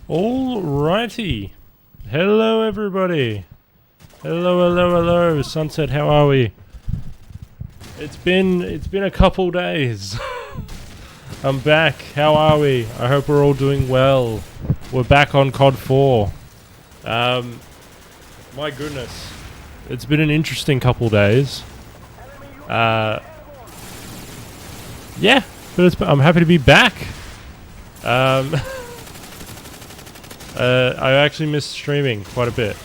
Alrighty. Hello everybody. Hello. Sunset, how are we? It's been a couple days. I'm back. How are we? I hope we're all doing well. We're back on COD 4. My goodness. It's been an interesting couple days. Yeah, but I'm happy to be back. I actually missed streaming quite a bit.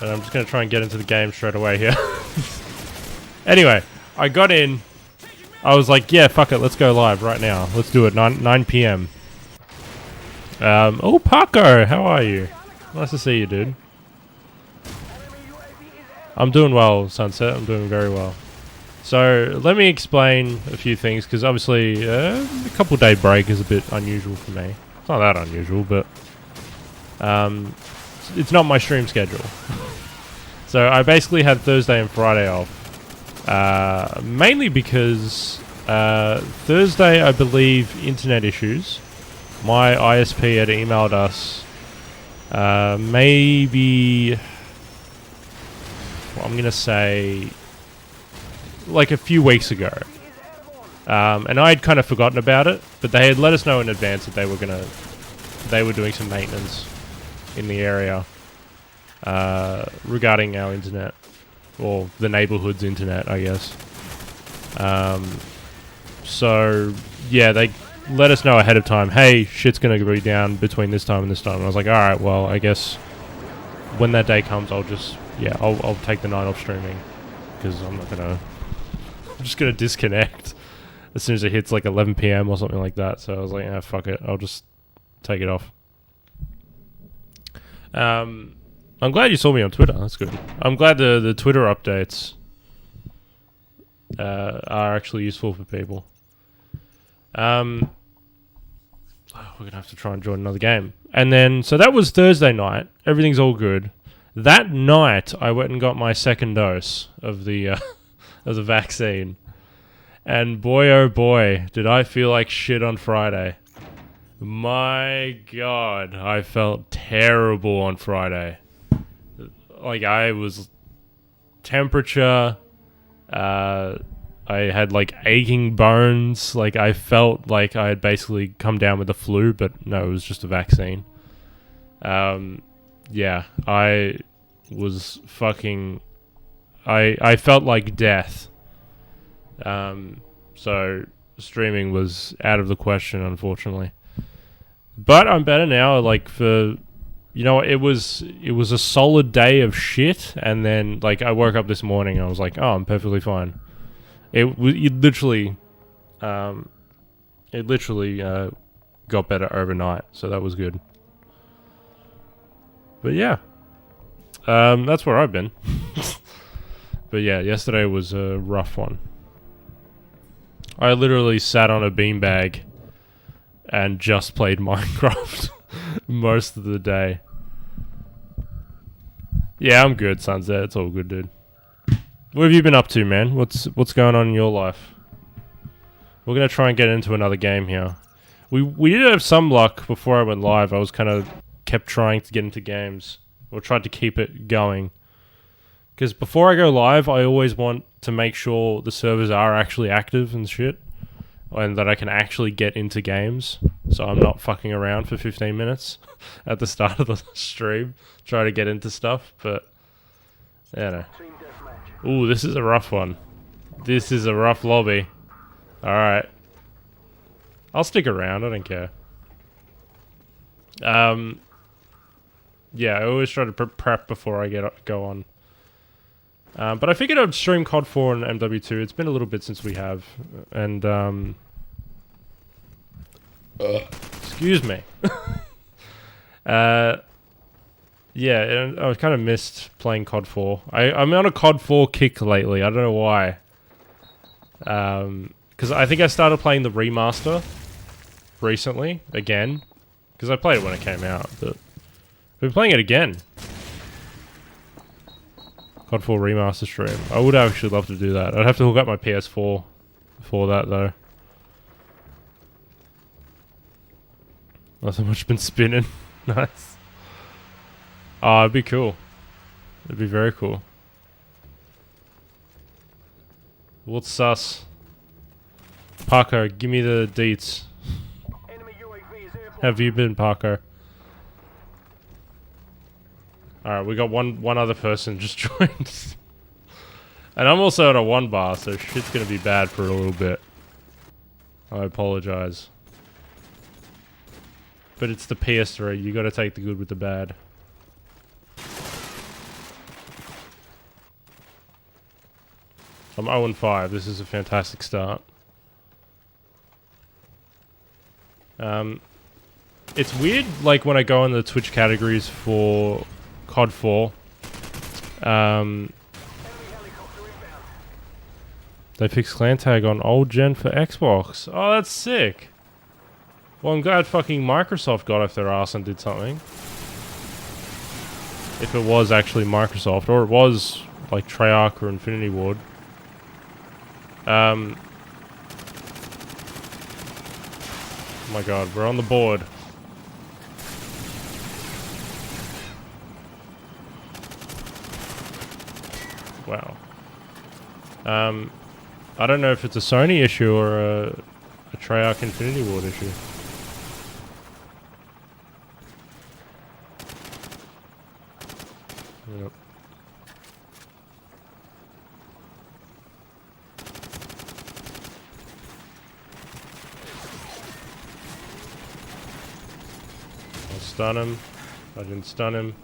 And I'm just going to try and get into the game straight away here. Anyway, I got in. I was like, yeah, fuck it, let's go live right now. Let's do it, 9 p.m. Oh, Paco, how are you? Nice to see you, dude. I'm doing well, Sunset. I'm doing very well. So, let me explain a few things, because obviously a couple day break is a bit unusual for me. It's not that unusual, but it's not my stream schedule. So I basically had Thursday and Friday off. Mainly because Thursday, I believe, internet issues. My ISP had emailed us maybe, well, I'm going to say, like a few weeks ago. And I had kind of forgotten about it, but they had let us know in advance that they were doing some maintenance in the area regarding our internet, or the neighborhood's internet, I guess. So yeah, they let us know ahead of time. Hey, shit's gonna be down between this time and this time. And I was like, all right, well, I guess when that day comes, I'll take the night off streaming, because I'm just gonna disconnect as soon as it hits like 11 p.m. or something like that. So I was like, ah, fuck it, I'll just take it off. I'm glad you saw me on Twitter. That's good. I'm glad the Twitter updates are actually useful for people. We're gonna have to try and join another game. And then, so that was Thursday night. Everything's all good. That night, I went and got my second dose of the of the vaccine. And boy, oh boy, did I feel like shit on Friday. My God, I felt terrible on Friday. Like, I was temperature, I had like aching bones. Like, I felt like I had basically come down with the flu, but no, it was just a vaccine. yeah, I was fucking... I felt like death. So streaming was out of the question, unfortunately. But I'm better now, like, for... You know, it was a solid day of shit, and then, like, I woke up this morning and I was like, oh, I'm perfectly fine. It literally got better overnight, so that was good. But yeah, that's where I've been. But yeah, yesterday was a rough one. I literally sat on a beanbag and just played Minecraft most of the day. Yeah, I'm good, Sunset. It's all good, dude. What have you been up to, man? What's going on in your life? We're gonna try and get into another game here. We did have some luck before I went live. I was kind of kept trying to get into games, or tried to keep it going. Because before I go live, I always want to make sure the servers are actually active and shit, and that I can actually get into games, so I'm not fucking around for 15 minutes at the start of the stream, trying to get into stuff. But yeah, no. Ooh, this is a rough one. This is a rough lobby. Alright. I'll stick around, I don't care. Yeah, I always try to prep before I go on. But I figured I'd stream COD 4 and MW2. It's been a little bit since we have. And, excuse me. Yeah, and I kind of missed playing COD 4. I'm on a COD 4 kick lately. I don't know why. Because I think I started playing the remaster recently, again. Because I played it when it came out, but I've been playing it again. COD 4 remaster stream. I would actually love to do that. I'd have to hook up my PS4 for that, though. Not so much been spinning. Nice. Oh, it'd be cool. It'd be very cool. What's sus? Parker, give me the deets. Have you been, Parker? Alright, we got one other person just joined. And I'm also at a 1 bar, so shit's gonna be bad for a little bit. I apologize. But it's the PS3, you gotta take the good with the bad. I'm 0-5, this is a fantastic start. It's weird, like, when I go in the Twitch categories for COD 4, they fixed clan tag on old gen for Xbox. Oh, that's sick. Well, I'm glad fucking Microsoft got off their ass and did something. If it was actually Microsoft, or it was, like, Treyarch or Infinity Ward. Oh my god, we're on the board. Wow. I don't know if it's a Sony issue or a Treyarch Infinity Ward issue. Yep. I'll stun him. I didn't stun him.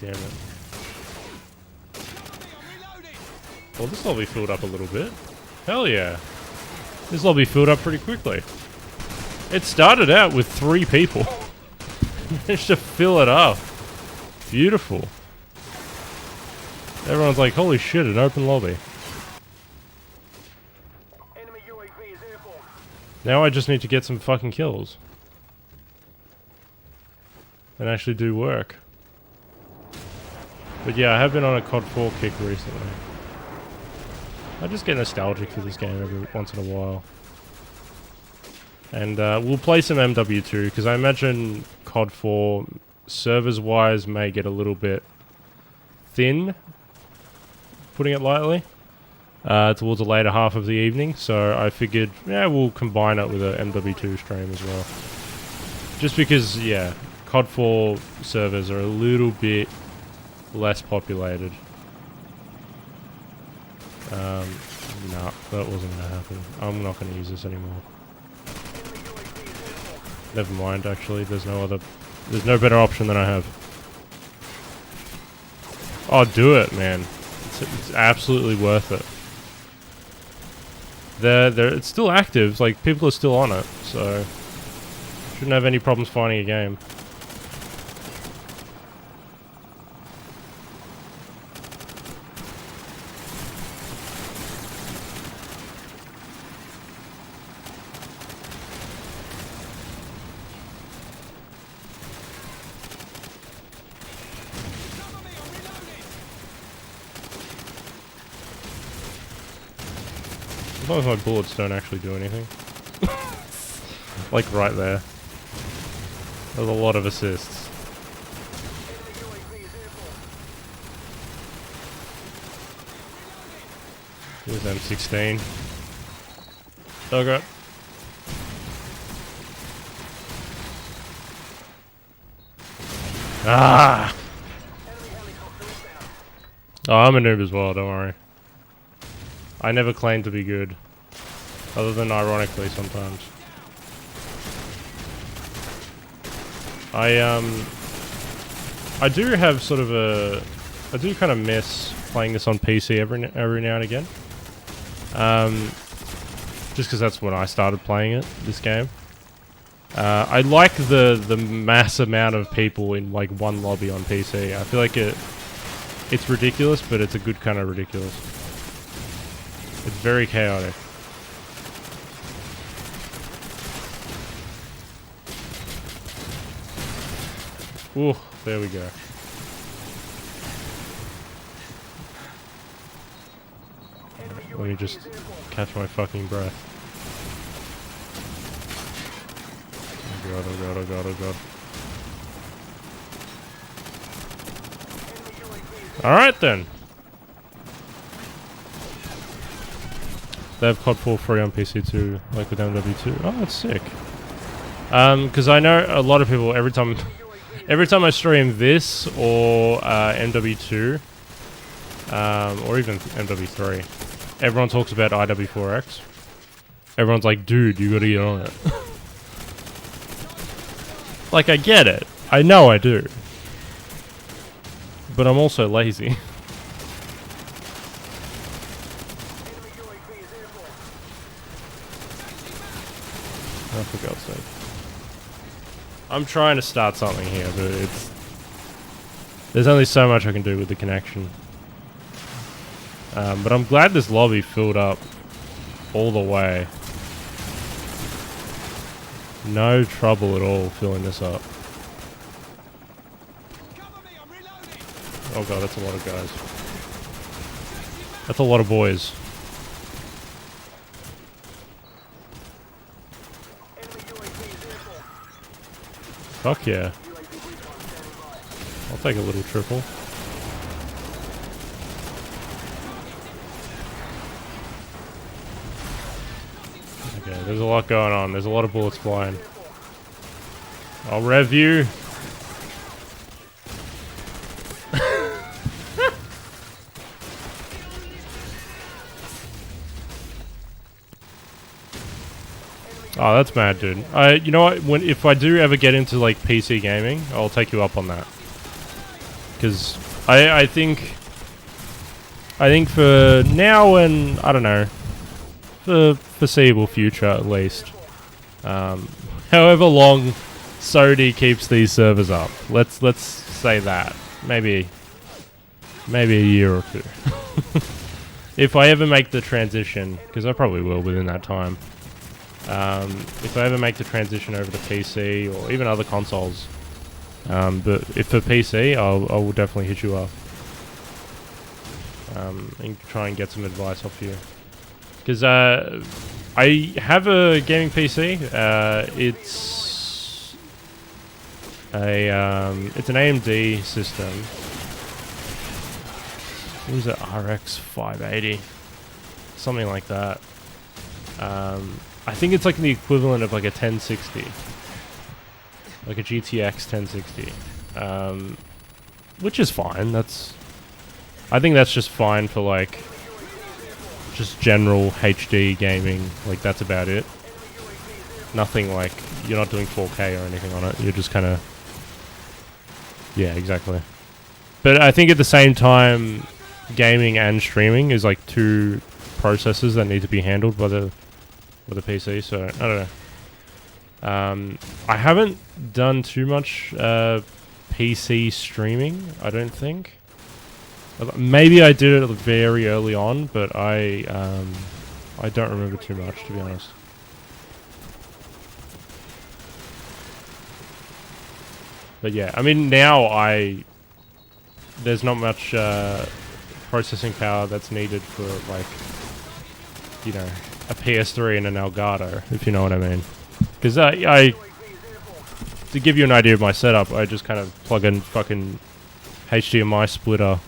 Damn it. Well, this lobby filled up a little bit. Hell yeah. This lobby filled up pretty quickly. It started out with 3 people. Managed to fill it up. Beautiful. Everyone's like, holy shit, an open lobby. Now I just need to get some fucking kills. And actually do work. But yeah, I have been on a COD 4 kick recently. I just get nostalgic for this game every once in a while. And we'll play some MW2, because I imagine COD 4, servers-wise, may get a little bit thin, putting it lightly. towards the later half of the evening, so I figured, yeah, we'll combine it with a MW2 stream as well. Just because, yeah, COD 4 servers are a little bit less populated. No, that wasn't going to happen. I'm not going to use this anymore. Never mind, actually, there's no better option than I have. Oh, do it, man. It's absolutely worth it. It's still active, like, people are still on it, so shouldn't have any problems finding a game. As long as my bullets don't actually do anything. Like right there. There's a lot of assists. Here's M16. Okay. Ah! Oh, I'm a noob as well, don't worry. I never claim to be good. Other than ironically sometimes. I do have sort of I do kind of miss playing this on PC every now and again. Just because that's when I started playing it, this game. I like the mass amount of people in like one lobby on PC. I feel like it's ridiculous, but it's a good kind of ridiculous. It's very chaotic. Ooh, there we go. Let me just catch my fucking breath. Oh god, oh god, oh god, oh god. Alright then. They have COD 4 free on PC too, like with MW2. Oh, that's sick. Because I know a lot of people, every time I stream this or MW2, or even MW3, everyone talks about IW4X. Everyone's like, dude, you gotta get on it. Like, I get it. I know I do. But I'm also lazy. Oh, for God's sake. I'm trying to start something here, but there's only so much I can do with the connection. But I'm glad this lobby filled up all the way. No trouble at all filling this up. Oh god, that's a lot of guys. That's a lot of boys. Fuck yeah. I'll take a little triple. Okay, there's a lot going on. There's a lot of bullets flying. I'll rev you. Oh, that's mad, dude. You know what? If I do ever get into like PC gaming, I'll take you up on that. Because I think for now and I don't know, for foreseeable future at least, however long SODI keeps these servers up, let's say that maybe a year or two. If I ever make the transition, because I probably will within that time. If I ever make the transition over to PC or even other consoles, but if for PC, I will definitely hit you up and try and get some advice off you. Because I have a gaming PC. It's an AMD system. What is it? RX 580. something like that. I think it's like the equivalent of like a 1060, like a GTX 1060, which is fine. I think that's just fine for like just general HD gaming. Like that's about it. Nothing like, you're not doing 4K or anything on it. You're just kind of, yeah, exactly. But I think at the same time, gaming and streaming is like two processes that need to be handled by the PC. So I don't know. I haven't done too much PC streaming, I don't think. Maybe I did it very early on, but I don't remember too much, to be honest. But yeah, I mean now there's not much processing power that's needed for like, you know, a PS3 and an Elgato, if you know what I mean. Because to give you an idea of my setup, I just kind of plug in fucking HDMI splitter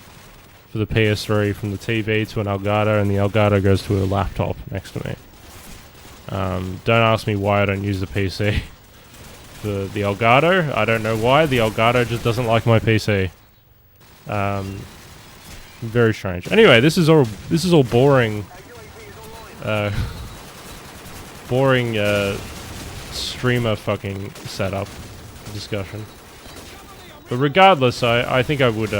for the PS3 from the TV to an Elgato, and the Elgato goes to a laptop next to me. Don't ask me why I don't use the PC for the Elgato. I don't know why. The Elgato just doesn't like my PC. Very strange. Anyway, this is all boring. Boring streamer fucking setup discussion. But regardless, I think I would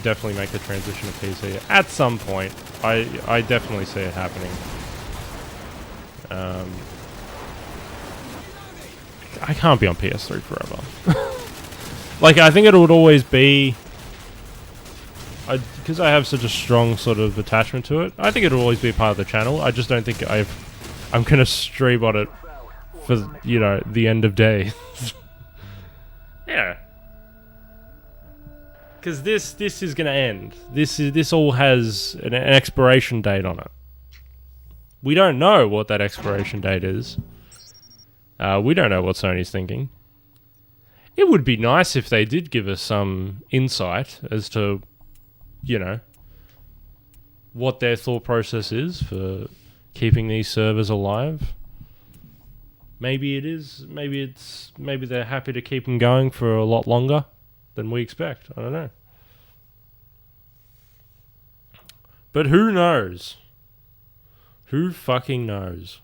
definitely make the transition to PC at some point. I definitely see it happening. I can't be on PS3 forever. Like, I think it would always be, because I have such a strong sort of attachment to it, I think it will always be part of the channel. I just don't think I'm gonna stream on it for, you know, the end of days. Yeah. Because this is gonna end. This all has an expiration date on it. We don't know what that expiration date is. We don't know what Sony's thinking. It would be nice if they did give us some insight as to, you know, what their thought process is for keeping these servers alive. Maybe it is. Maybe they're happy to keep them going for a lot longer than we expect. I don't know. But who knows? Who fucking knows?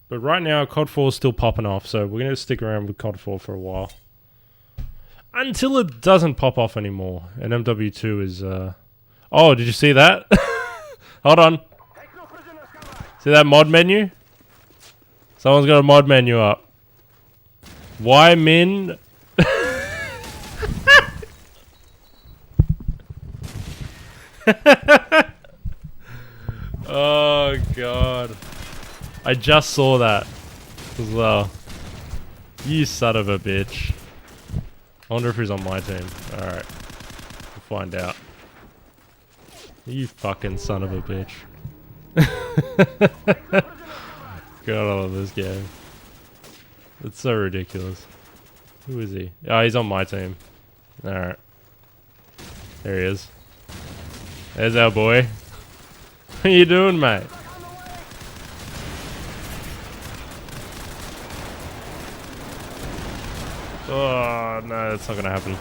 But right now, COD 4 is still popping off, so we're going to stick around with COD 4 for a while. Until it doesn't pop off anymore. And MW2 is, Oh, did you see that? Hold on. See that mod menu? Someone's got a mod menu up. Why min? Oh, God. I just saw that as well. You son of a bitch. I wonder if he's on my team. Alright. We'll find out. You fucking son of a bitch. God, I love this game. It's so ridiculous. Who is he? Oh, he's on my team. Alright. There he is. There's our boy. What are you doing, mate? Oh, no, that's not gonna happen.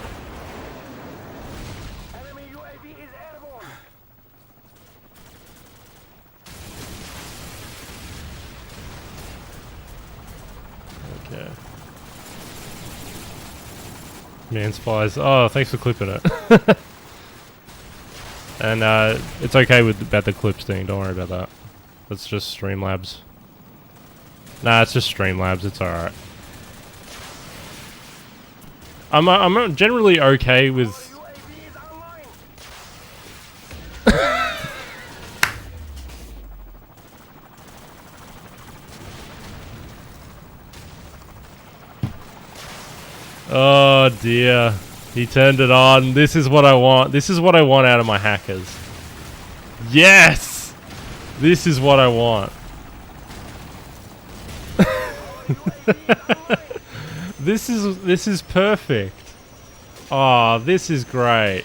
Okay. Man spies. Oh, thanks for clipping it. And it's okay about the clips thing. Don't worry about that. That's just Streamlabs. Nah, it's just Streamlabs. It's alright. I'm generally okay with... Oh dear. He turned it on. This is what I want. This is what I want out of my hackers. Yes! This is what I want. This is perfect. Oh, this is great.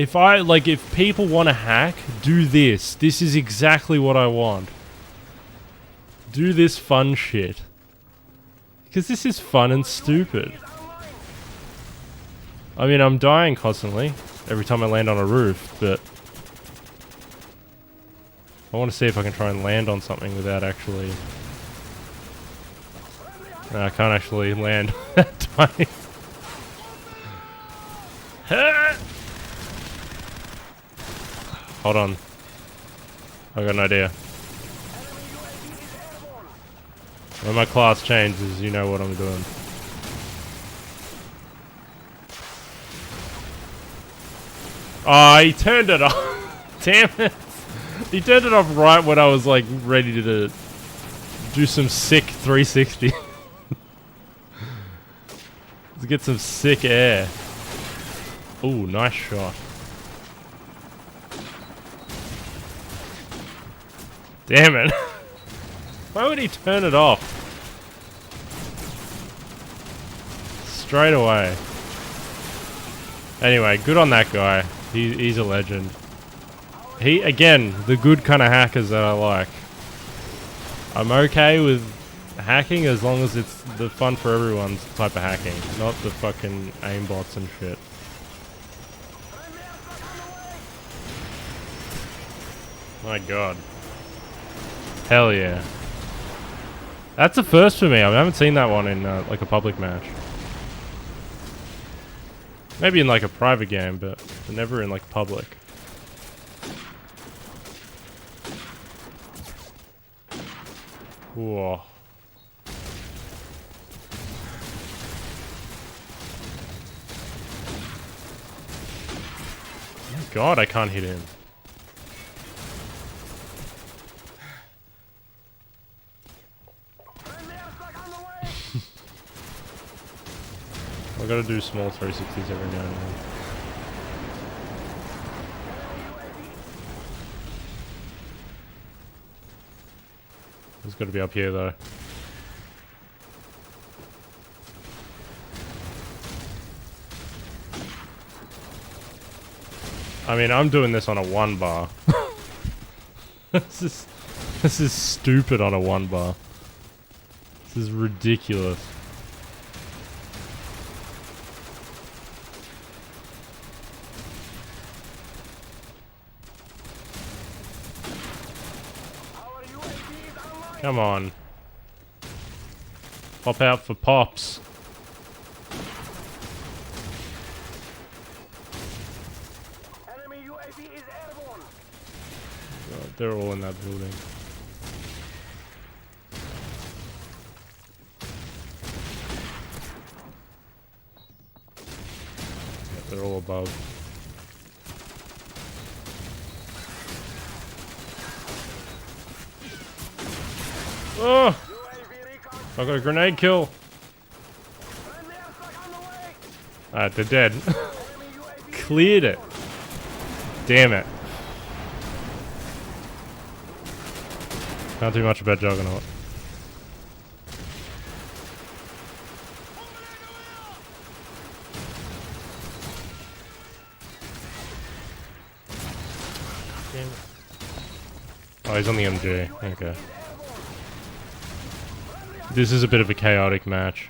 if people want to hack, do this. This is exactly what I want. Do this fun shit. Because this is fun and stupid. I mean, I'm dying constantly every time I land on a roof, but I want to see if I can try and land on something without actually... No, I can't actually land that tiny. Hold on. I got an idea. When my class changes, you know what I'm doing. Oh, he turned it off. Damn it. He turned it off right when I was like ready to do some sick 360. Let's get some sick air. Ooh, nice shot. Damn it. Why would he turn it off? Straight away. Anyway, good on that guy. He's a legend. He, again, the good kind of hackers that I like. I'm okay with hacking as long as it's the fun for everyone's type of hacking, not the fucking aimbots and shit. My god. Hell yeah. That's a first for me. I haven't seen that one in like a public match. Maybe in like a private game, but never in like public. Whoa. My god, I can't hit him. I gotta do small 360s every now and then. It's gotta be up here though. I mean, I'm doing this on a 1 bar. This is stupid on a 1 bar. This is ridiculous. Come on. Pop out for pops. Enemy UAV is airborne. God, they're all in that building. Yeah, they're all above. Oh! I got a grenade kill. Alright, they're dead. Cleared it. Damn it. Can't do much about Juggernaut. Damn it. Oh, he's on the MG. Okay. This is a bit of a chaotic match.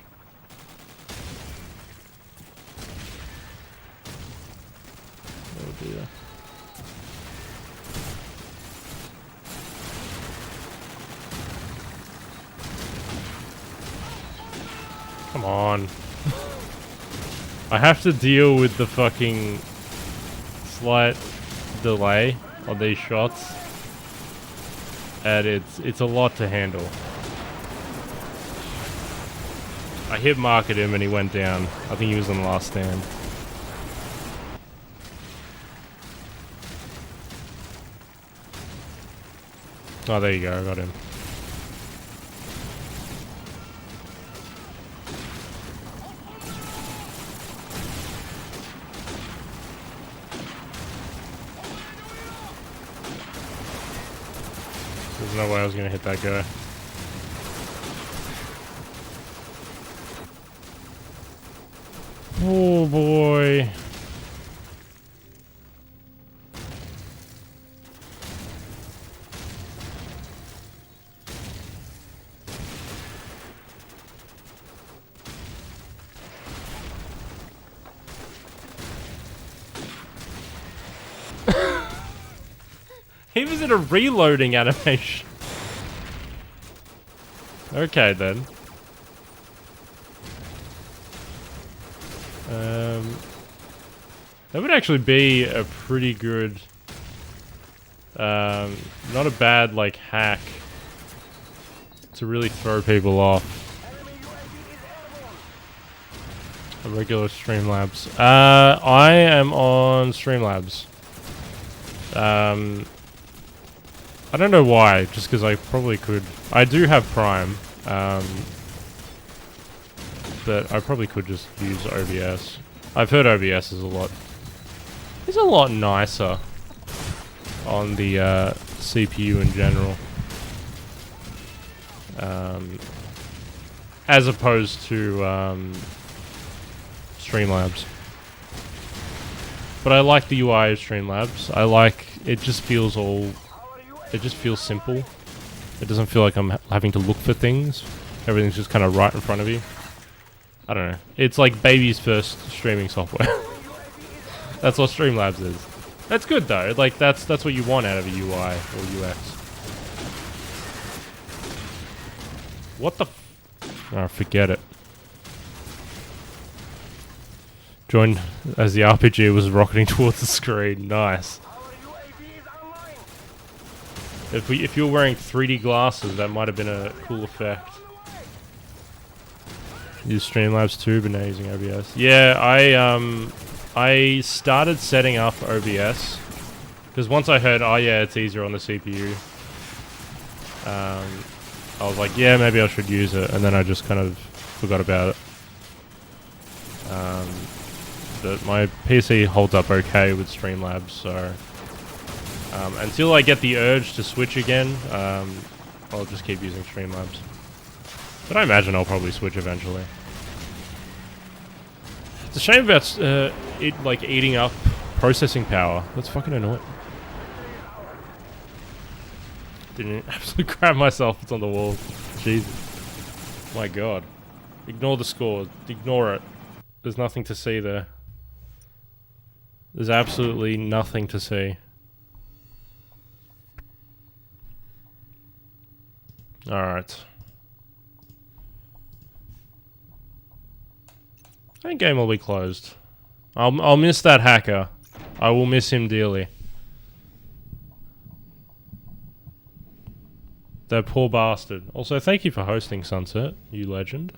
Oh dear. Come on. I have to deal with the fucking slight delay on these shots. And it's a lot to handle. I hit mark at him and he went down. I think he was on the last stand. Oh, there you go. I got him. There's no way I was going to hit that guy. Oh boy. He was in a reloading animation. Okay then. That would actually be a pretty good, not a bad like hack to really throw people off. A regular Streamlabs. I am on Streamlabs. I don't know why, just because I probably could. I do have Prime, but I probably could just use OBS. I've heard OBS is a lot nicer on the CPU in general, as opposed to Streamlabs. But I like the UI of Streamlabs. I like it. Just feels it just feels simple. It doesn't feel like I'm having to look for things. Everything's just kind of right in front of you. I don't know. It's like baby's first streaming software. That's what Streamlabs is. That's good though. Like that's what you want out of a UI or UX. What the? Oh, forget it. Joined as the RPG was rocketing towards the screen. Nice. If you were wearing 3D glasses, that might have been a cool effect. Use Streamlabs too, but now using OBS. Yeah, I started setting up OBS because once I heard, oh yeah, it's easier on the CPU. I was like, yeah, maybe I should use it, and then I just kind of forgot about it. But my PC holds up okay with Streamlabs, so until I get the urge to switch again, I'll just keep using Streamlabs. But I imagine I'll probably switch eventually. It's a shame about it like eating up processing power. That's fucking annoying. Didn't absolutely grab myself. It's on the wall. Jesus. My god. Ignore the score. Ignore it. There's nothing to see there. There's absolutely nothing to see. Alright. I think game will be closed. I'll miss that hacker. I will miss him dearly. That poor bastard. Also, thank you for hosting, Sunset, you legend.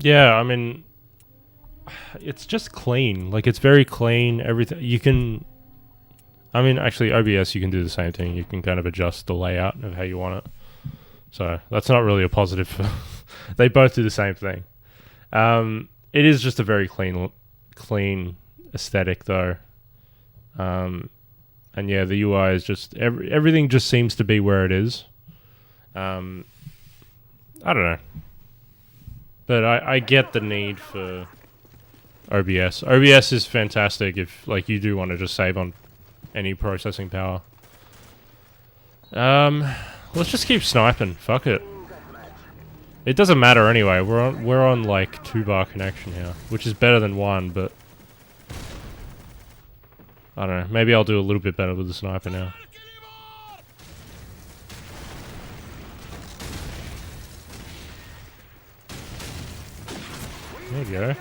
Yeah, I mean, it's just clean. Like, it's very clean. Everything you can. I mean, actually, OBS you can do the same thing. You can kind of adjust the layout of how you want it. So that's not really a positive. They both do the same thing. It is just a very clean aesthetic, though. And yeah, the UI is just everything just seems to be where it is. I don't know. But I get the need for OBS. OBS is fantastic if like you do want to just save on any processing power. Let's just keep sniping. Fuck it. It doesn't matter anyway. We're on like 2-bar connection here, which is better than 1, but I don't know. Maybe I'll do a little bit better with the sniper now. There you go.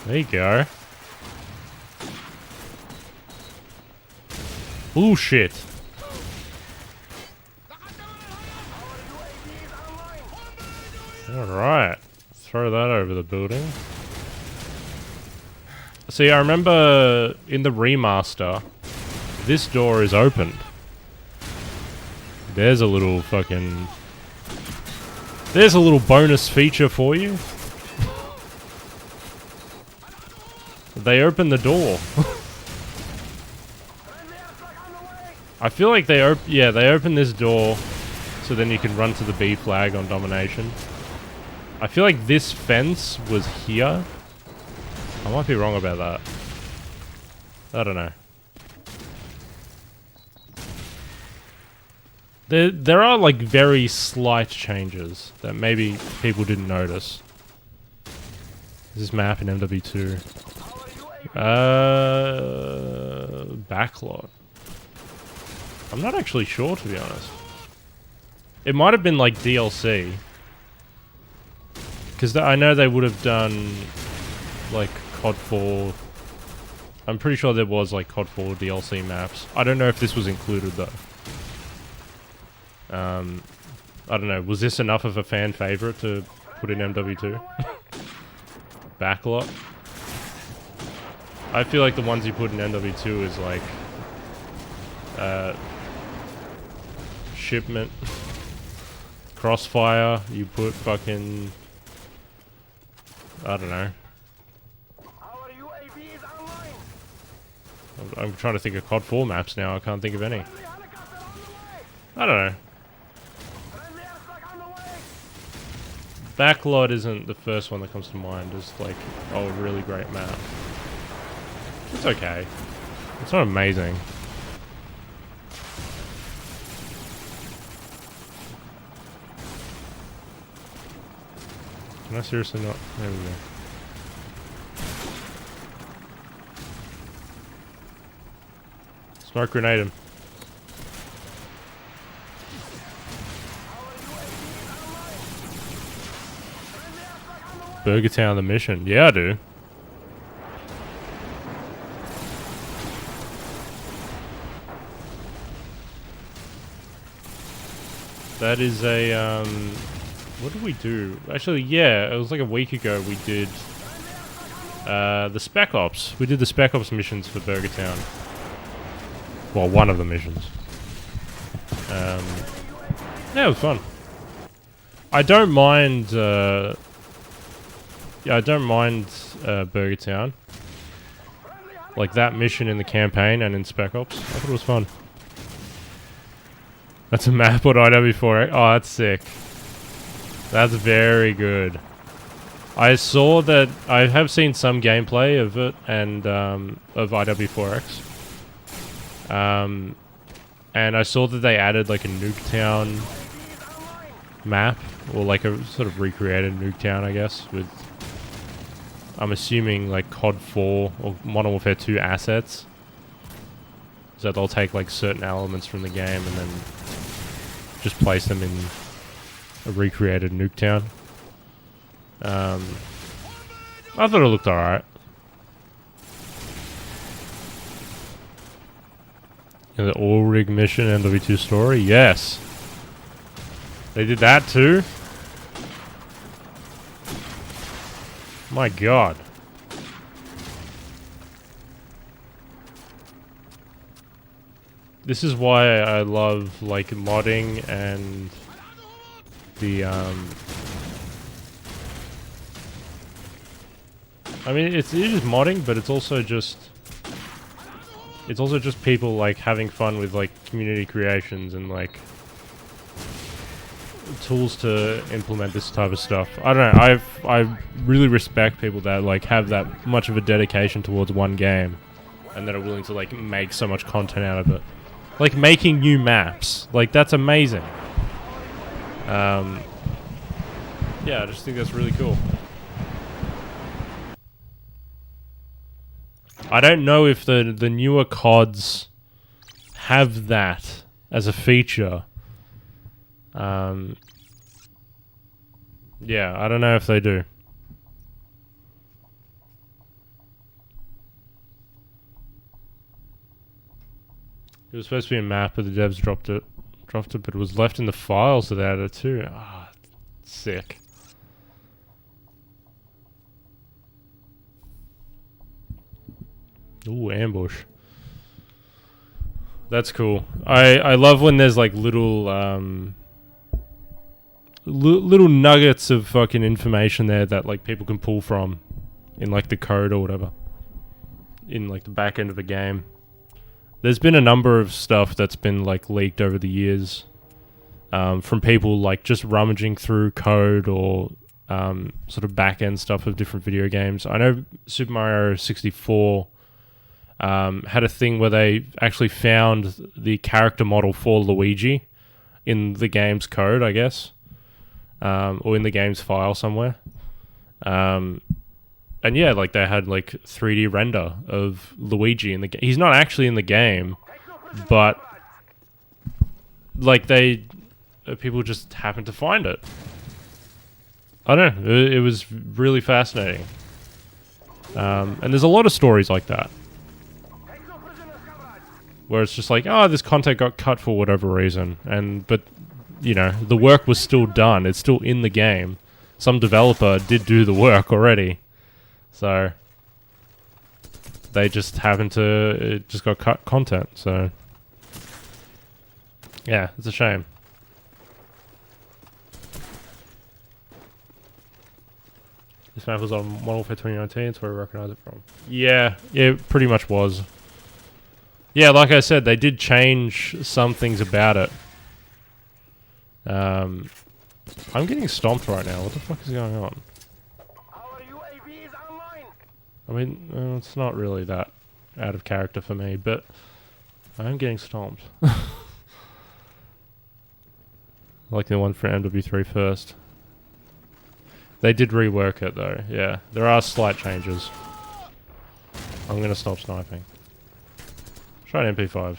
There you go. Bullshit. Alright. Throw that over the building. See, I remember in the remaster, this door is opened. There's a little fucking... There's a little bonus feature for you. They opened the door. I feel like they opened this door so then you can run to the B flag on domination. I feel like this fence was here. I might be wrong about that. I don't know. There are like very slight changes that maybe people didn't notice. This map in MW2. Backlot. I'm not actually sure, to be honest. It might have been like DLC. Because I know they would have done like COD 4. I'm pretty sure there was like COD 4 DLC maps. I don't know if this was included though. I don't know. Was this enough of a fan favorite to put in MW2? Backlot. I feel like the ones you put in MW2 is like shipment, crossfire. You put fucking, I don't know. Our UAV is online. I'm trying to think of COD 4 maps now. I can't think of any. Friendly helicopter on the way. I don't know. Friendly airstrike on the way. Backlot isn't the first one that comes to mind as like, oh, a really great map. It's okay. It's not amazing. Can I seriously not? There we go. Smoke grenade him. Burger Town the mission. Yeah, I do. That is a, what did we do? Actually, yeah, it was like a week ago we did, the Spec Ops. We did the Spec Ops missions for Burger Town. Well, one of the missions. Yeah, it was fun. I don't mind, yeah, I don't mind, Burger Town. Like that mission in the campaign and in Spec Ops. I thought it was fun. That's a map on IW4. Oh, that's sick. That's very good. I saw that. I have seen some gameplay of it and of IW4X. And I saw that they added like a Nuketown map, or like a sort of recreated Nuketown, I guess. With, I'm assuming like COD 4 or Modern Warfare 2 assets. So they'll take like certain elements from the game and then just place them in a recreated Nuketown. I thought it looked alright. And the oil rig mission MW2 story? Yes. They did that too? My god. This is why I love like modding and the I mean it is modding, but it's also just people like having fun with like community creations and like tools to implement this type of stuff. I don't know, I really respect people that like have that much of a dedication towards one game and that are willing to like make so much content out of it. Like making new maps. Like that's amazing. Yeah, I just think that's really cool. I don't know if the newer CODs have that as a feature. Yeah, I don't know if they do. It was supposed to be a map, but the devs dropped it, but it was left in the file, so they added it too. Ah, sick. Ooh, ambush. That's cool. I love when there's like little little nuggets of fucking information there that like people can pull from in like the code or whatever. In like the back end of a game. There's been a number of stuff that's been like leaked over the years from people like just rummaging through code or sort of back end stuff of different video games. I know Super Mario 64 had a thing where they actually found the character model for Luigi in the game's code, I guess, or in the game's file somewhere. And yeah, like they had like 3D render of Luigi in the game. He's not actually in the game, but like people just happened to find it. I don't know. It was really fascinating. And there's a lot of stories like that, where it's just like, oh, this content got cut for whatever reason, but you know, the work was still done. It's still in the game. Some developer did do the work already, so they just happened to it just got cut content. So yeah, it's a shame. This map was on Modern Warfare 2019, that's where I recognize it from. Yeah, it pretty much was. Yeah, like I said, they did change some things about it. I'm getting stomped right now. What the fuck is going on? Our UAV is online. I mean, it's not really that out of character for me, but I am getting stomped. Like the one for MW3 first. They did rework it though, yeah. There are slight changes. I'm gonna stop sniping. Try an MP5.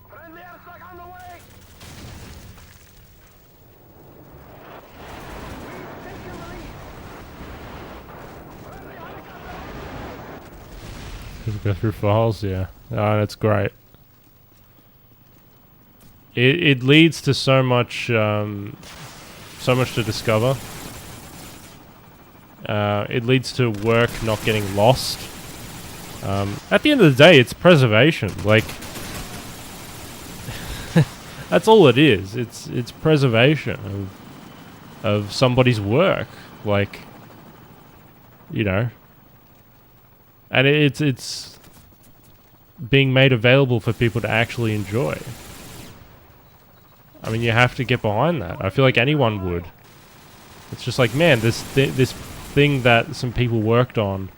Friendly airstrike on the way. We've taken the lead. Friendly helicopter. Just go through files, yeah. Oh, that's great. It leads to so much to discover. It leads to work not getting lost. At the end of the day, it's preservation. Like, that's all it is. It's preservation of somebody's work. Like, you know, and it's being made available for people to actually enjoy. I mean, you have to get behind that. I feel like anyone would. It's just like, man, this thing that some people worked on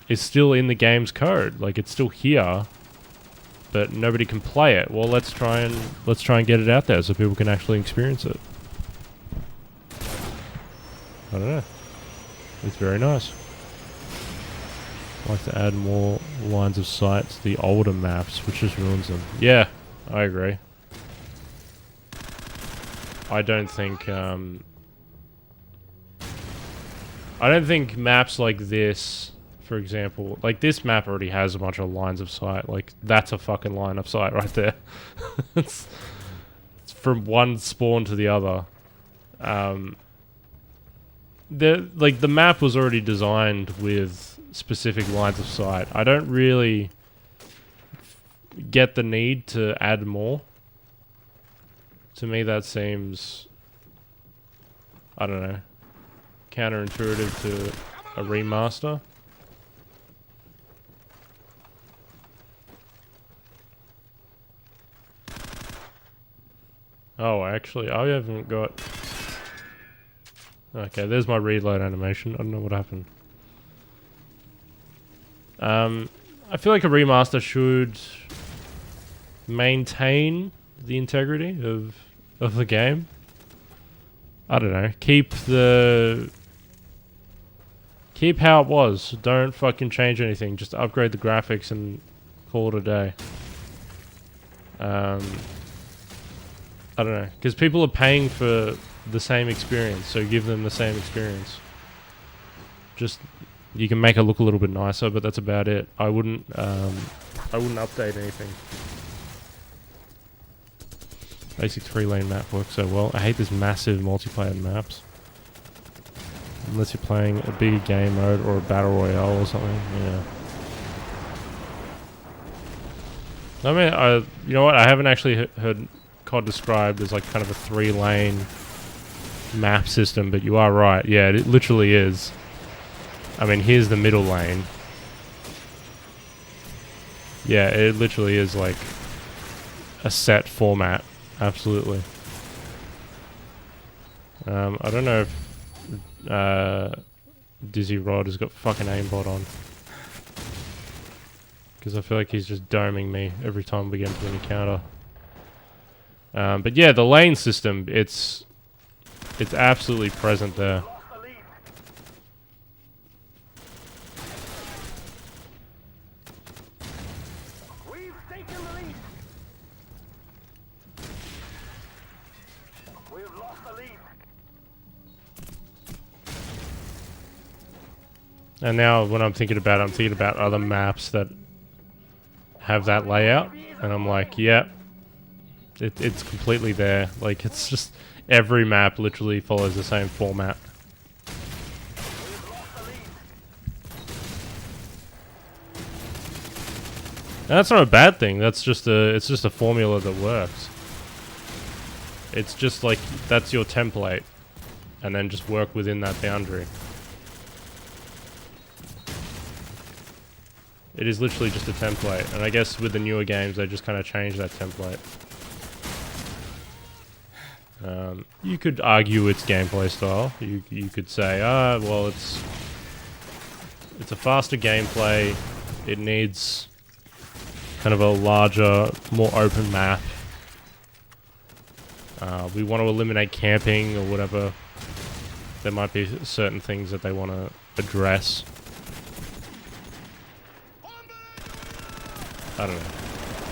is still in the game's code. Like, it's still here, but nobody can play it. Well, let's try and get it out there so people can actually experience it. I don't know. It's very nice. I'd like to add more lines of sight to the older maps, which just ruins them. Yeah, I agree. I don't think maps like this, for example, like this map already has a bunch of lines of sight. Like, that's a fucking line of sight right there. it's from one spawn to the other. The map was already designed with specific lines of sight. I don't really get the need to add more. To me, that seems, I don't know, counterintuitive to a remaster. Oh, actually, I haven't got... Okay, there's my reload animation. I don't know what happened. I feel like a remaster should maintain the integrity of the game. I don't know. Keep how it was. Don't fucking change anything. Just upgrade the graphics and call it a day. I don't know, because people are paying for the same experience, so give them the same experience. Just, you can make it look a little bit nicer, but that's about it. I wouldn't update anything. Basic 3-lane map works so well. I hate this massive multiplayer maps. Unless you're playing a bigger game mode or a battle royale or something, yeah. I mean, you know what? I haven't actually heard COD described as like kind of a 3-lane map system, but you are right. Yeah, it literally is. I mean, here's the middle lane. Yeah, it literally is like a set format. Absolutely. I don't know if Dizzy Rod has got fucking aimbot on. because I feel like he's just doming me every time we get into an encounter. But yeah, the lane system, it's absolutely present there. Lost the lead. We've taken the lead. We've lost the lead. And now when I'm thinking about it, I'm thinking about other maps that have that layout, and I'm like, yeah, it's completely there. Like, it's just every map literally follows the same format. We've lost the lead. And that's not a bad thing. That's just it's just a formula that works. It's just like, that's your template, and then just work within that boundary. It is literally just a template, and I guess with the newer games they just kind of change that template. You could argue its gameplay style. You could say, well, it's a faster gameplay. It needs kind of a larger, more open map. We want to eliminate camping or whatever. There might be certain things that they want to address. I don't know.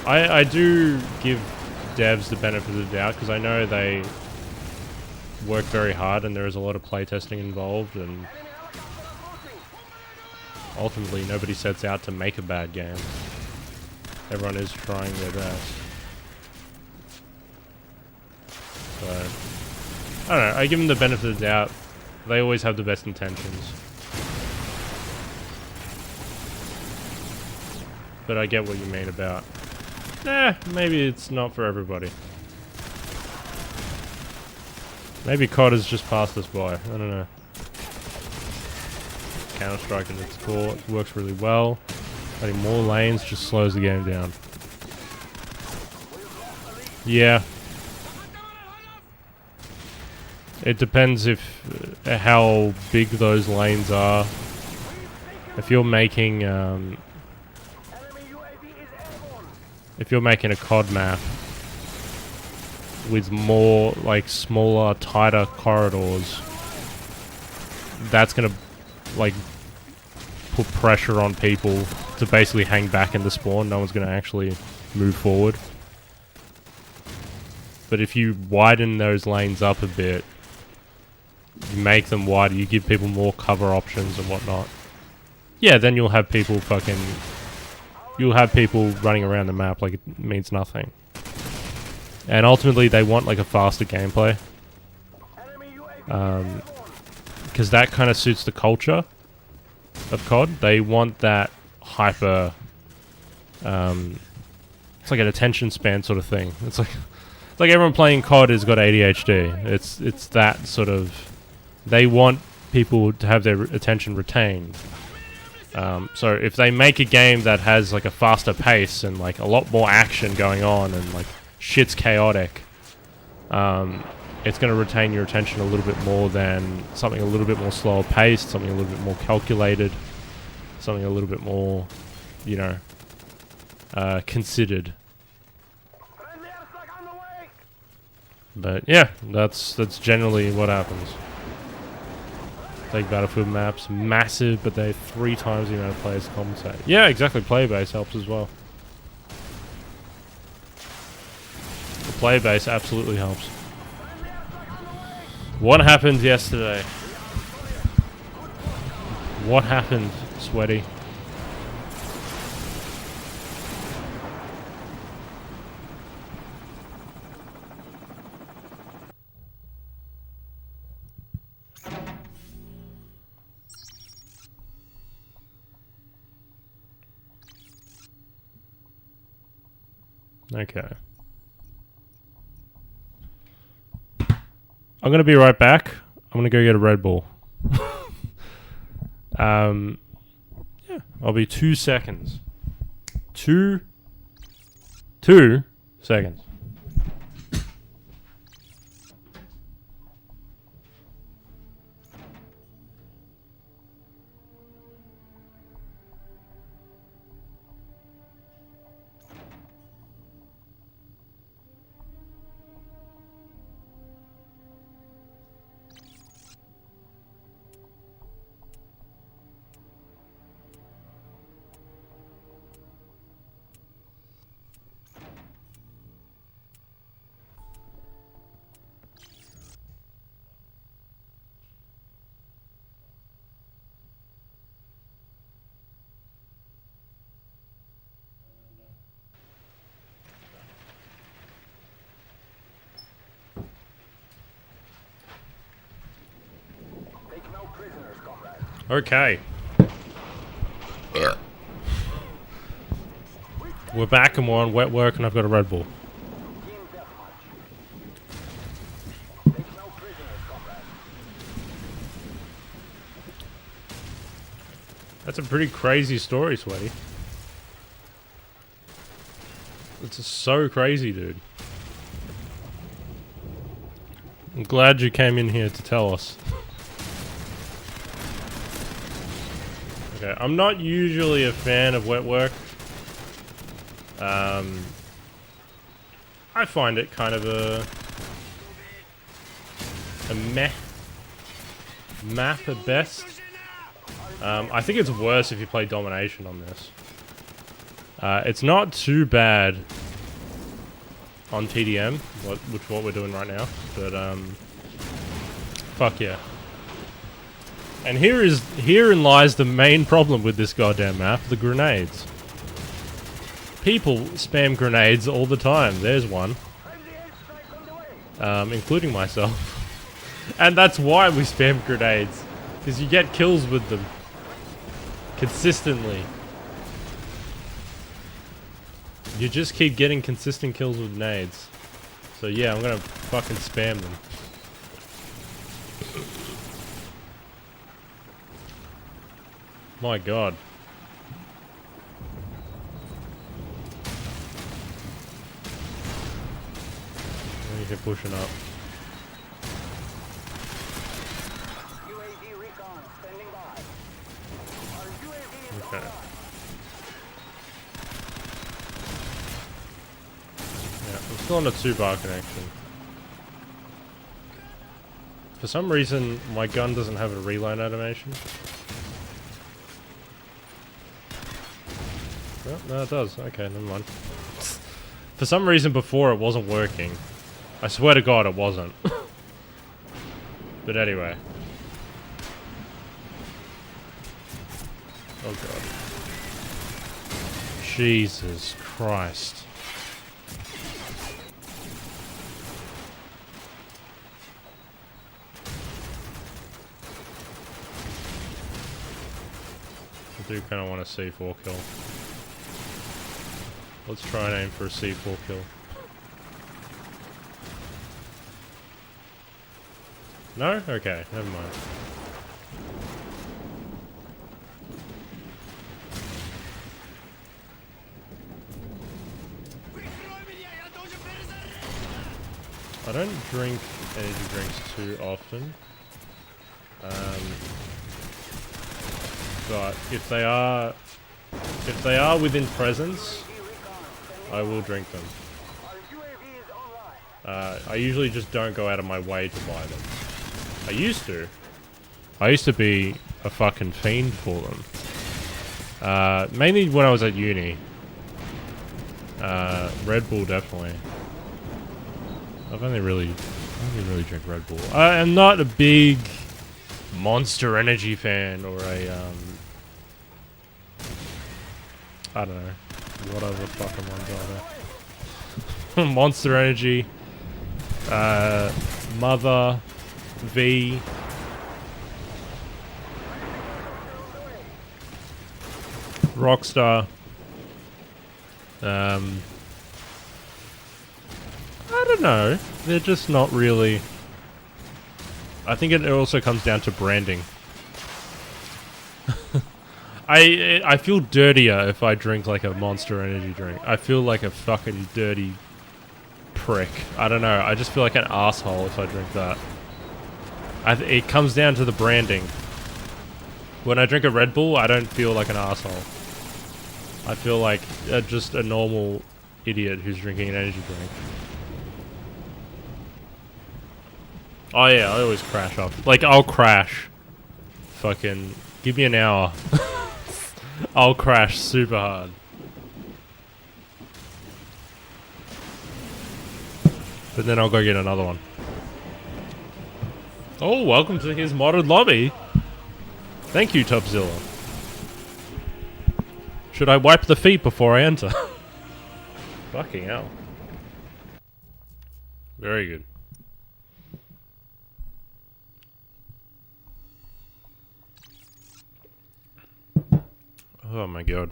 I do give devs the benefit of the doubt because I know they work very hard and there is a lot of playtesting involved, and ultimately nobody sets out to make a bad game. Everyone is trying their best. So, I don't know, I give them the benefit of the doubt. They always have the best intentions. But I get what you mean about, maybe it's not for everybody. Maybe COD has just passed us by, I don't know. Counter-Strike in its core, it works really well. Adding more lanes just slows the game down. Yeah. It depends how big those lanes are. If you're making if you're making a COD map with more like smaller, tighter corridors, that's gonna like put pressure on people to basically hang back in the spawn. No one's gonna actually move forward. But if you widen those lanes up a bit, you make them wider, you give people more cover options and whatnot, yeah, then you'll have people running around the map like it means nothing. And ultimately they want like a faster gameplay. Because that kind of suits the culture of COD. They want that hyper... it's like an attention span sort of thing. It's like everyone playing COD has got ADHD. It's that sort of... They want people to have their attention retained. So if they make a game that has like a faster pace and like a lot more action going on and like shit's chaotic, it's going to retain your attention a little bit more than something a little bit more slower paced, something a little bit more calculated, something a little bit more, you know, considered. But yeah, that's generally what happens. Take Battlefield maps, massive, but they're 3 times the amount of players to compensate. Yeah, exactly. Player base helps as well. The player base absolutely helps. What happened yesterday? What happened, Sweaty? Okay. I'm gonna be right back. I'm gonna go get a Red Bull. Yeah, I'll be 2 seconds. 2 seconds. Okay. We're back and we're on wet work and I've got a Red Bull. That's a pretty crazy story, Sweaty. It's so crazy, dude. I'm glad you came in here to tell us. Okay, I'm not usually a fan of wet work. I find it kind of a meh map at best. I think it's worse if you play domination on this. It's not too bad on TDM, what we're doing right now, but fuck yeah. And herein lies the main problem with this goddamn map: the grenades. People spam grenades all the time. There's one, including myself, and that's why we spam grenades, because you get kills with them consistently. You just keep getting consistent kills with nades. So yeah, I'm gonna fucking spam them. My god. You're pushing up. UAV recon standing by. Our UAV is Okay. Yeah, I'm still on a 2-bar connection. For some reason, my gun doesn't have a reload animation. Oh, no, it does. Okay, never mind. For some reason before it wasn't working. I swear to God it wasn't. But anyway. Oh god. Jesus Christ. I do kind of want a C4 kill. Let's try and aim for a C4 kill. No? Okay, never mind. I don't drink energy drinks too often. But if they are within presence, I will drink them. I usually just don't go out of my way to buy them. I used to. I used to be a fucking fiend for them. Mainly when I was at uni. Red Bull definitely. I've only really drink Red Bull. I am not a big Monster Energy fan or a I don't know. What other fucking ones are there? Monster Energy. Mother. V. Rockstar. I don't know. They're just not really. I think it also comes down to branding. I feel dirtier if I drink like a Monster Energy drink. I feel like a fucking dirty prick. I don't know. I just feel like an asshole if I drink that. It comes down to the branding. When I drink a Red Bull, I don't feel like an asshole. I feel like just a normal idiot who's drinking an energy drink. Oh yeah, I always crash off. Like, I'll crash. Fucking, give me an hour. I'll crash super hard. But then I'll go get another one. Oh, welcome to his modded lobby. Thank you, Topzilla. Should I wipe the feet before I enter? Fucking hell. Very good. Oh my god.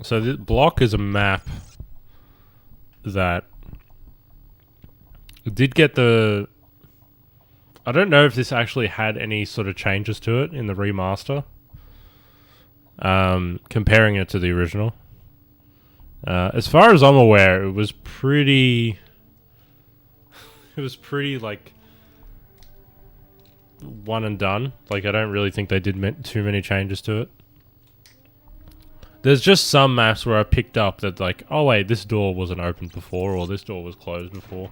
So the block is a map that did get the... I don't know if this actually had any sort of changes to it in the remaster. Comparing it to the original. As far as I'm aware, it was pretty... It was pretty, like... one and done. Like, I don't really think they did too many changes to it. There's just some maps where I picked up that, like, oh wait, this door wasn't opened before, or this door was closed before.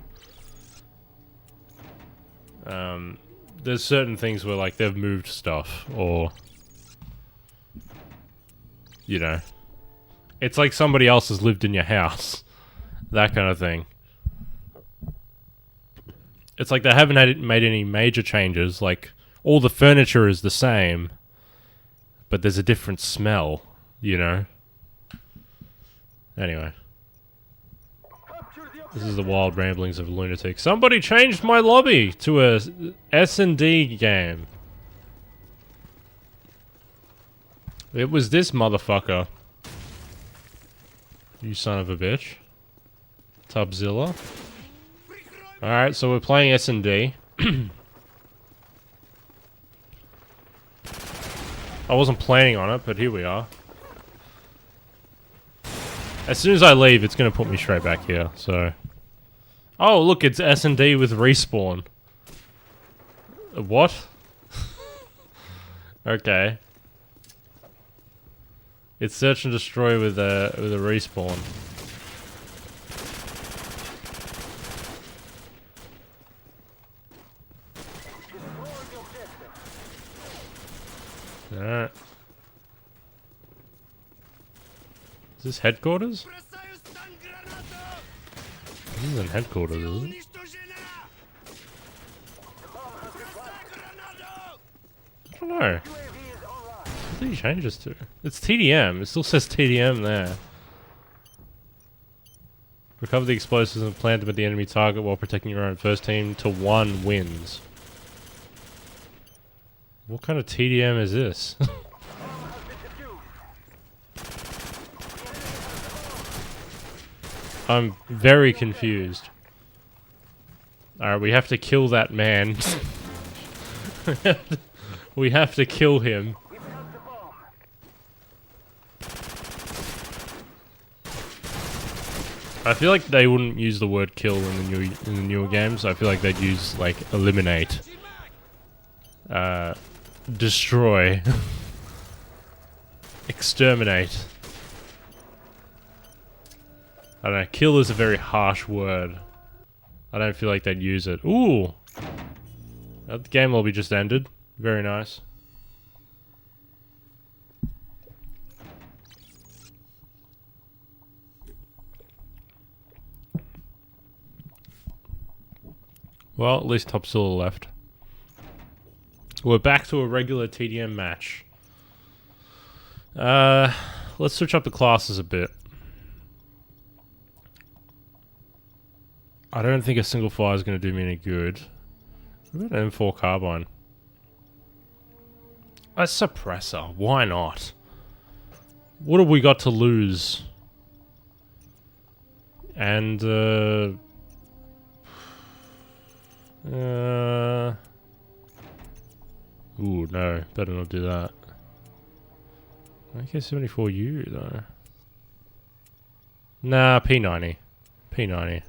There's certain things where, like, they've moved stuff, or... you know. It's like somebody else has lived in your house. That kind of thing. It's like they haven't made any major changes, like, all the furniture is the same, but there's a different smell, you know? Anyway. This is the wild ramblings of a lunatic. Somebody changed my lobby to a S&D game. It was this motherfucker. You son of a bitch. Tubzilla. Alright, so we're playing S&D. I wasn't planning on it, but here we are. As soon as I leave, it's going to put me straight back here, so... Oh, look, it's S&D with respawn. What? Okay. It's search and destroy with a respawn. Alright. Is this headquarters? This isn't headquarters, is it? I don't know. What did he change this to? It's TDM. It still says TDM there. Recover the explosives and plant them at the enemy target while protecting your own. First team to 1 wins. What kind of TDM is this? I'm very confused. Alright, we have to kill that man. We have to kill him. I feel like they wouldn't use the word kill in the newer games. I feel like they'd use, like, eliminate. Destroy. Exterminate. I don't know, kill is a very harsh word. I don't feel like they'd use it. Ooh! The game lobby just ended. Very nice. Well, at least Topzilla left. We're back to a regular TDM match. Let's switch up the classes a bit. I don't think a single fire is going to do me any good. What about an M4 carbine? A suppressor. Why not? What have we got to lose? And, ooh, no. Better not do that. AK-74U, though. Nah, P90. P90.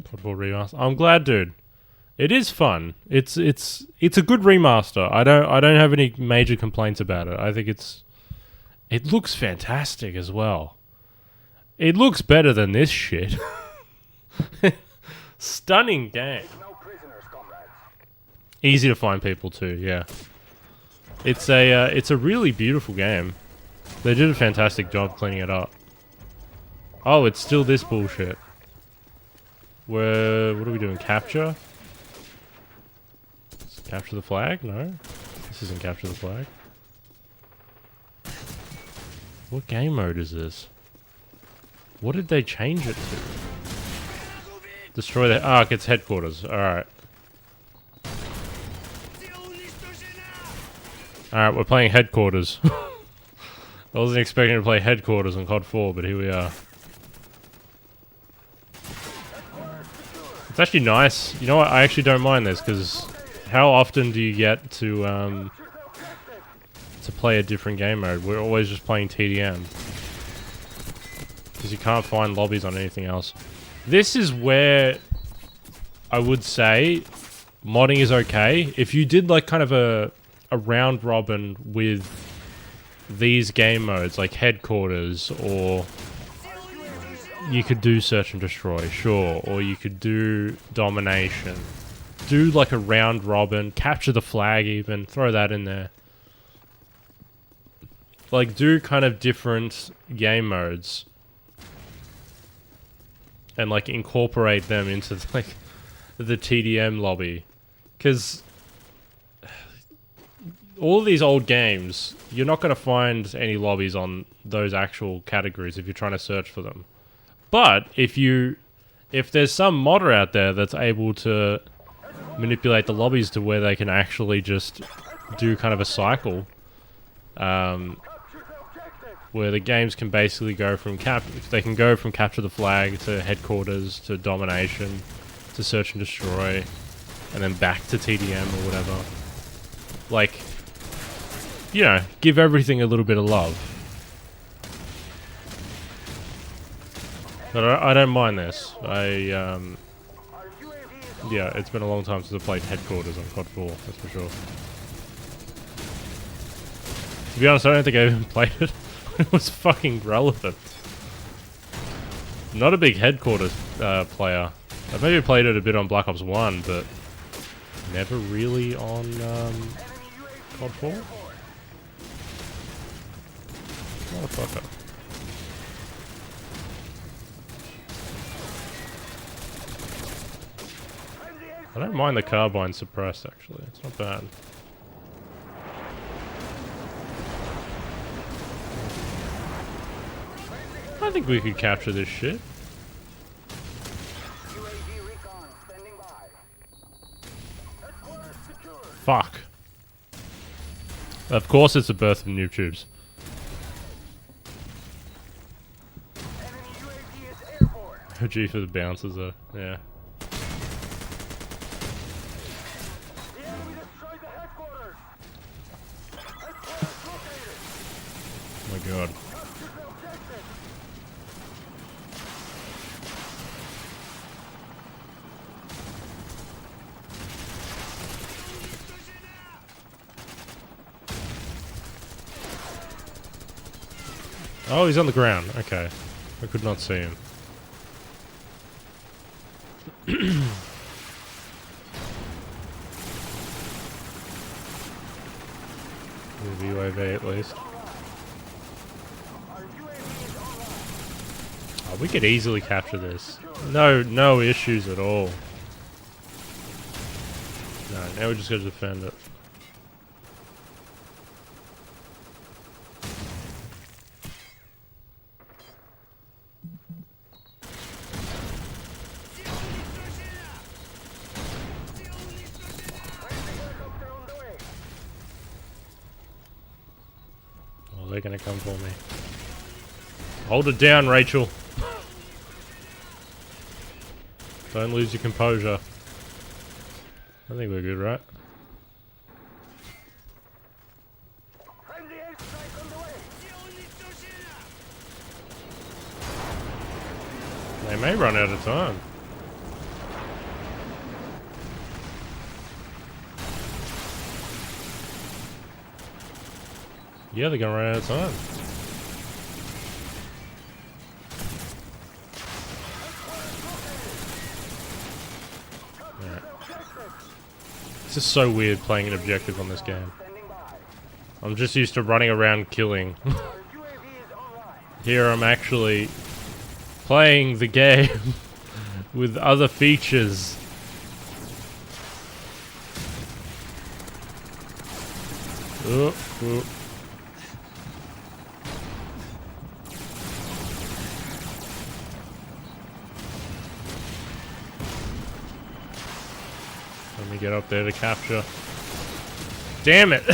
COD 4 remaster. I'm glad, dude. It is fun. It's a good remaster. I don't have any major complaints about it. I think it looks fantastic as well. It looks better than this shit. Stunning game. Easy to find people too, yeah. It's a really beautiful game. They did a fantastic job cleaning it up. Oh, it's still this bullshit. What are we doing? Capture? Capture the flag? No. This isn't capture the flag. What game mode is this? What did they change it to? Destroy the... Ah, it gets headquarters. Alright. Alright, we're playing Headquarters. I wasn't expecting to play Headquarters on COD 4, but here we are. It's actually nice. You know what? I actually don't mind this, because how often do you get to play a different game mode? We're always just playing TDM. Because you can't find lobbies on anything else. This is where I would say modding is okay. If you did like kind of a round robin with these game modes, like Headquarters, or you could do Search and Destroy, sure, or you could do Domination. Do like a round robin, capture the flag even, throw that in there. Like do kind of different game modes. And like incorporate them into like the TDM lobby. Because all of these old games, you're not going to find any lobbies on those actual categories if you're trying to search for them. But if there's some modder out there that's able to manipulate the lobbies to where they can actually just do kind of a cycle, where the games can basically go from they can go from capture the flag to Headquarters to Domination to Search and Destroy, and then back to TDM or whatever. Like, you know, give everything a little bit of love. But I don't mind this. Yeah, it's been a long time since I played Headquarters on COD 4, that's for sure. To be honest, I don't think I even played it. It was fucking relevant. Not a big Headquarters player. I've maybe played it a bit on Black Ops 1, but never really on COD 4? Motherfucker. I don't mind the carbine suppressed, actually. It's not bad. I think we could capture this shit. Fuck. Of course it's the birth of noob tubes. OG for the bouncers though, yeah. Oh my god. Oh, he's on the ground. Okay. I could not see him. UAV at least. Oh, we could easily capture this. No issues at all. No, now we just gotta defend it. They're gonna come for me. Hold it down, Rachel. Don't lose your composure. I think we're good, right? They may run out of time. Yeah, they're gonna run out of time. Alright. This is so weird playing an objective on this game. I'm just used to running around killing. Here I'm actually playing the game with other features. Oh, oh. Let me get up there to capture. Damn it!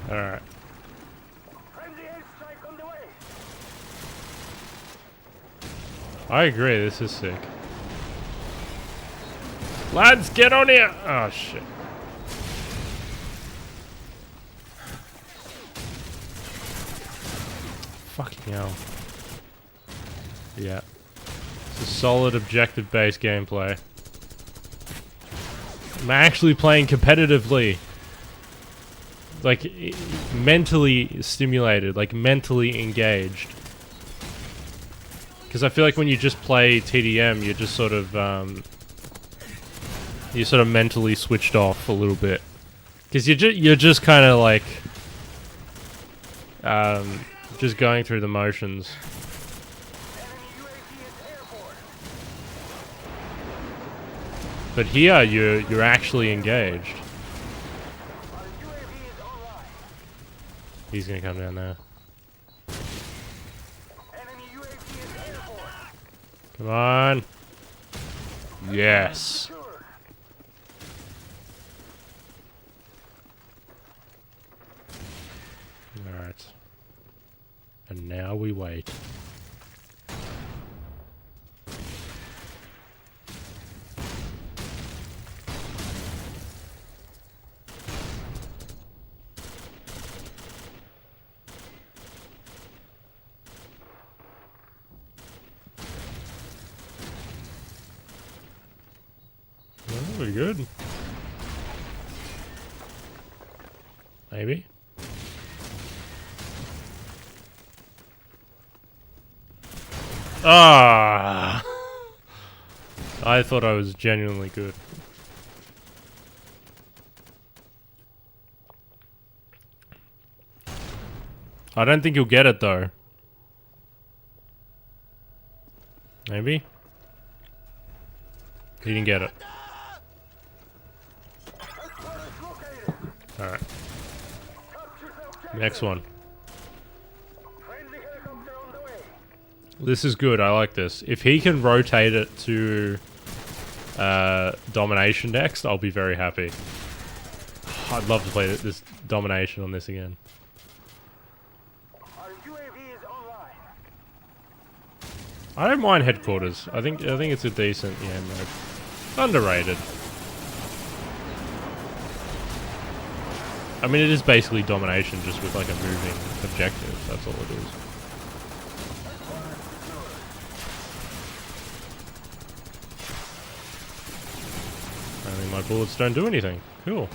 Alright. Friendly airstrike on the way. I agree, this is sick. Lads, get on here! Oh, shit. Fucking hell. Yeah. It's a solid objective-based gameplay. I'm actually playing competitively. Like, mentally stimulated, like mentally engaged. Because I feel like when you just play TDM, you're just sort of, you're sort of mentally switched off a little bit. Because you're just kind of like, just going through the motions. But here, you're actually engaged. He's gonna come down there. Come on. Yes. Alright. And now we wait. Oh, pretty good. Maybe. Ah! I thought I was genuinely good. I don't think you'll get it though. Maybe? He didn't get it. Alright. Next one. This is good, I like this. If he can rotate it to domination next, I'll be very happy. I'd love to play this domination on this again. I don't mind headquarters. I think it's a decent mode. Underrated. I mean, it is basically domination, just with like a moving objective. That's all it is. I mean, my bullets don't do anything. Cool.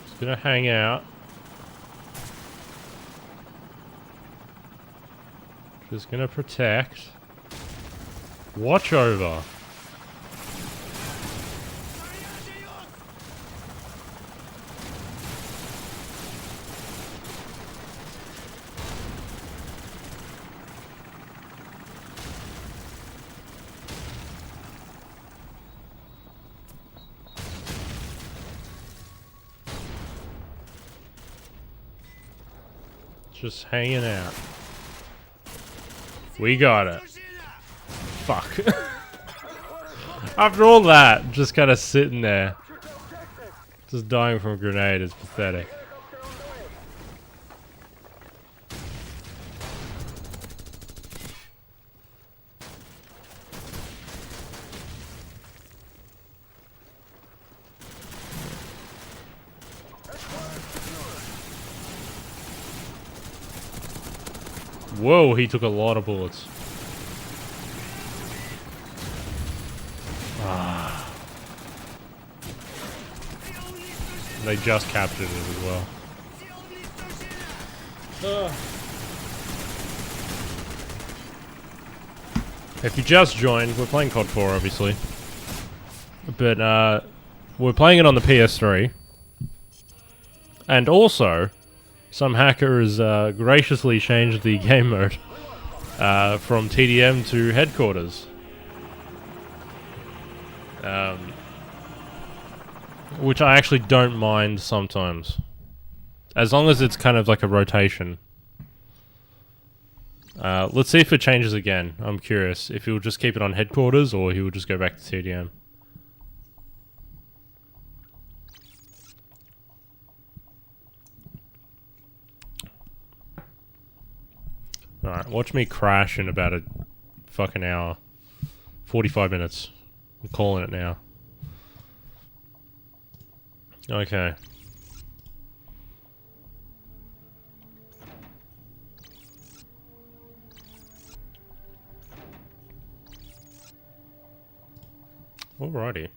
Just gonna hang out. Just gonna protect. Watch over. Just hanging out. We got it. Fuck. After all that, just kind of sitting there. Just dying from a grenade is pathetic. Whoa, he took a lot of bullets. Ah. They just captured it as well. If you just joined, we're playing COD 4 obviously. But we're playing it on the PS3. And also, some hacker has graciously changed the game mode from TDM to headquarters. which I actually don't mind sometimes. As long as it's kind of like a rotation. Let's see if it changes again. I'm curious if he'll just keep it on headquarters or he will just go back to TDM. Alright, watch me crash in about a fucking hour. 45 minutes. I'm calling it now. Okay. Alrighty.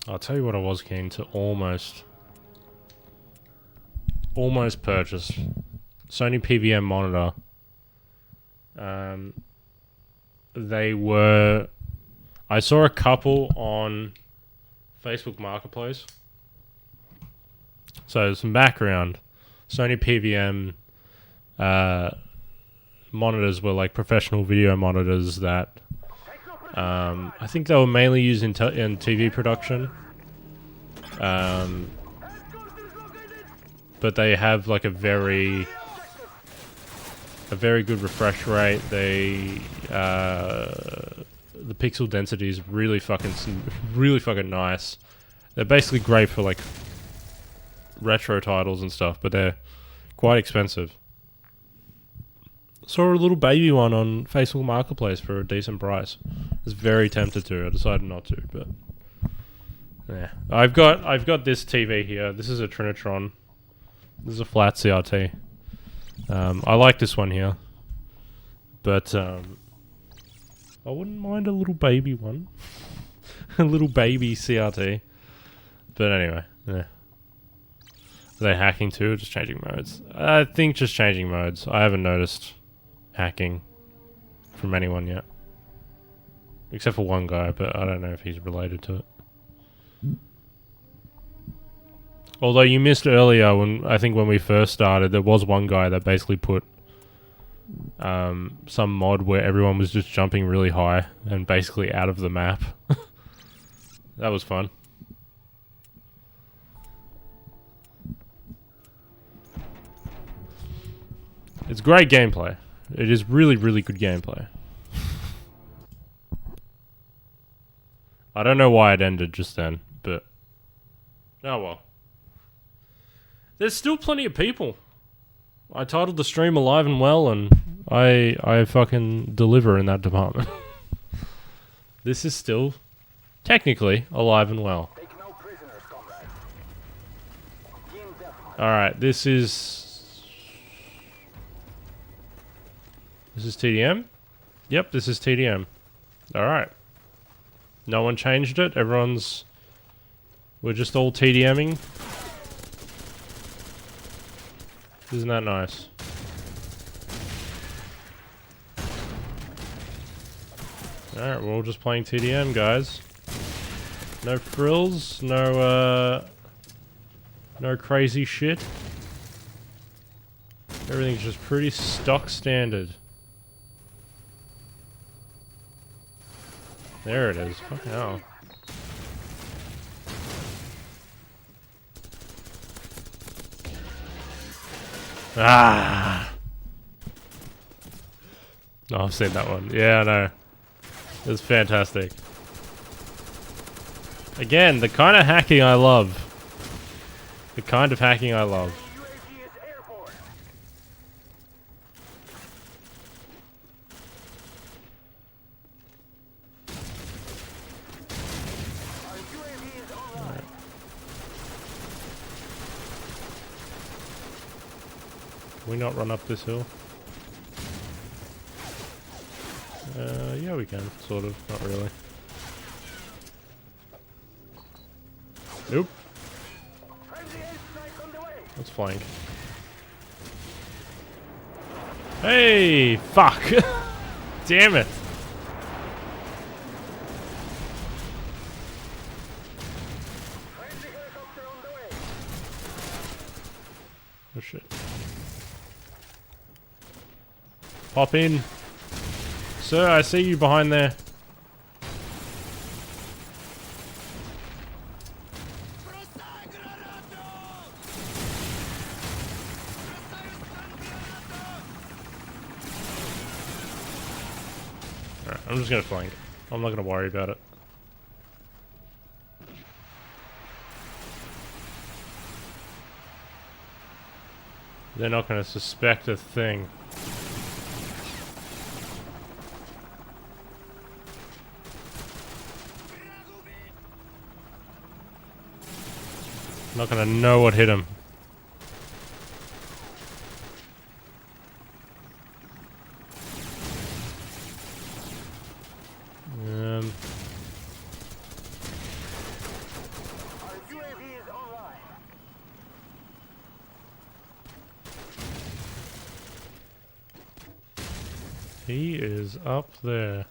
I'll tell you what I was keen to almost purchase. Sony PVM monitor. They were... I saw a couple on Facebook Marketplace. So some background. Sony PVM monitors were like professional video monitors that I think they were mainly used in TV production. But they have like a very good refresh rate. They the pixel density is really fucking nice. They're basically great for like retro titles and stuff, but they're quite expensive. Saw a little baby one on Facebook Marketplace for a decent price. I was very tempted to. I decided not to, but yeah. I've got this TV here. This is a Trinitron. This is a flat CRT. I like this one here, but I wouldn't mind a little baby one. A little baby CRT. But anyway, yeah. Are they hacking too, or just changing modes? I think just changing modes. I haven't noticed hacking from anyone yet. Except for one guy, but I don't know if he's related to it. Although you missed earlier, when we first started, there was one guy that basically put some mod where everyone was just jumping really high and basically out of the map. That was fun. It's great gameplay. It is really, really good gameplay. I don't know why it ended just then, but... oh well. There's still plenty of people. I titled the stream Alive and Well, and I fucking deliver in that department. This is still technically alive and well. Alright, this is TDM? Yep, this is TDM. Alright. No one changed it. We're just all TDMing. Isn't that nice? Alright, we're all just playing TDM, guys. No frills, no crazy shit. Everything's just pretty stock standard. There it is. Fucking hell. Ah! Oh, I've seen that one. Yeah, I know. It was fantastic. Again, the kind of hacking I love. The kind of hacking I love. Can we not run up this hill? Yeah, we can. Sort of. Not really. Nope. Let's flank. Hey, fuck. Damn it. Friendly helicopter on the way. Oh shit. Hop in. Sir, I see you behind there. Alright, I'm just gonna flank. I'm not gonna worry about it. They're not gonna suspect a thing. Not gonna know what hit him. Our UAV is online. He is up there.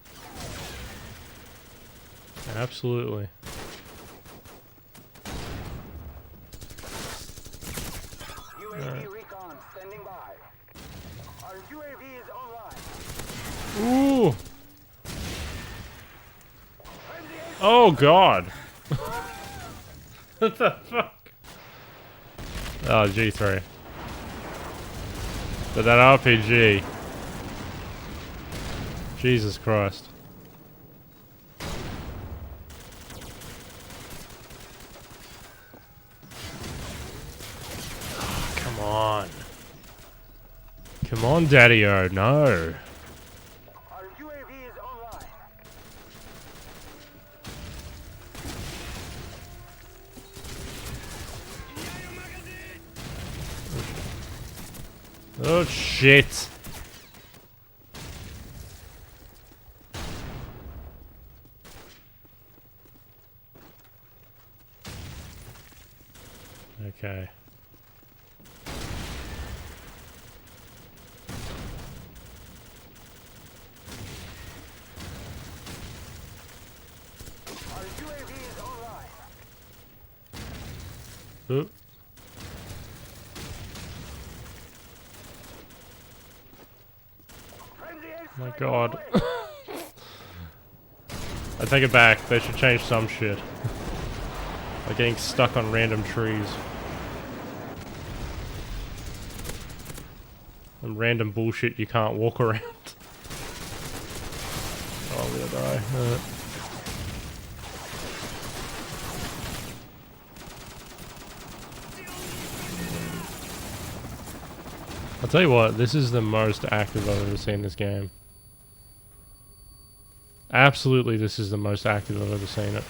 Absolutely. UAV recon standing by. Our UAV is online. Ooh! Oh god! What the fuck? Oh, G3. But that RPG. Jesus Christ. Oh, come on. Come on, Daddy-O, no. Our UAV is online. Oh, shit. Okay. Our UAV is online. Oop. Friendly My airstrike god. on the way. I take it back. They should change some shit. Like getting stuck on random trees. And random bullshit you can't walk around. Oh, I'm gonna die. I'll tell you what, this is the most active I've ever seen this game. Absolutely, this is the most active I've ever seen it.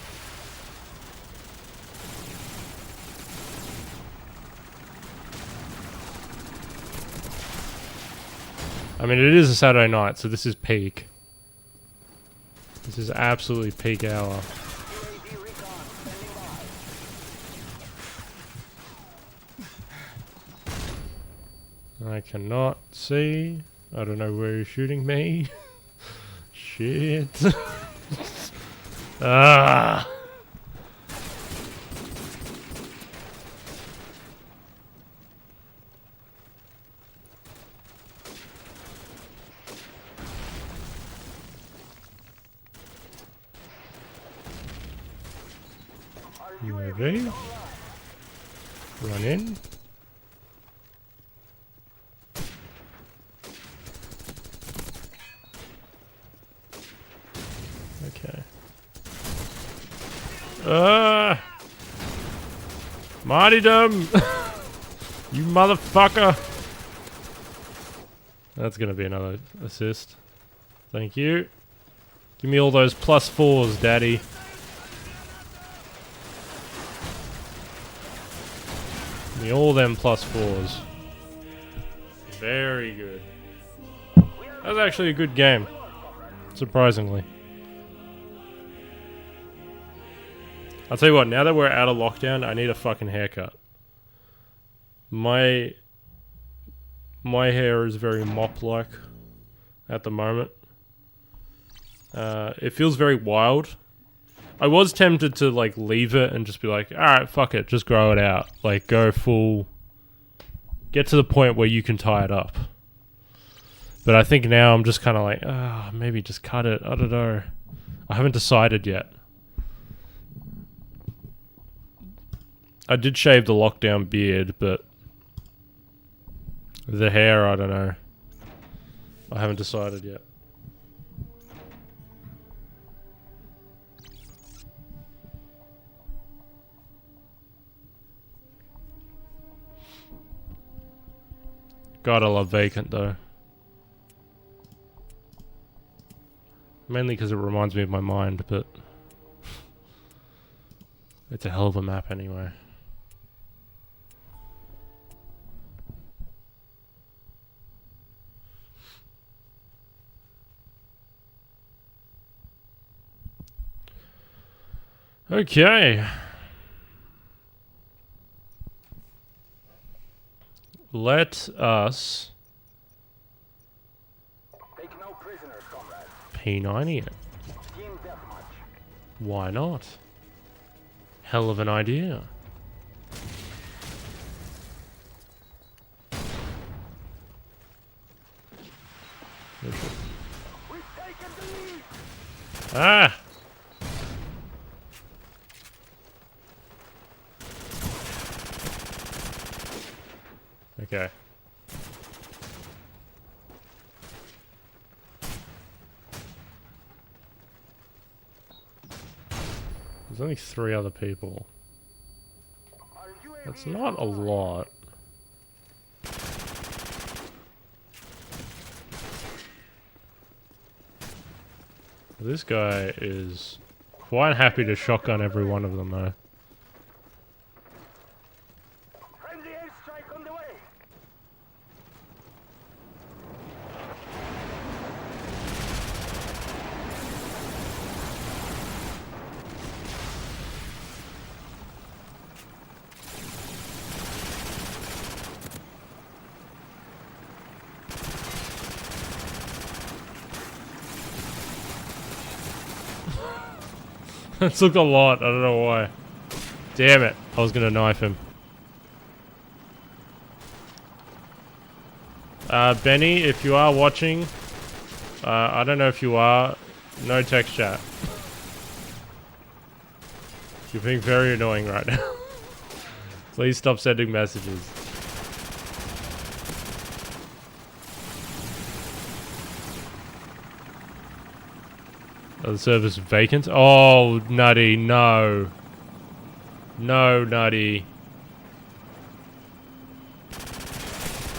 I mean, it is a Saturday night, so this is peak. This is absolutely peak hour. UAV recon standing by. I cannot see. I don't know where he's shooting me. Shit. Ah. Our UAV. UAV is online. Run in. Okay. Martyrdom! You motherfucker! That's gonna be another assist. Thank you. Give me all those +4s, daddy. Give me all them +4s. Very good. That was actually a good game. Surprisingly. I'll tell you what, now that we're out of lockdown, I need a fucking haircut. My My hair is very mop-like at the moment. It feels very wild. I was tempted to like leave it and just be like, alright, fuck it, just grow it out. Like go full... Get to the point where you can tie it up. But I think now I'm just kind of like, maybe just cut it. I don't know. I haven't decided yet. I did shave the lockdown beard, but the hair, I don't know. I haven't decided yet. God, I love Vacant though. Mainly because it reminds me of my mind, but it's a hell of a map anyway. Okay. Let us Take no prisoners, comrades. P90 it. Team deathmatch. Why not? Hell of an idea. We've taken the lead. Ah! Okay. There's only 3 other people. Our UAV That's is not a online. lot. This guy is quite happy to shotgun every one of them though. Friendly airstrike on the way. That took a lot, I don't know why. Damn it, I was gonna knife him. Benny, if you are watching, I don't know if you are, no text chat. You're being very annoying right now. Please stop sending messages. Oh, the server's vacant? Oh, Nutty, no. No, Nutty.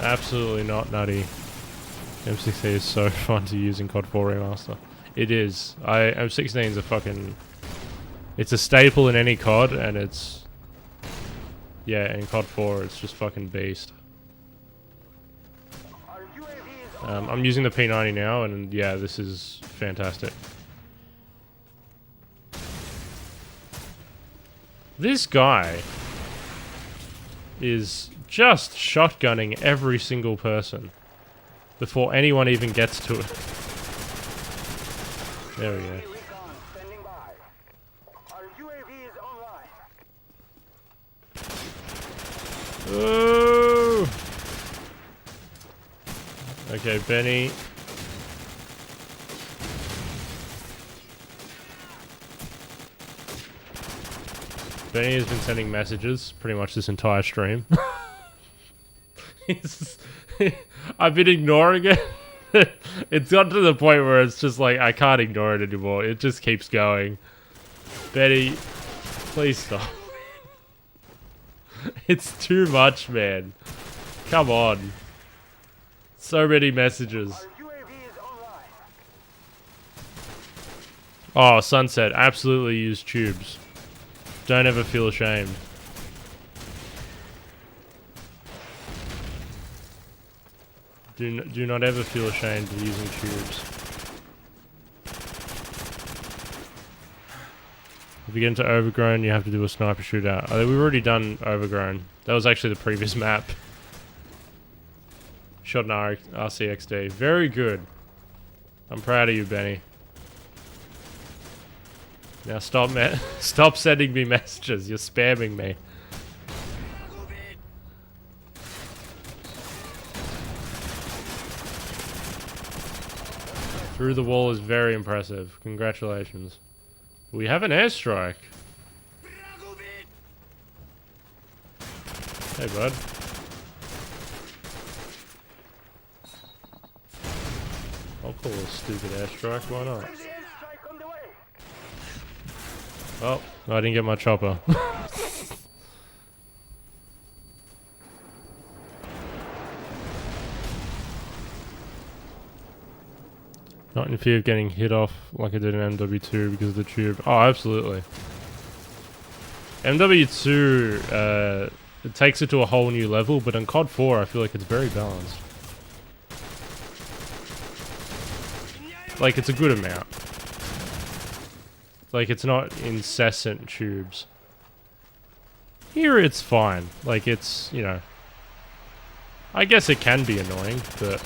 Absolutely not, Nutty. M16 is so fun to use in COD 4 Remaster. It is. M16 is a fucking... It's a staple in any COD, and it's... Yeah, in COD 4, it's just fucking beast. Our UAV is on. I'm using the P90 now, and yeah, this is fantastic. This guy is just shotgunning every single person before anyone even gets to it. There we go. Recon standing by. Our UAV is online. Ooh. Okay, Benny. Benny has been sending messages pretty much this entire stream. I've been ignoring it. It's gotten to the point where it's just like, I can't ignore it anymore. It just keeps going. Benny, please stop. It's too much, man. Come on. So many messages. Our UAV is online. Oh, Sunset, absolutely use tubes. Don't ever feel ashamed. Do not ever feel ashamed of using tubes. If you get into Overgrown, you have to do a sniper shootout. We've already done Overgrown. That was actually the previous map. Shot an RCXD. Very good. I'm proud of you, Benny. Now stop sending me messages. You're spamming me. Through the wall is very impressive. Congratulations. We have an airstrike. Hey, bud. I'll call a stupid airstrike. Why not? Oh, I didn't get my chopper. Not in fear of getting hit off like I did in MW2 because of the tube. Oh, absolutely. MW2, it takes it to a whole new level, but in COD 4 I feel like it's very balanced. Like, it's a good amount. Like, it's not incessant tubes. Here it's fine. Like, it's, you know... I guess it can be annoying, but...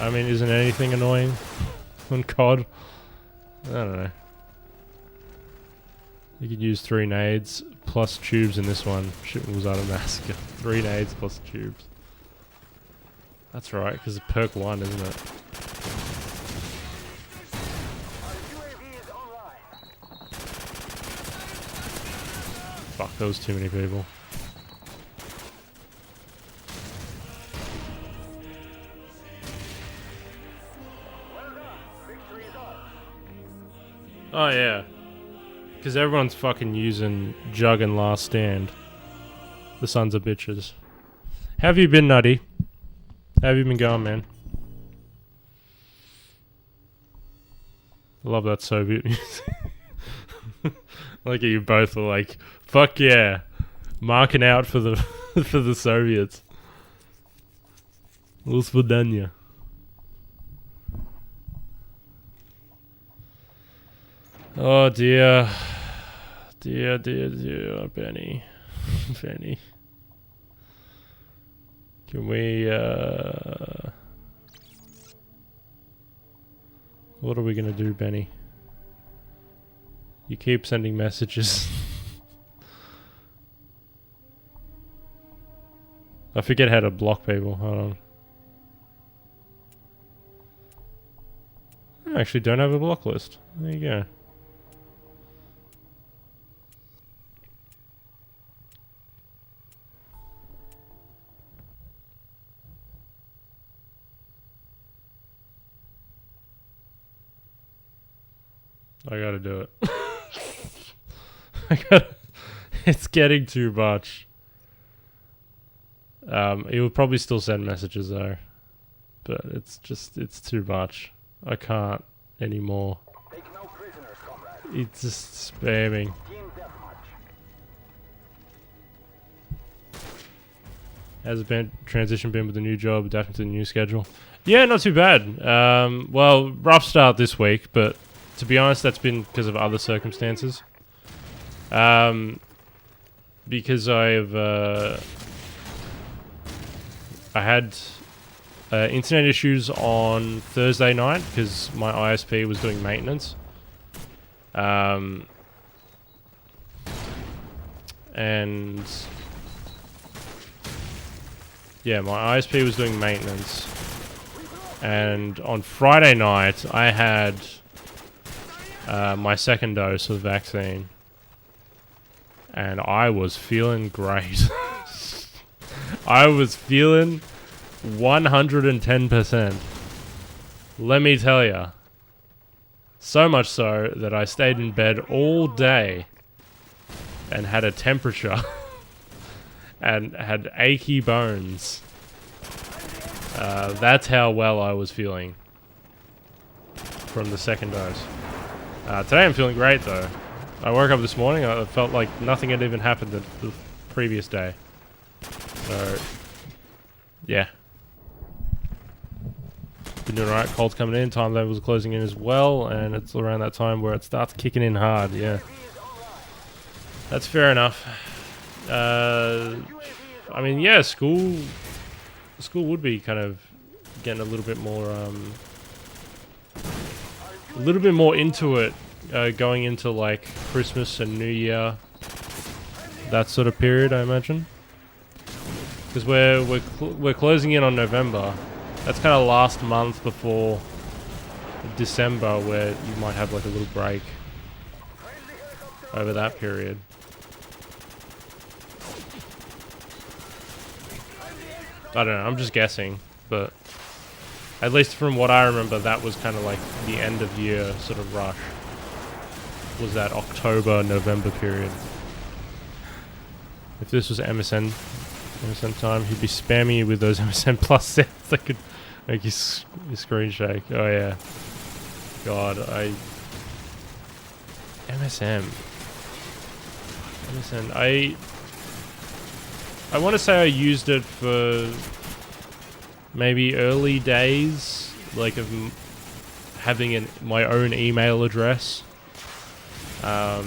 I mean, isn't anything annoying on COD? I don't know. You could use 3 nades plus tubes in this one. Shit was out of massacre. 3 nades plus tubes. That's right, because it's perk 1, isn't it? Fuck, there was too many people. Oh yeah. Because everyone's fucking using Jug and Last Stand. The sons of bitches. How have you been, Nutty? How have you been going, man? I love that Soviet music. Look at you both are like, fuck yeah. Marking out for the for the Soviets. Usvidanya. Oh dear. Dear, Benny. Benny. Can we, what are we gonna do, Benny? You keep sending messages. I forget how to block people. Hold on. I actually don't have a block list. There you go. I gotta do it. It's getting too much. He will probably still send messages though. But it's too much. I can't anymore. It's just spamming. Has the transition been with the new job, adapting to the new schedule? Yeah, not too bad. Well, rough start this week, but to be honest, that's been because of other circumstances. Because I had internet issues on Thursday night because my ISP was doing maintenance. And yeah, my ISP was doing maintenance. And on Friday night, I had my second dose of vaccine. And I was feeling great. I was feeling 110%. Let me tell ya. So much so that I stayed in bed all day and had a temperature and had achy bones. That's how well I was feeling from the second dose. Today I'm feeling great though. I woke up this morning, I felt like nothing had even happened the previous day. So, yeah. Been doing alright, cold's coming in, time levels are closing in as well, and it's around that time where it starts kicking in hard, yeah. That's fair enough. I mean, yeah, school school would be kind of getting a little bit more into it, going into like Christmas and New Year, that sort of period, I imagine. Because we're closing in on November. That's kind of last month before December, where you might have like a little break over that period. I don't know, I'm just guessing, but at least from what I remember, that was kind of like the end of year sort of rush. Was that October, November period. If this was MSN time, he'd be spamming you with those MSN Plus sets that could make your screen shake. Oh yeah. God, MSN, I want to say I used it for maybe early days, like of having my own email address. But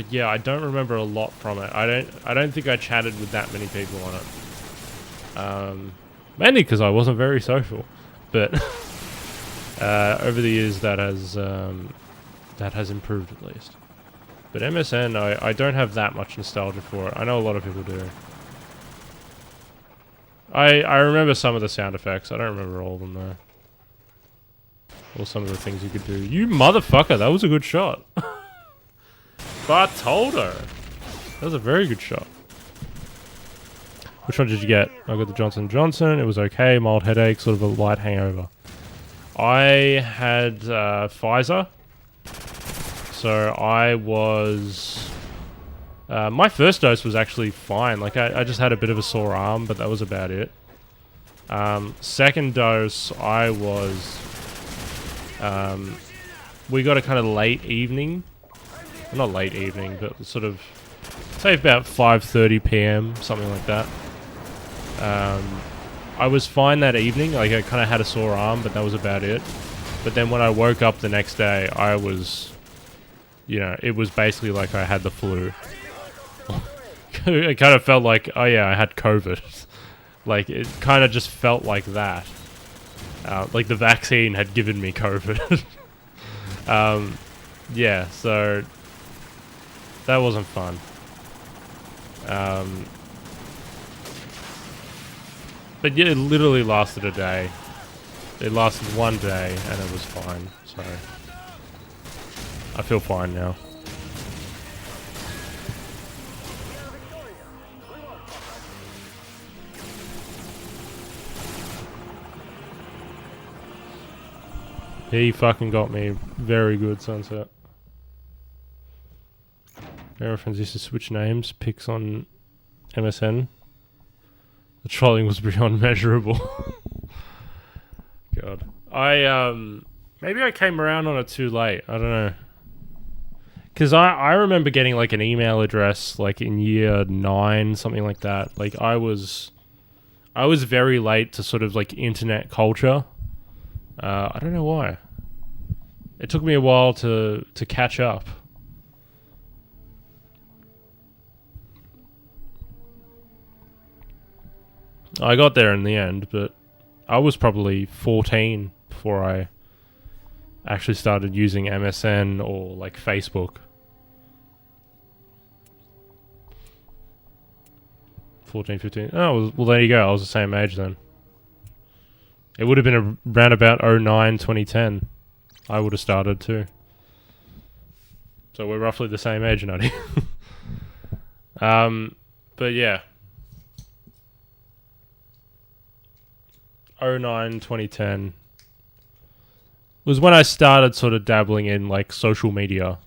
yeah, I don't remember a lot from it. I don't think I chatted with that many people on it. Mainly because I wasn't very social. But over the years, that has improved at least. But MSN, I don't have that much nostalgia for it. I know a lot of people do. I remember some of the sound effects. I don't remember all of them though. Or some of the things you could do. You motherfucker, that was a good shot. Bartoldo. That was a very good shot. Which one did you get? I got the Johnson & Johnson. It was okay. Mild headache, sort of a light hangover. I had Pfizer. So I was... my first dose was actually fine. Like, I just had a bit of a sore arm, but that was about it. Second dose, I was... we got a kind of late evening. Well, not late evening, but sort of... say about 5:30 PM, something like that. I was fine that evening. Like, I kind of had a sore arm, but that was about it. But then when I woke up the next day, I was... you know, it was basically like I had the flu. It kind of felt like, oh yeah, I had COVID. Like, it kind of just felt like that. Like the vaccine had given me COVID. Yeah, so... that wasn't fun. But yeah, it literally lasted a day. It lasted one day, and it was fine, so... I feel fine now. He fucking got me. Very good, Sunset. Our friends used to switch names, pics on MSN. The trolling was beyond measurable. God. Maybe I came around on it too late. I don't know. Because I remember getting like an email address like in year 9, something like that. Like I was very late to sort of like internet culture. I don't know why. It took me a while to catch up. I got there in the end, but I was probably 14 before I actually started using MSN or like Facebook. 14, 15. Oh, well there you go. I was the same age then. It would have been around about 09, 2010. I would have started too. So we're roughly the same age, Nutty. But yeah. 09, 2010 was when I started sort of dabbling in like social media.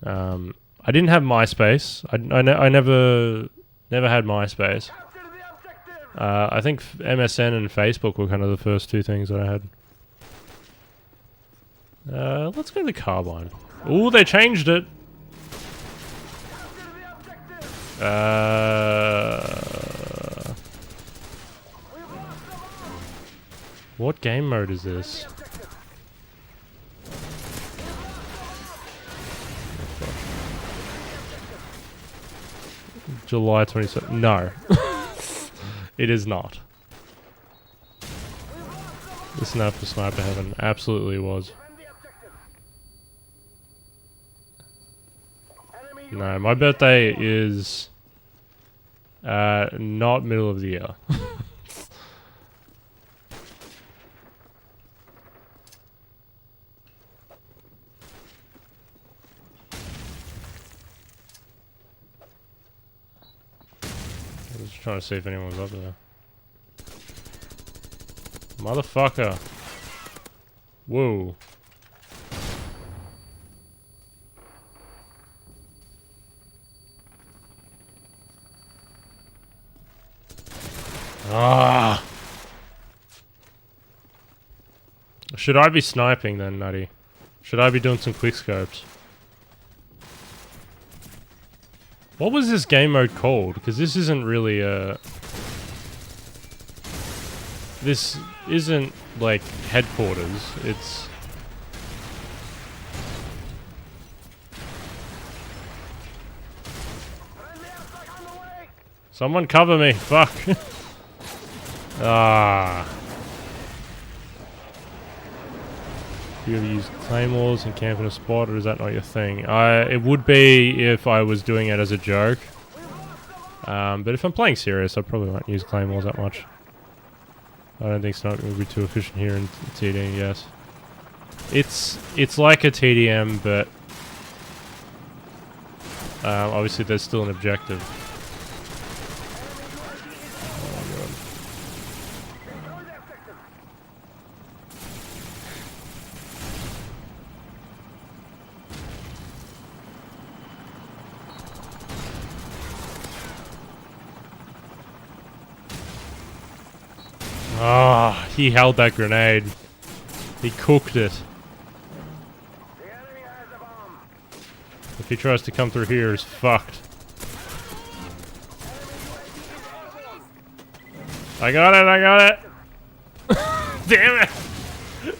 I didn't have MySpace. I never had MySpace. I think MSN and Facebook were kind of the first two things that I had. Let's go to the Carbine. Ooh, they changed it. What game mode is this? July 27th. No. It is not. Listen up for Sniper Heaven. Absolutely was. No, my birthday is not middle of the year. I was just trying to see if anyone was up there. Motherfucker. Whoa. Ah. Should I be sniping then, Nutty? Should I be doing some quickscopes? What was this game mode called? Because this isn't really a... This isn't like headquarters, it's... Someone cover me, fuck. Ah. Do you ever use claymores and camp in a spot, or is that not your thing? It would be if I was doing it as a joke. But if I'm playing serious, I probably won't use claymores that much. I don't think sniping would be too efficient here in TDM, yes. It's like a TDM, but obviously there's still an objective. Ah, he held that grenade. He cooked it. If he tries to come through here, he's fucked. I got it, I got it! Damn it!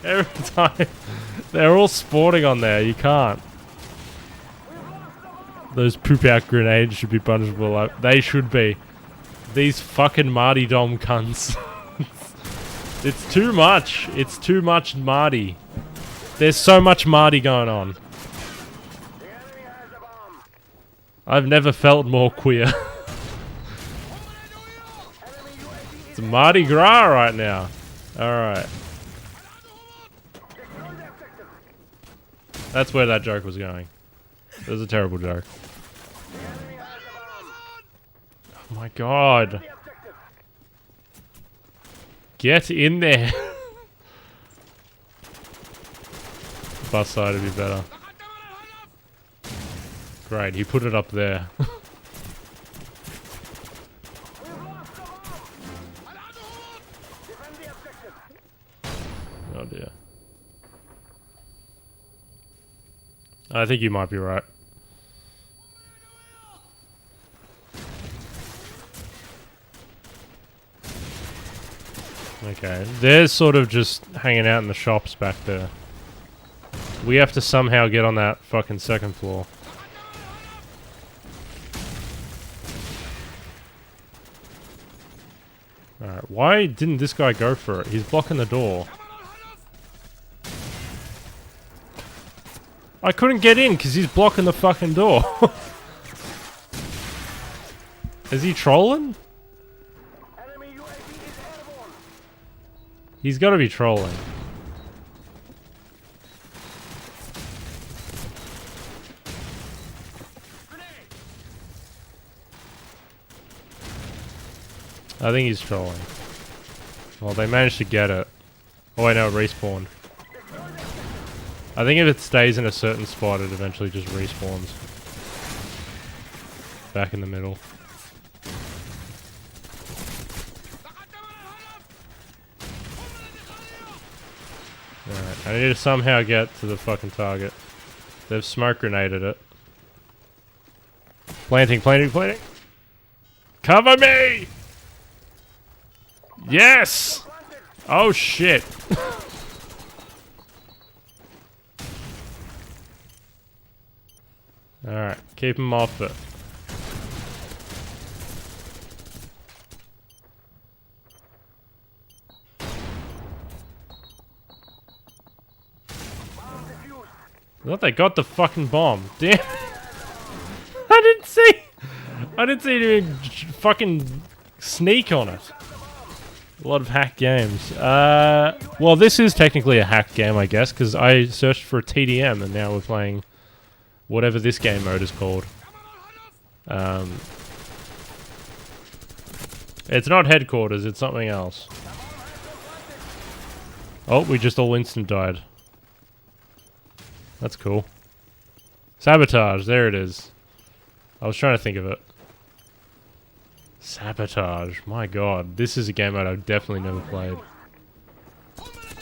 Every time. They're all spawning on there, you can't. Those poop out grenades should be punishable. They should be. These fucking Marty Dom cunts. It's too much. It's too much Marty. There's so much Marty going on. I've never felt more queer. It's Mardi Gras right now. Alright. That's where that joke was going. It was a terrible joke. Oh my god. Get in there. Bus side would be better. Great, he put it up there. Oh dear. I think you might be right. Okay, they're sort of just hanging out in the shops back there. We have to somehow get on that fucking second floor. Alright, why didn't this guy go for it? He's blocking the door. I couldn't get in because he's blocking the fucking door. Is he trolling? He's got to be trolling. I think he's trolling. Well, they managed to get it. Oh wait, no, it respawned. I think if it stays in a certain spot, it eventually just respawns. Back in the middle. Alright, I need to somehow get to the fucking target. They've smoke grenaded it. Planting, planting, planting! Cover me! Yes! Oh shit! Alright, keep him off it. I thought they got the fucking bomb. Damn. I didn't see it even fucking sneak on it. A lot of hack games. Well, this is technically a hacked game, I guess, because I searched for a TDM and now we're playing whatever this game mode is called. It's not headquarters, it's something else. Oh, we just all instant died. That's cool. Sabotage, there it is. I was trying to think of it. Sabotage, my god. This is a game mode I've definitely never played.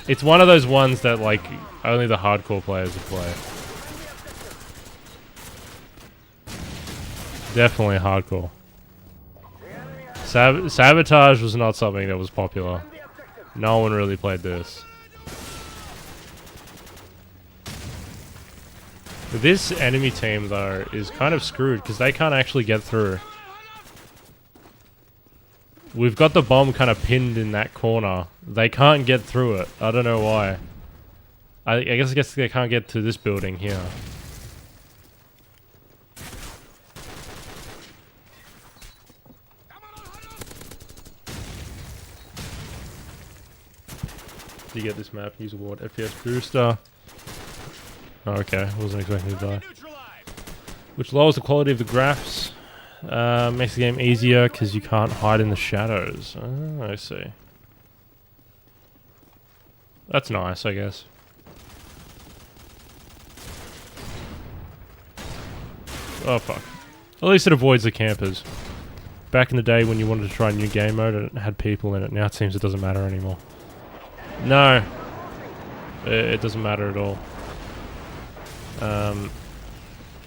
It's one of those ones that, like, only the hardcore players would play. Definitely hardcore. Sabotage was not something that was popular. No one really played this. This enemy team, though, is kind of screwed because they can't actually get through. We've got the bomb kind of pinned in that corner. They can't get through it. I don't know why. I guess they can't get to this building here. Do you get this map? Use award FPS booster. Oh, okay, wasn't expecting to die. Which lowers the quality of the graphs. Makes the game easier because you can't hide in the shadows. Oh, I see. That's nice, I guess. Oh, fuck. At least it avoids the campers. Back in the day when you wanted to try a new game mode and it had people in it, now it seems it doesn't matter anymore. No. It doesn't matter at all.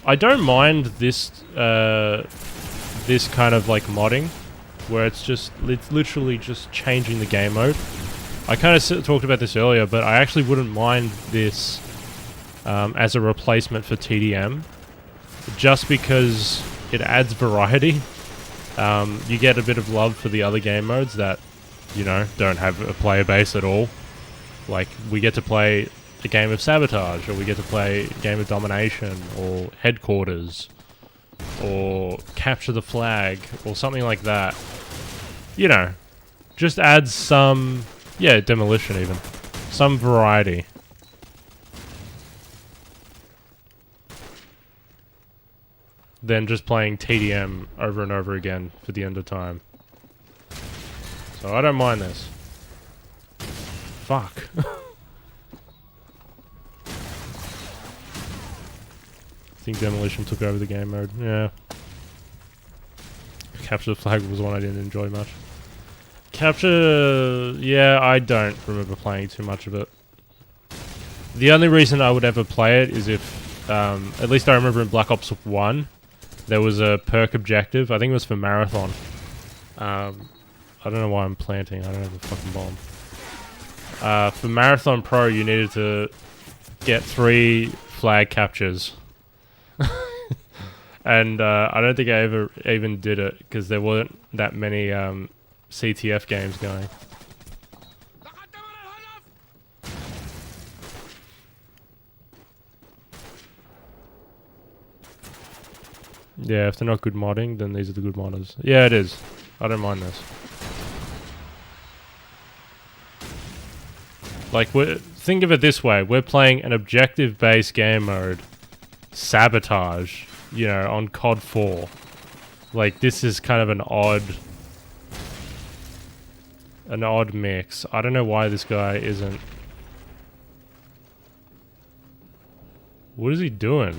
I don't mind this this kind of like modding where it's literally just changing the game mode. I kind of talked about this earlier, but I actually wouldn't mind this as a replacement for TDM just because it adds variety. You get a bit of love for the other game modes that, you know, don't have a player base at all. Like, we get to play a game of Sabotage, or we get to play a game of Domination, or Headquarters, or Capture the Flag, or something like that. You know, just adds some, yeah, Demolition even. Some variety. Than just playing TDM over and over again for the end of time. So I don't mind this. Fuck. I think Demolition took over the game mode. Yeah. Capture the Flag was one I didn't enjoy much. Capture... yeah, I don't remember playing too much of it. The only reason I would ever play it is if... at least I remember in Black Ops 1, there was a perk objective. I think it was for Marathon. I don't know why I'm planting. I don't have a fucking bomb. For Marathon Pro, you needed to get 3 flag captures. And I don't think I ever even did it, because there weren't that many CTF games going. Yeah, if they're not good modding, then these are the good modders. Yeah, it is. I don't mind this. Like, think of it this way. We're playing an objective-based game mode. Sabotage. You know, on COD 4. Like, this is kind of an odd mix. I don't know why this guy isn't... What is he doing?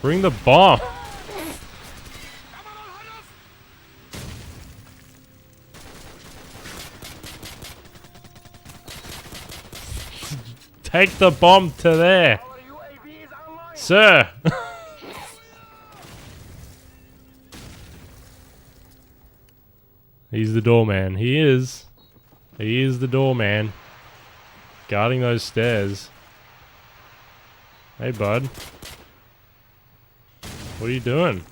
Bring the bomb! Take the bomb to there! Sir! He's the doorman. He is. He is the doorman. Guarding those stairs. Hey, bud. What are you doing?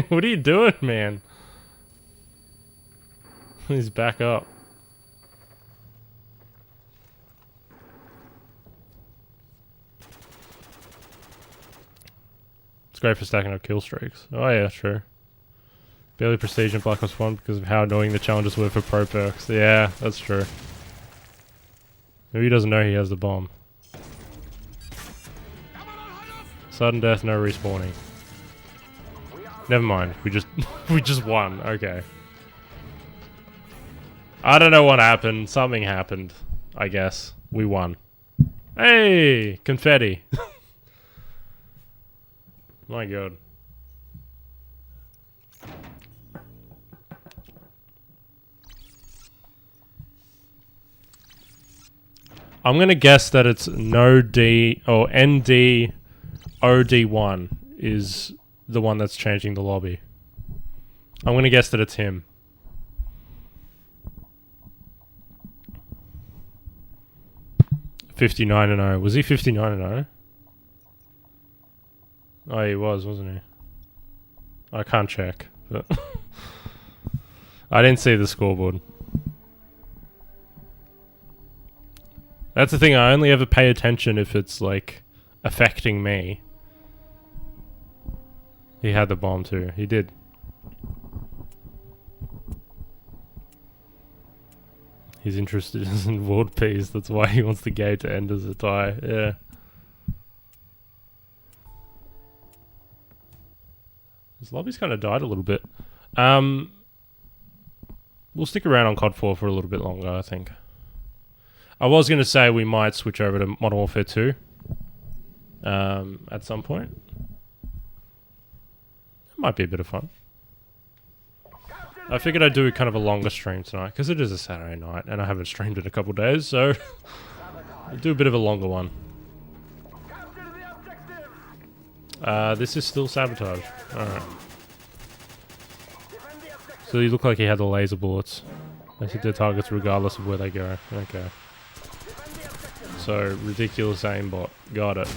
What are you doing, man? He's back up. great for stacking up kill streaks. Oh yeah, sure. Barely prestige in Black Ops 1 because of how annoying the challenges were for pro perks. Yeah, that's true. Maybe he doesn't know he has the bomb. Sudden death, no respawning. Never mind. We just we just won. Okay. I don't know what happened. Something happened. I guess we won. Hey, confetti. My god. I'm gonna guess that it's no D or ND OD1 is the one that's changing the lobby. I'm gonna guess that it's him. $59-0. Was he 59-0? Oh, he was, wasn't he? I can't check, but I didn't see the scoreboard. That's the thing, I only ever pay attention if it's, like, affecting me. He had the bomb too. He did. He's interested in world peace, that's why he wants the game to end as a tie. Yeah. This lobby's kind of died a little bit. We'll stick around on COD 4 for a little bit longer, I think. I was going to say we might switch over to Modern Warfare 2 at some point. It might be a bit of fun. I figured I'd do kind of a longer stream tonight, because it is a Saturday night, and I haven't streamed in a couple days, so I'll do a bit of a longer one. This is still sabotage. Alright. So you look like he had the laser bullets. They hit their targets regardless of where they go. Okay. So, ridiculous aimbot. Got it.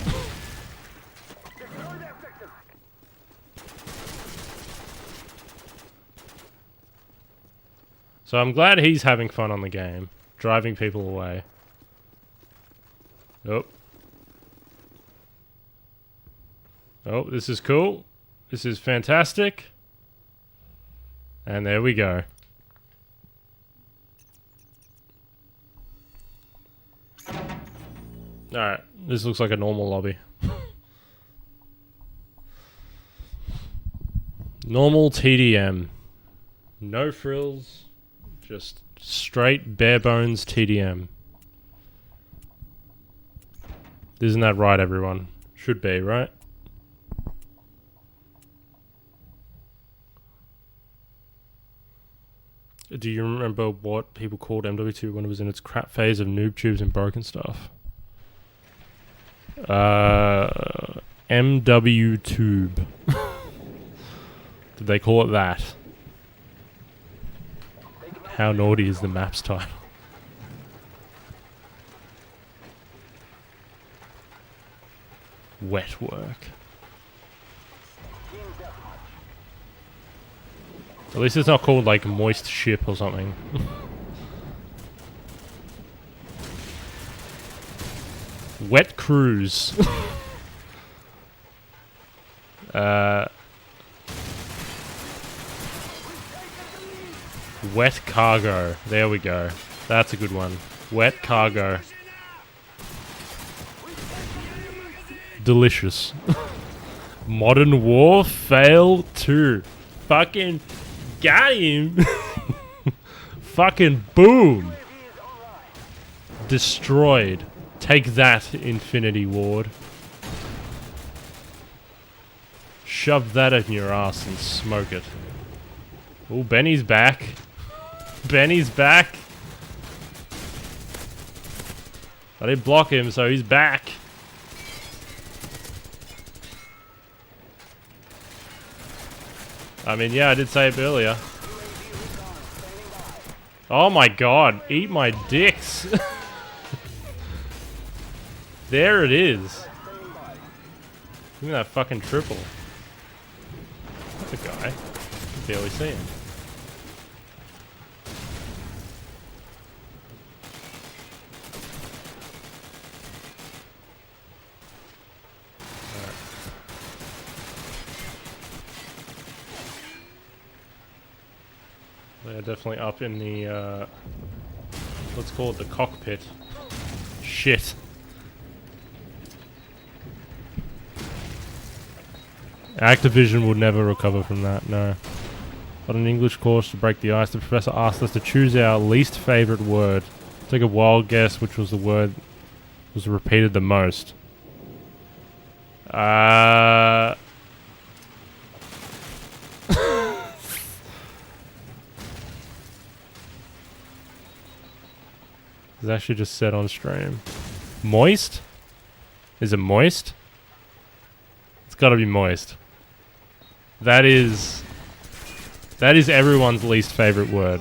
So I'm glad he's having fun on the game. Driving people away. Oh. Oh, this is cool. This is fantastic. And there we go. Alright, this looks like a normal lobby. Normal TDM. No frills. Just straight bare bones TDM. Isn't that right, everyone? Should be, right? Do you remember what people called MW2 when it was in its crap phase of noob tubes and broken stuff? MW tube. Did they call it that? How naughty is the map's title? Wet work. At least it's not called like moist ship or something. Wet cruise. Wet cargo. There we go. That's a good one. Wet cargo. Delicious. Modern War fail 2. Fucking got him. Fucking boom. Destroyed. Take that, Infinity Ward. Shove that in your ass and smoke it. Oh, Benny's back. Benny's back. I didn't block him, so he's back. I mean, yeah, I did say it earlier. Oh my god, eat my dicks. There it is. Look at that fucking triple. That's a guy. I can barely see him. Yeah, definitely up in the, let's call it the cockpit. Shit. Activision would never recover from that, no. On an English course to break the ice, the professor asked us to choose our least favorite word. Take a wild guess which was the word was repeated the most. It's actually just said on stream. Moist? Is it moist? It's gotta be moist. That is everyone's least favorite word.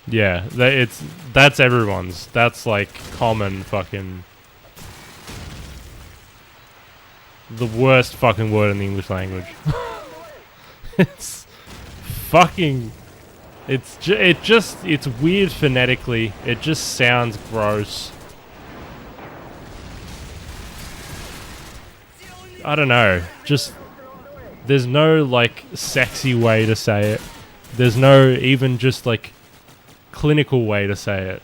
Yeah, that's everyone's. That's like common fucking the worst fucking word in the English language. It's fucking it's weird phonetically. It just sounds gross. I don't know. Just there's no like sexy way to say it. There's no even just like clinical way to say it.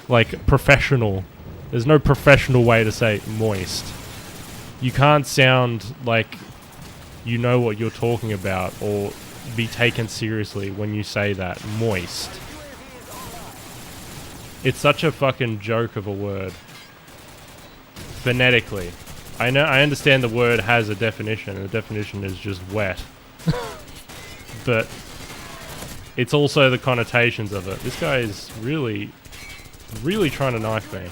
Like professional. There's no professional way to say moist. You can't sound like you know what you're talking about or be taken seriously when you say that. Moist. It's such a fucking joke of a word. Phonetically. I understand the word has a definition, and the definition is just wet. But it's also the connotations of it. This guy is really, really trying to knife me.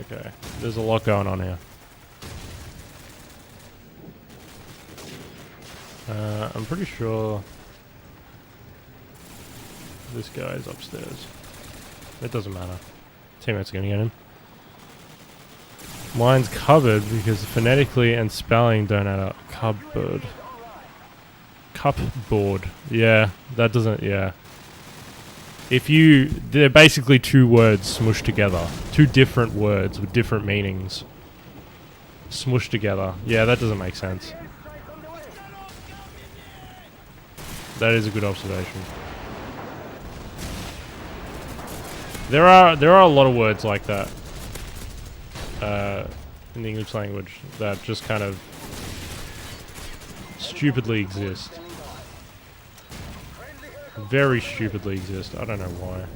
Okay, there's a lot going on here. I'm pretty sure this guy is upstairs. It doesn't matter. Teammate's gonna get him. Mine's cupboard because phonetically and spelling don't add up. Cupboard. Cupboard. Yeah, that doesn't, yeah. They're basically two words smushed together. Two different words with different meanings. Smushed together. Yeah, that doesn't make sense. That is a good observation. There are a lot of words like that in the English language that just kind of stupidly exist. Very stupidly exist. I don't know why.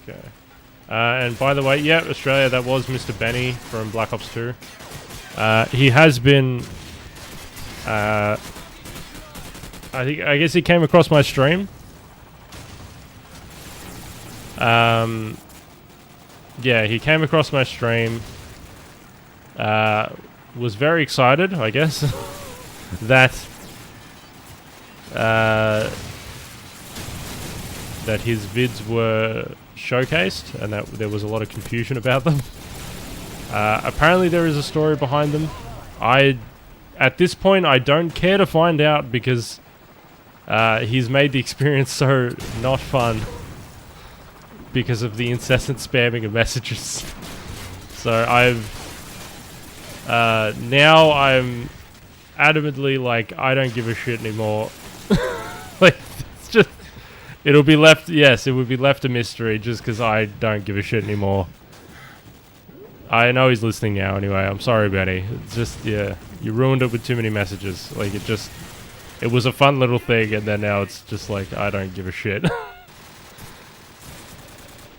Okay. And by the way, yeah, Australia, that was Mr. Benny from Black Ops 2. He has been... I guess he came across my stream. Yeah, he came across my stream. Was very excited, I guess, that his vids were showcased and that there was a lot of confusion about them. Apparently there is a story behind them. At this point, I don't care to find out because he's made the experience so not fun because of the incessant spamming of messages. So now I'm adamantly like, I don't give a shit anymore. Like, it's just, it'll be left, yes, it would be left a mystery just because I don't give a shit anymore. I know he's listening now anyway. I'm sorry, Benny. It's just, yeah, you ruined it with too many messages. Like, it was a fun little thing, and then now it's just like, I don't give a shit.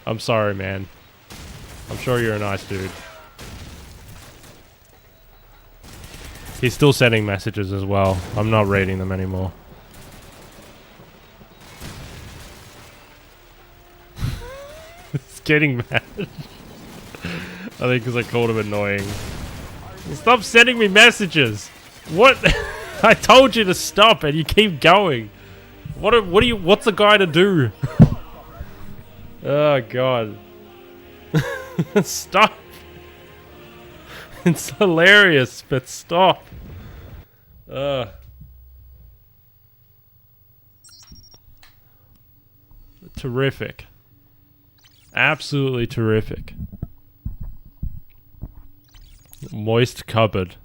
I'm sorry, man. I'm sure you're a nice dude. He's still sending messages as well. I'm not reading them anymore. He's getting mad. I think because I called him annoying. Stop sending me messages! What? I told you to stop and you keep going. What's a guy to do? Oh god. Stop. It's hilarious, but stop. Terrific. Absolutely terrific. Moist cupboard.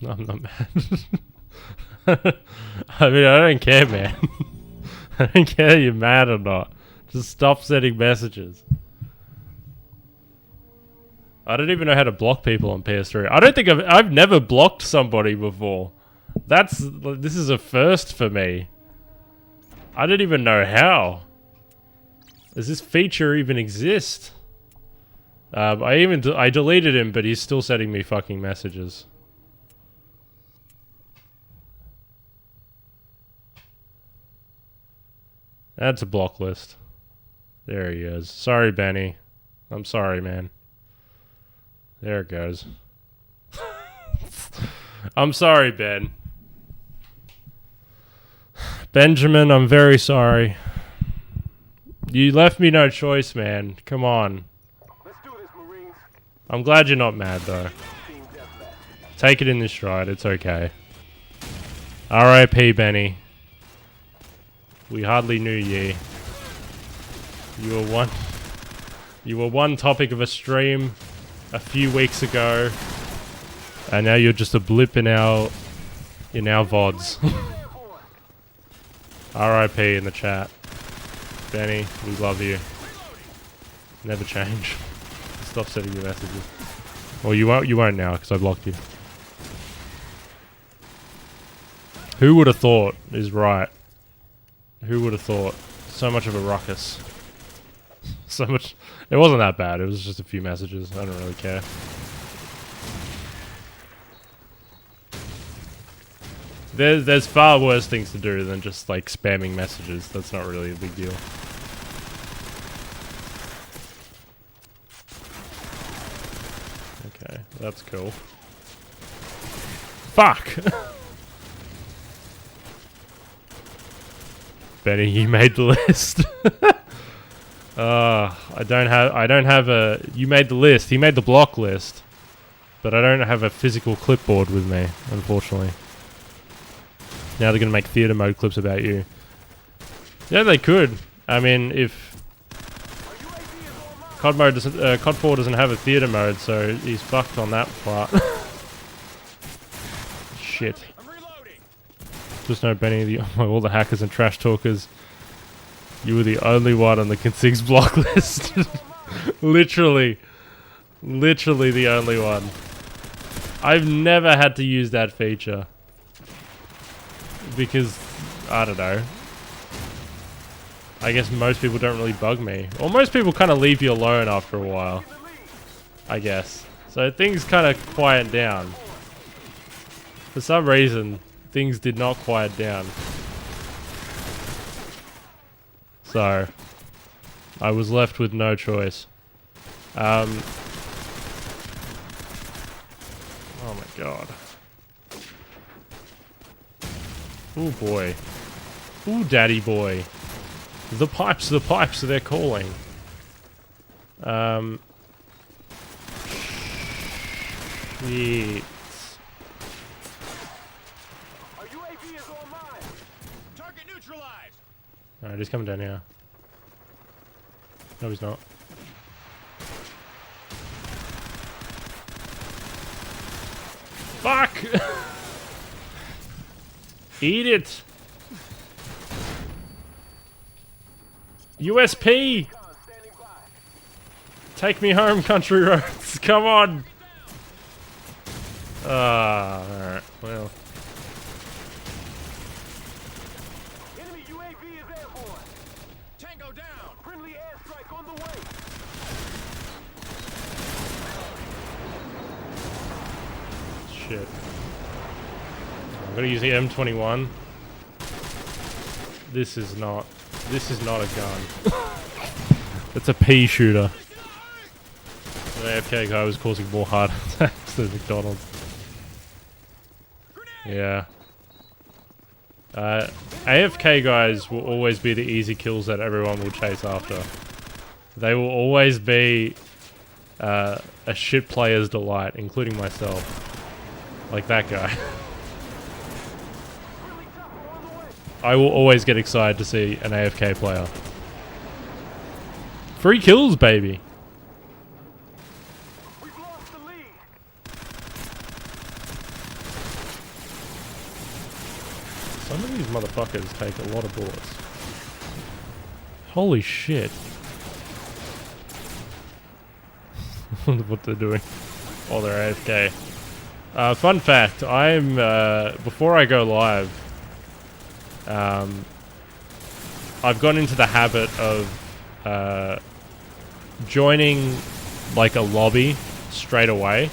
I'm not mad. I mean, I don't care, man. I don't care if you're mad or not. Just stop sending messages. I don't even know how to block people on PS3. I don't think I've never blocked somebody before. This is a first for me. I don't even know how. Does this feature even exist? I deleted him, but he's still sending me fucking messages. That's a block list. There he is. Sorry, Benny. I'm sorry, man. There it goes. I'm sorry, Ben. Benjamin, I'm very sorry. You left me no choice, man. Come on. Let's do this, Marines. I'm glad you're not mad, though. Team deathmatch. Take it in your stride. It's okay. R.I.P. Benny. We hardly knew ye. You were one topic of a stream a few weeks ago, and now you're just a blip in our VODs. R.I.P. in the chat. Benny, we love you. Never change. Stop sending your messages. Well, you won't now because I blocked you. Who would have thought is right. Who would have thought? So much of a ruckus. So much. It wasn't that bad. It was just a few messages. I don't really care. There's far worse things to do than just like spamming messages. That's not really a big deal. Okay, that's cool. Fuck! Benny, you made the list. I don't have a... You made the list. He made the block list. But I don't have a physical clipboard with me, unfortunately. Now they're going to make theater mode clips about you. Yeah, they could. I mean, if... COD 4 doesn't have a theater mode, so he's fucked on that part. Shit. Just know, Benny, all the hackers and trash talkers, you were the only one on the consigs block list. Literally the only one. I've never had to use that feature. Because, I don't know. I guess most people don't really bug me. Or most people kind of leave you alone after a while. I guess. So things kind of quiet down. For some reason, things did not quiet down. So, I was left with no choice. Oh my god. Oh boy. Ooh, daddy boy. The pipes, they're calling. Shit. Our UAV is online. Target neutralized. Alright, he's coming down here. No, he's not. Fuck! Eat it! USP! Standing by. Take me home, country roads. Come on! Alright, well. Enemy UAV is airborne. Tango down. Friendly airstrike on the way. Shit. I'm gonna use the M21. This is not a gun. It's a pea shooter. The AFK guy was causing more heart attacks than McDonald's. Yeah. AFK guys will always be the easy kills that everyone will chase after. They will always be a shit player's delight, including myself. Like that guy. I will always get excited to see an AFK player. 3 kills, baby. We've lost the lead. Some of these motherfuckers take a lot of bullets. Holy shit. I wonder what they're doing. Oh, they're AFK. Fun fact, I'm, before I go live, I've gone into the habit of, joining, like, a lobby straight away.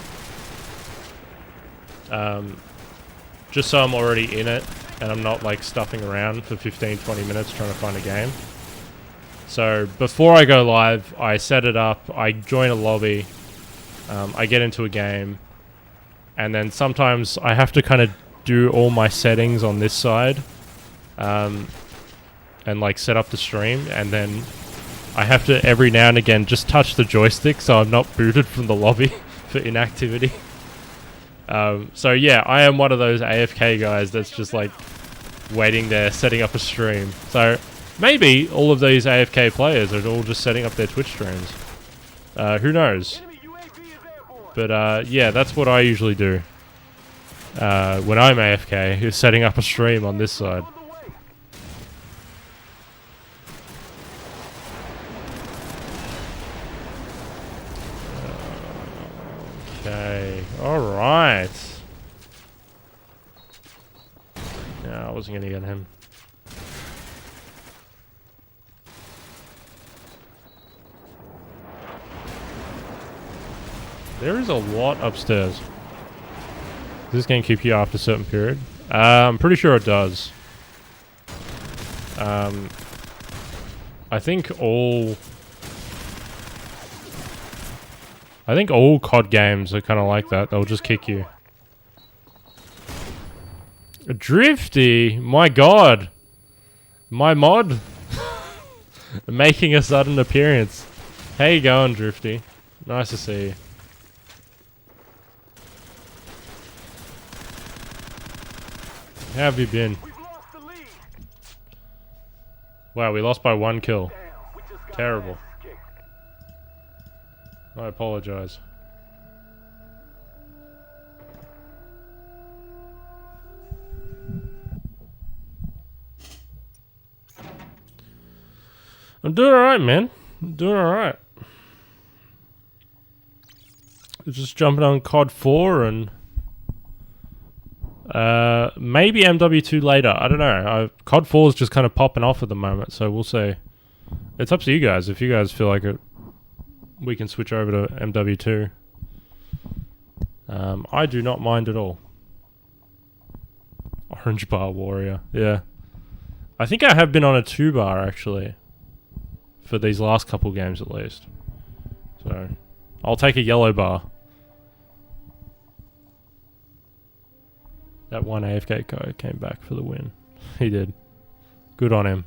Just so I'm already in it, and I'm not, like, stuffing around for 15-20 minutes trying to find a game. So, before I go live, I set it up, I join a lobby, I get into a game, and then sometimes I have to kind of do all my settings on this side, and like set up the stream, and then I have to every now and again just touch the joystick so I'm not booted from the lobby for inactivity. So yeah, I am one of those AFK guys that's just like waiting there, setting up a stream. So maybe all of these AFK players are all just setting up their Twitch streams. Who knows? Enemy UAV is airborne. But yeah, that's what I usually do when I'm AFK, is setting up a stream on this side. On the way. Okay, alright. No, I wasn't gonna get him. There is a lot upstairs. Does this game keep you after a certain period? I'm pretty sure it does. I think all COD games are kind of like that. They'll just kick you. Drifty, my god, my mod, making a sudden appearance. How you going, Drifty? Nice to see you. How have you been? We've lost the lead. Wow, we lost by 1 kill. Damn, we just got Terrible. our ass kicked. I apologize. I'm doing alright, man. I'm doing alright. Just jumping on COD 4 and maybe MW2 later. I don't know. COD 4 is just kind of popping off at the moment, so we'll see. It's up to you guys. If you guys feel like it, we can switch over to MW2. I do not mind at all. Orange bar warrior. Yeah. I think I have been on a 2 bar actually. For these last couple games at least. So, I'll take a yellow bar. That one AFK guy came back for the win. He did. Good on him.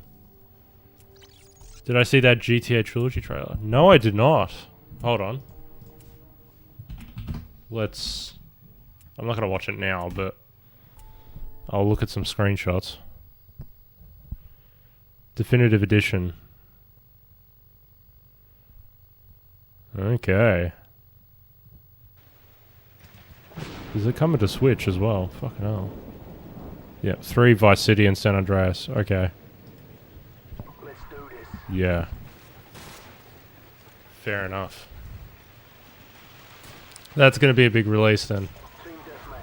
Did I see that GTA Trilogy trailer? No, I did not. Hold on. Let's... I'm not going to watch it now, but... I'll look at some screenshots. Definitive Edition. Okay. Is it coming to Switch as well? Fucking hell. Yeah, 3 Vice City and San Andreas. Okay. Let's do this. Yeah. Fair enough. That's going to be a big release then. Team deathmatch.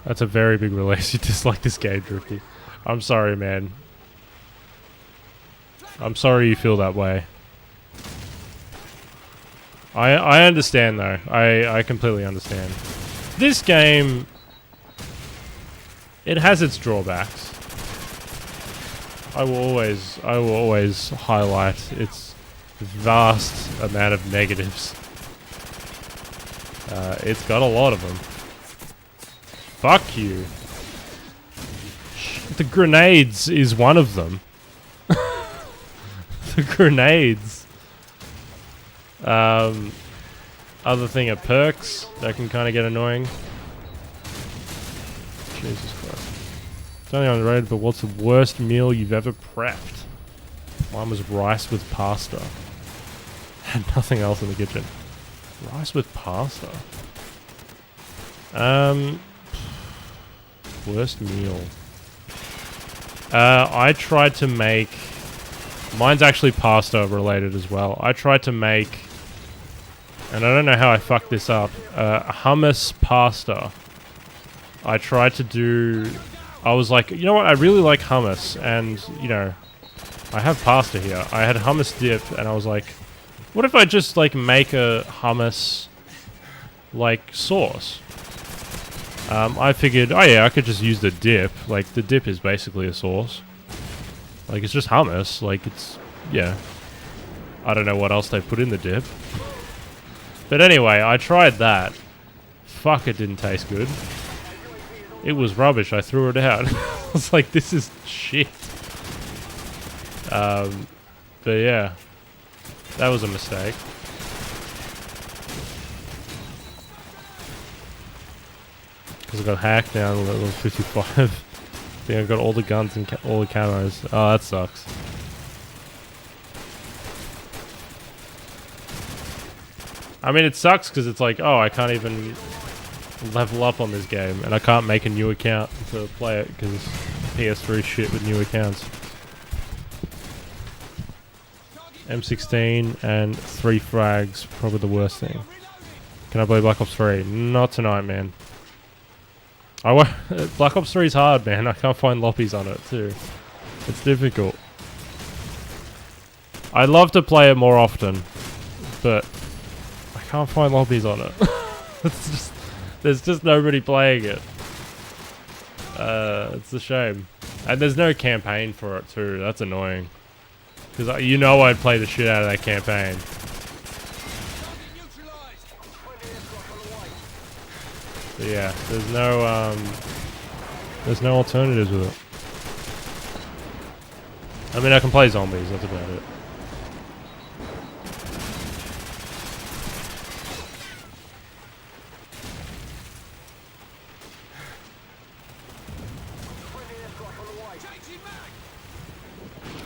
That's a very big release. You dislike this game, Drifty. I'm sorry, man. I'm sorry you feel that way. I understand though. I completely understand. This game, it has its drawbacks. I will always highlight its vast amount of negatives. It's got a lot of them. Fuck you. The grenades is one of them. The grenades are Other thing are perks. That can kind of get annoying. Jesus Christ. It's only on Reddit, but what's the worst meal you've ever prepped? Mine was rice with pasta. Had nothing else in the kitchen. Rice with pasta. Worst meal. I tried to make... Mine's actually pasta related as well. I tried to make... And I don't know how I fucked this up. Hummus pasta. I tried to do... I was like, you know what? I really like hummus. And, you know, I have pasta here. I had hummus dip. And I was like, what if I just, like, make a hummus, like, sauce? I figured, oh yeah, I could just use the dip. Like, the dip is basically a sauce. Like, it's just hummus. Like, it's... Yeah. I don't know what else they put in the dip. But anyway, I tried that. Fuck, it didn't taste good. It was rubbish. I threw it out. I was like, this is shit. But yeah. That was a mistake. Because I got hacked down to level 55. I think I got all the guns and all the camos. Oh, that sucks. I mean, it sucks because it's like, oh, I can't even level up on this game. And I can't make a new account to play it because PS3 shit with new accounts. M16 and 3 frags, probably the worst thing. Can I play Black Ops 3? Not tonight, man. Black Ops 3 is hard, man. I can't find lobbies on it, too. It's difficult. I'd love to play it more often, but I can't find lobbies on it. It's just, there's just nobody playing it. It's a shame. And there's no campaign for it, too. That's annoying. Because you know I'd play the shit out of that campaign. But yeah, there's no alternatives with it. I mean, I can play zombies, that's about it.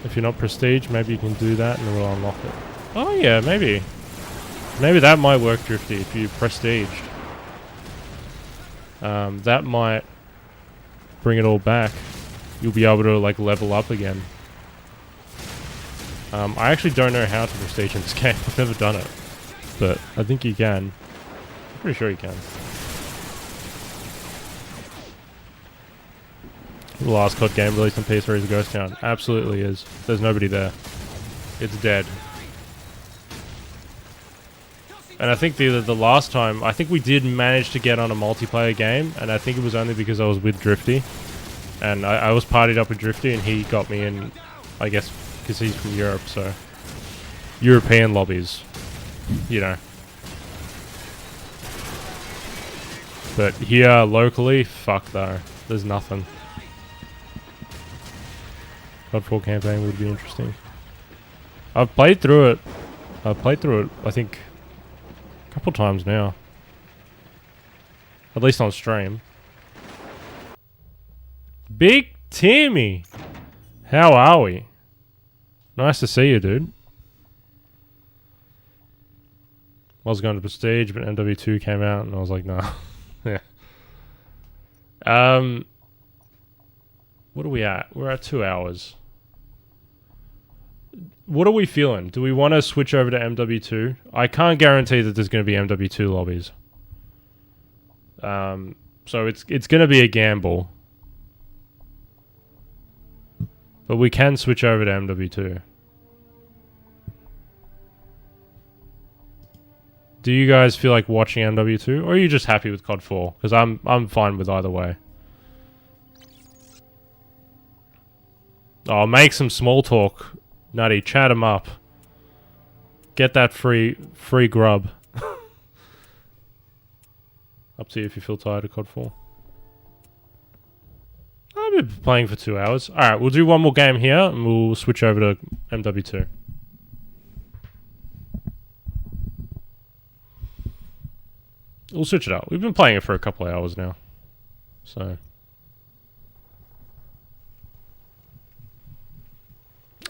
If you're not prestige, maybe you can do that and we'll unlock it. Oh yeah, maybe. Maybe that might work, Drifty, if you prestiged. That might bring it all back. You'll be able to, like, level up again. I actually don't know how to prestige in this game. I've never done it. But I think you can. I'm pretty sure you can. The last COD game released on PS3 is a ghost town. Absolutely is. There's nobody there. It's dead. And I think the last time, I think we did manage to get on a multiplayer game, and I think it was only because I was with Drifty. And I was partied up with Drifty, and he got me in, I guess, because he's from Europe, so... European lobbies. You know. But here, locally, fuck though. There's nothing. COD 4 campaign would be interesting. I've played through it. I think, a couple times now. At least on stream. Big Timmy! How are we? Nice to see you, dude. I was going to Prestige, but MW2 came out, and I was like, nah. Yeah. What are we at? We're at 2 hours. What are we feeling? Do we want to switch over to MW2? I can't guarantee that there's going to be MW2 lobbies. So it's going to be a gamble. But we can switch over to MW2. Do you guys feel like watching MW2? Or are you just happy with COD 4? Because I'm fine with either way. Oh, make some small talk. Nutty, chat him up. Get that free grub. Up to you if you feel tired of COD 4. I've been playing for 2 hours. Alright, we'll do one more game here and we'll switch over to MW2. We'll switch it up. We've been playing it for a couple of hours now. So.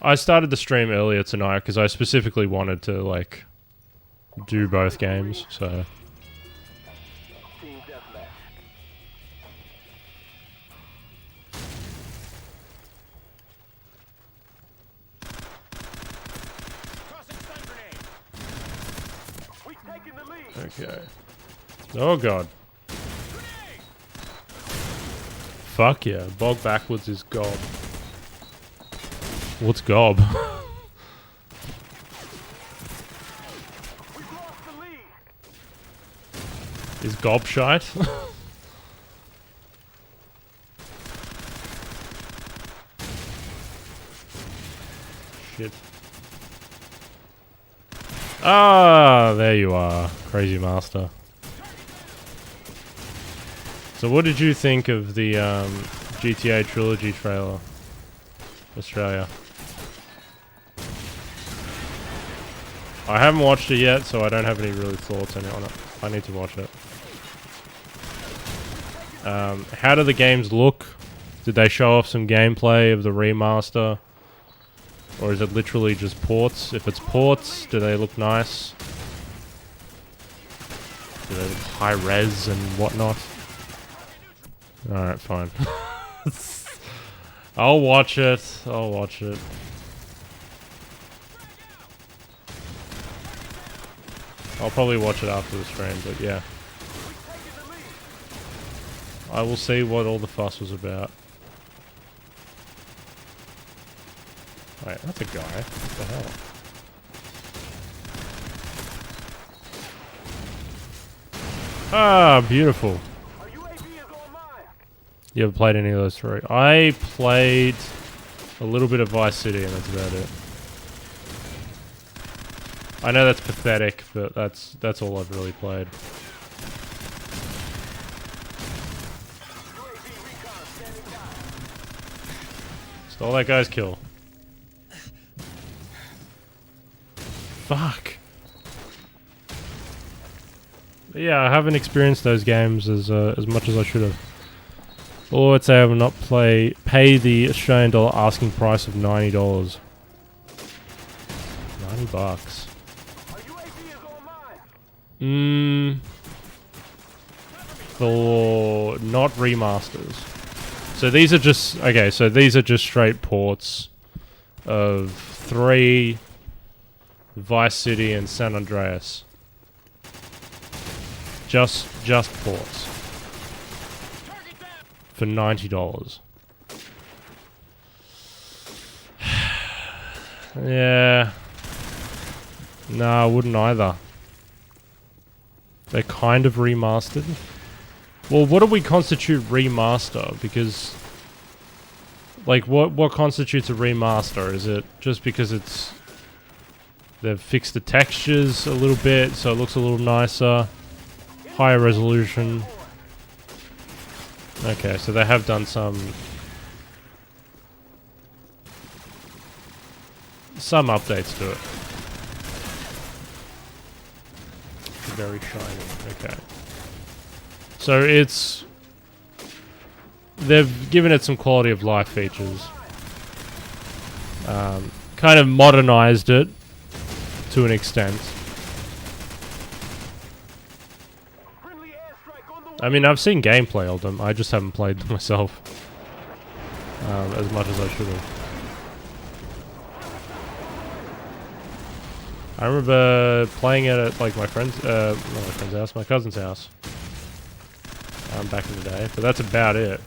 I started the stream earlier tonight because I specifically wanted to, like, do both games, so. Team deathmatch. Tossing stun grenade. We've taken the lead. Okay. Oh god. Fuck yeah. Bog backwards is gob. What's gob? We've lost the lead. Is gob shite? Shit. Ah, there you are, Crazy Master. So what did you think of the GTA Trilogy trailer? Australia. I haven't watched it yet, so I don't have any really thoughts on it. I need to watch it. How do the games look? Did they show off some gameplay of the remaster? Or is it literally just ports? If it's ports, do they look nice? Do they look high res and whatnot? Alright, fine. I'll watch it. I'll watch it. I'll probably watch it after the stream, but yeah. I will see what all the fuss was about. Wait, that's a guy. What the hell? Ah, beautiful. Our UAV is online. You ever played any of those three? I played a little bit of Vice City and that's about it. I know that's pathetic, but that's all I've really played. UAV recon standing by. Stole that guy's kill. Fuck. But yeah, I haven't experienced those games as much as I should have. Or let's say I will not pay the Australian dollar asking price of $90. $90. Our UAV is online. For not remasters. So these are just okay, so these are just straight ports of 3 Vice City and San Andreas. Just ports. For $90. Yeah. No, I wouldn't either. They're kind of remastered. Well, what do we constitute remaster? Because, like, what constitutes a remaster? Is it just because they've fixed the textures a little bit so it looks a little nicer, higher resolution? Okay, so they have done some updates to it. Very shiny. Okay. So they've given it some quality of life features. Kind of modernized it to an extent. Friendly airstrike on the way. I mean, I've seen gameplay of them. I just haven't played them myself as much as I should have. I remember playing it at like my friend's, not my friend's house, my cousin's house. Back in the day, but that's about it.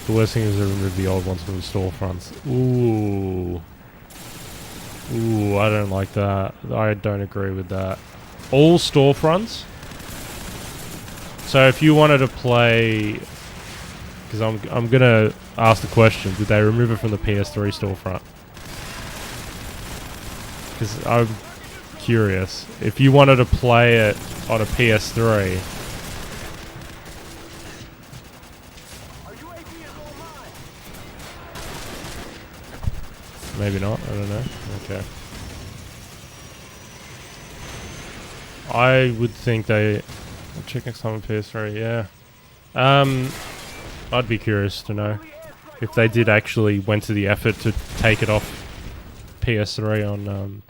The worst thing is they removed the old ones from the storefronts. Ooh. Ooh, I don't like that. I don't agree with that. All storefronts? So if you wanted to play... Because I'm gonna ask the question, did they remove it from the PS3 storefront? Because I'm curious. If you wanted to play it on a PS3... Our UAV is online. maybe not. I don't know. Okay. I would think they... I'll check next time on PS3, yeah. I'd be curious to know if they did actually went to the effort to take it off PS3 on...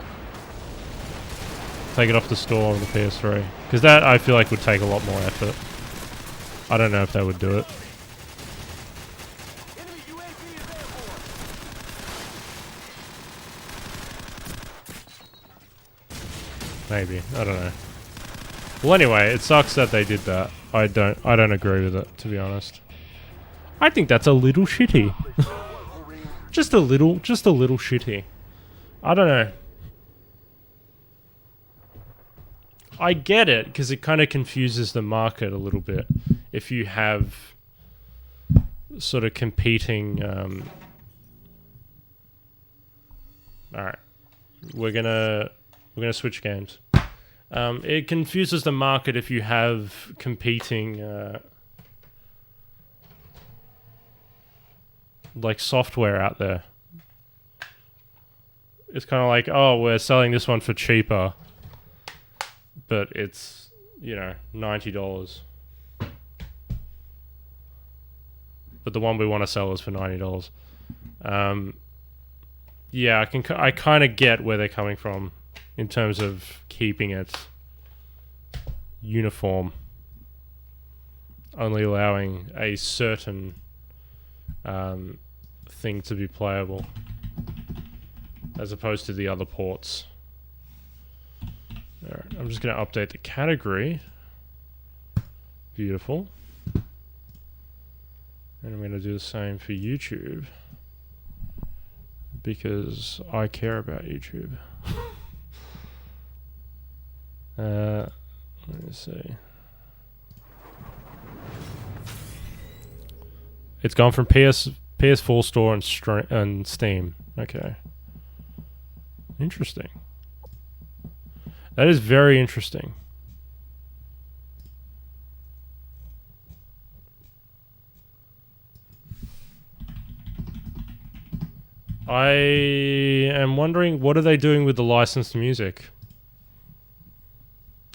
take it off the store on the PS3. Because that, I feel like, would take a lot more effort. I don't know if they would do it. Maybe. I don't know. Well, anyway, it sucks that they did that. I don't agree with it, to be honest. I think that's a little shitty. just a little shitty. I don't know. I get it, because it kind of confuses the market a little bit. If you have sort of competing... Alright. We're gonna switch games. It confuses the market if you have competing like software out there. It's kind of like, oh, we're selling this one for cheaper, but it's, you know, $90. But the one we want to sell is for $90. Yeah, I kind of get where they're coming from in terms of keeping it uniform, only allowing a certain thing to be playable, as opposed to the other ports. Alright, I'm just going to update the category. Beautiful. And I'm going to do the same for YouTube, because I care about YouTube. Let me see. It's gone from PS4 store and Steam. Okay. Interesting. That is very interesting. I am wondering, what are they doing with the licensed music?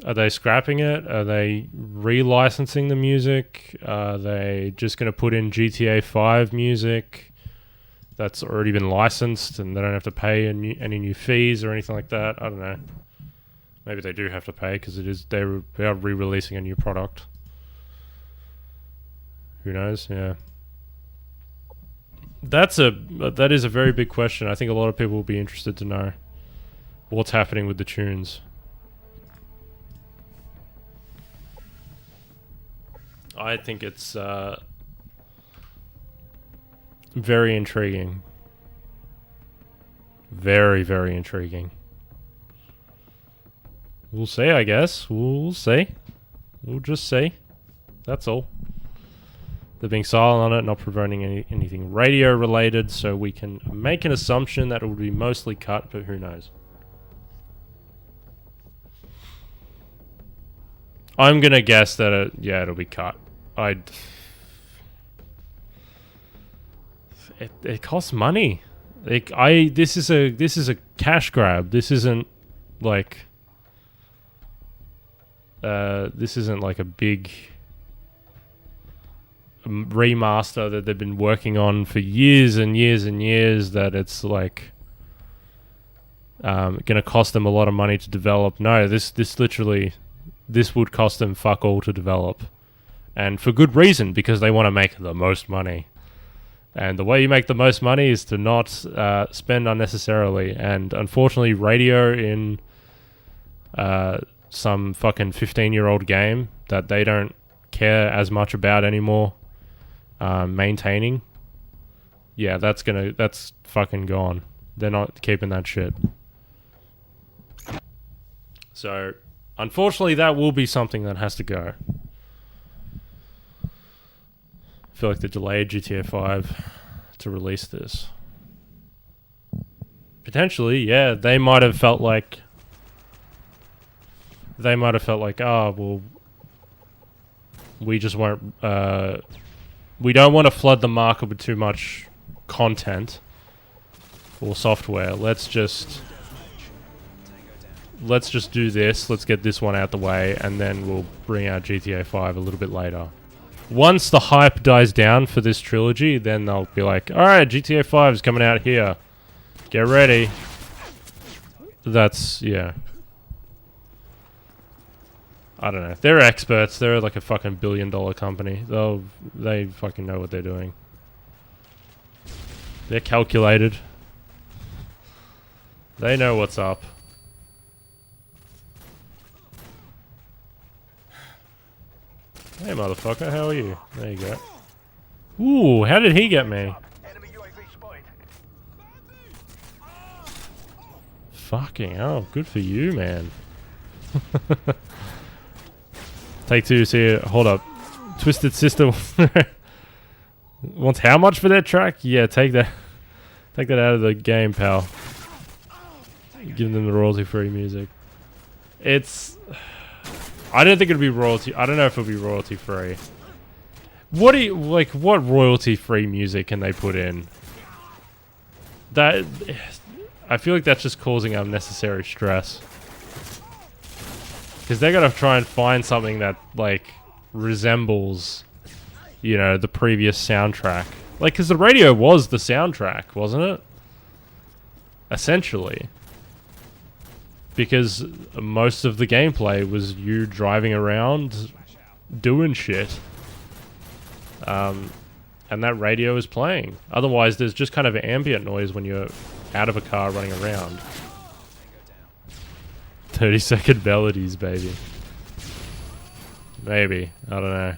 Are they scrapping it? Are they re-licensing the music? Are they just going to put in GTA 5 music that's already been licensed and they don't have to pay any new fees or anything like that? I don't know. Maybe they do have to pay because they are re-releasing a new product. Who knows? Yeah. That is a very big question. I think a lot of people will be interested to know what's happening with the tunes. I think it's very intriguing. Very, very intriguing. We'll see, I guess. We'll see. We'll just see. That's all. They're being silent on it, not promoting anything radio related, so we can make an assumption that it will be mostly cut, but who knows. I'm gonna guess that it'll be cut. It costs money. This is a cash grab. This isn't like a big remaster that they've been working on for years and years and years, that it's like gonna cost them a lot of money to develop. No, this would cost them fuck all to develop. And for good reason, because they want to make the most money. And the way you make the most money is to not spend unnecessarily. And unfortunately, radio in some fucking 15-year-old game that they don't care as much about anymore maintaining, yeah, that's fucking gone. They're not keeping that shit. So, unfortunately, that will be something that has to go. I feel like they delayed GTA 5 to release this. Potentially, yeah, they might have felt like, oh, well, we just won't, we don't want to flood the market with too much content. or software. Let's just do this. Let's get this one out the way, and then we'll bring out GTA 5 a little bit later. Once the hype dies down for this trilogy, then they'll be like, alright, GTA 5 is coming out here. Get ready. That's, yeah. I don't know. They're experts. They're like a fucking billion-dollar company. They fucking know what they're doing. They're calculated. They know what's up. Hey, motherfucker, how are you? There you go. Ooh, how did he get me? Enemy UAV spotted. Fucking hell, good for you, man. Take two, see it. Hold up. Twisted Sister wants how much for that track? Yeah, take that. Take that out of the game, pal. Give them the royalty-free music. It's... I don't think it'll be royalty. I don't know if it'll be royalty-free. What do you... Like, what royalty-free music can they put in? That... I feel like that's just causing unnecessary stress. Because they're gonna try and find something that, like, resembles, you know, the previous soundtrack. Like, because the radio was the soundtrack, wasn't it? Essentially. Because most of the gameplay was you driving around doing shit. And that radio is playing. Otherwise, there's just kind of ambient noise when you're out of a car running around. 30-second melodies, baby. Maybe. I don't know.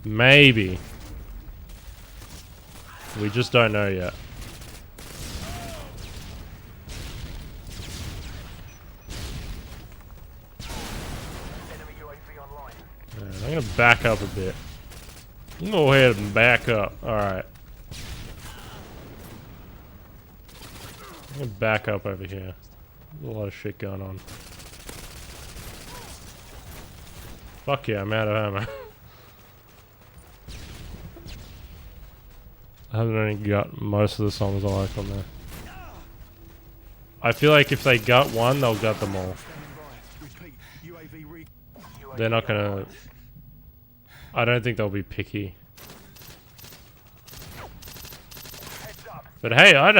Maybe. We just don't know yet. I'm gonna back up a bit. I'm gonna go ahead and back up. Alright. I'm gonna back up over here. There's a lot of shit going on. Fuck yeah, I'm out of ammo. I haven't only got most of the songs I like on there. I feel like if they gut one, they'll gut them all. They're not gonna... I don't think they'll be picky. But hey, I'd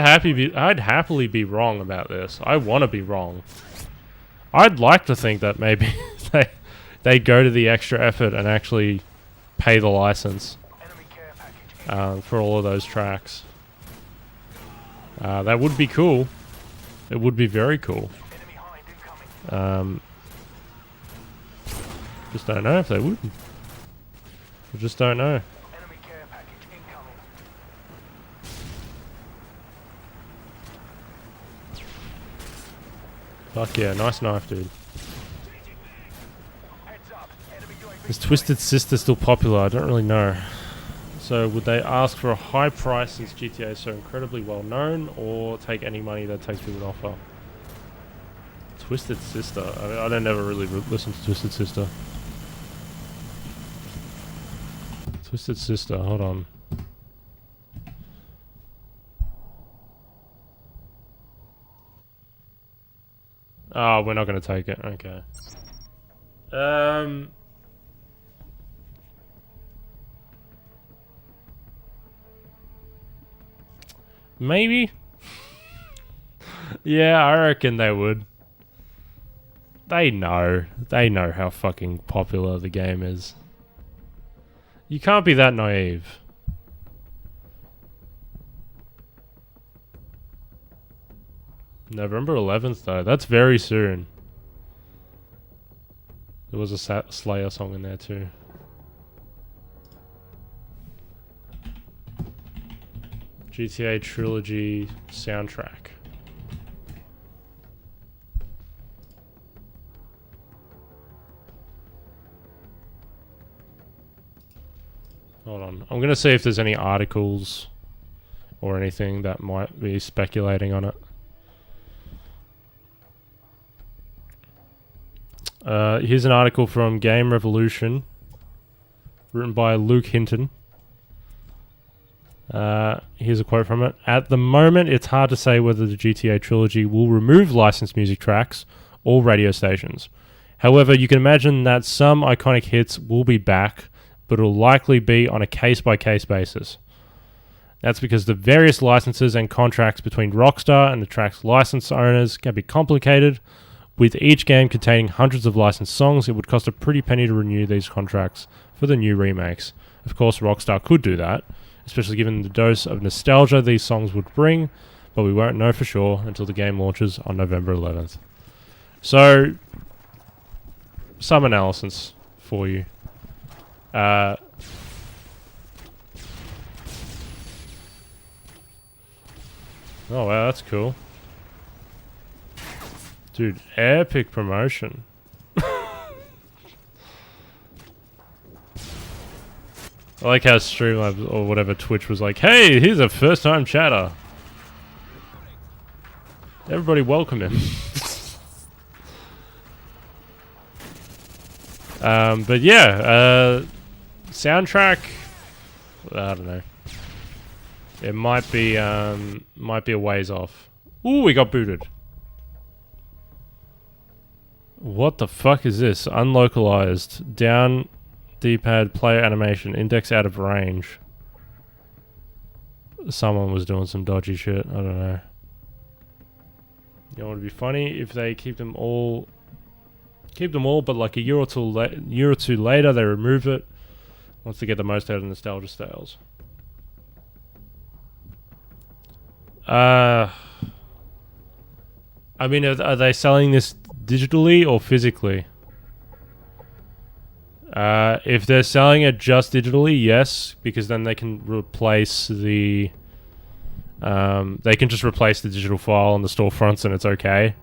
happily be wrong about this. I want to be wrong. I'd like to think that maybe they go to the extra effort and actually pay the license for all of those tracks. That would be cool. It would be very cool. Just don't know if they would. I just don't know. Fuck yeah, nice knife, dude. Is Twisted Sister still popular? I don't really know. So would they ask for a high price since GTA is so incredibly well known, or take any money that takes people to offer? Twisted Sister. I don't never really listen to Twisted Sister. Twisted Sister, hold on. Oh, we're not going to take it. Okay. Maybe? Yeah, I reckon they would. They know. They know how fucking popular the game is. You can't be that naive. November 11th, though. That's very soon. There was a Slayer song in there, too. GTA Trilogy soundtrack. Hold on. I'm going to see if there's any articles or anything that might be speculating on it. Here's an article from Game Revolution, written by Luke Hinton. Here's a quote from it. At the moment, it's hard to say whether the GTA trilogy will remove licensed music tracks or radio stations. However, you can imagine that some iconic hits will be back, but it will likely be on a case-by-case basis. That's because the various licenses and contracts between Rockstar and the track's license owners can be complicated. With each game containing hundreds of licensed songs, it would cost a pretty penny to renew these contracts for the new remakes. Of course, Rockstar could do that, especially given the dose of nostalgia these songs would bring, but we won't know for sure until the game launches on November 11th. So, some analysis for you. Oh wow, that's cool. Dude, epic promotion. I like how Streamlabs or whatever Twitch was like, hey, here's a first time chatter. Everybody welcome him. But yeah, soundtrack, I don't know. It might be a ways off. Ooh, we got booted. What the fuck is this? Unlocalized. Down D-pad player animation. Index out of range. Someone was doing some dodgy shit. I don't know. You know what would be funny if they keep them all, but like a year or two later they remove it once they get the most out of nostalgia sales. I mean, are they selling this digitally or physically? If they're selling it just digitally, yes, because then they can replace the they can just replace the digital file on the storefronts and it's okay,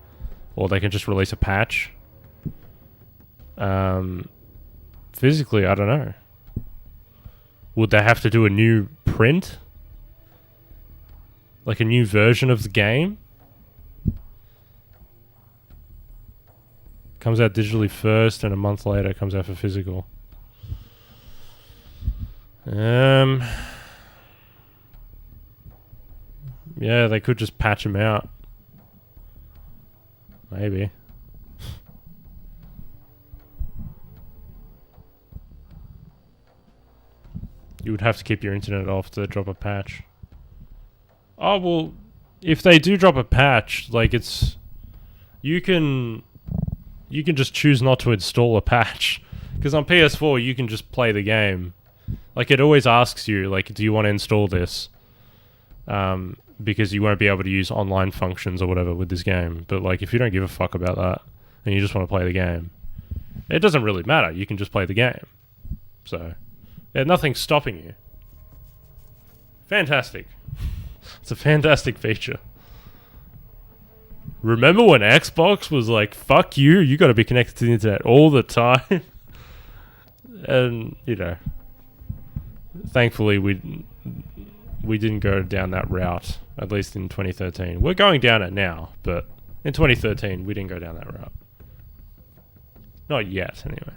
or they can just release a patch. Physically, I don't know. Would they have to do a new print? Like a new version of the game? Comes out digitally first and a month later comes out for physical. Yeah, they could just patch them out. Maybe. You would have to keep your internet off to drop a patch. Oh, well, if they do drop a patch, like it's... You can just choose not to install a patch. Because on PS4, you can just play the game. Like, it always asks you, like, do you want to install this? Because you won't be able to use online functions or whatever with this game. But, like, if you don't give a fuck about that, and you just want to play the game, it doesn't really matter. You can just play the game. So, yeah, nothing's stopping you. Fantastic. It's a fantastic feature. Remember when Xbox was like, fuck you, you gotta be connected to the internet all the time? And, you know, thankfully we didn't go down that route, at least in 2013. We're going down it now, but in 2013 we didn't go down that route. Not yet, anyway.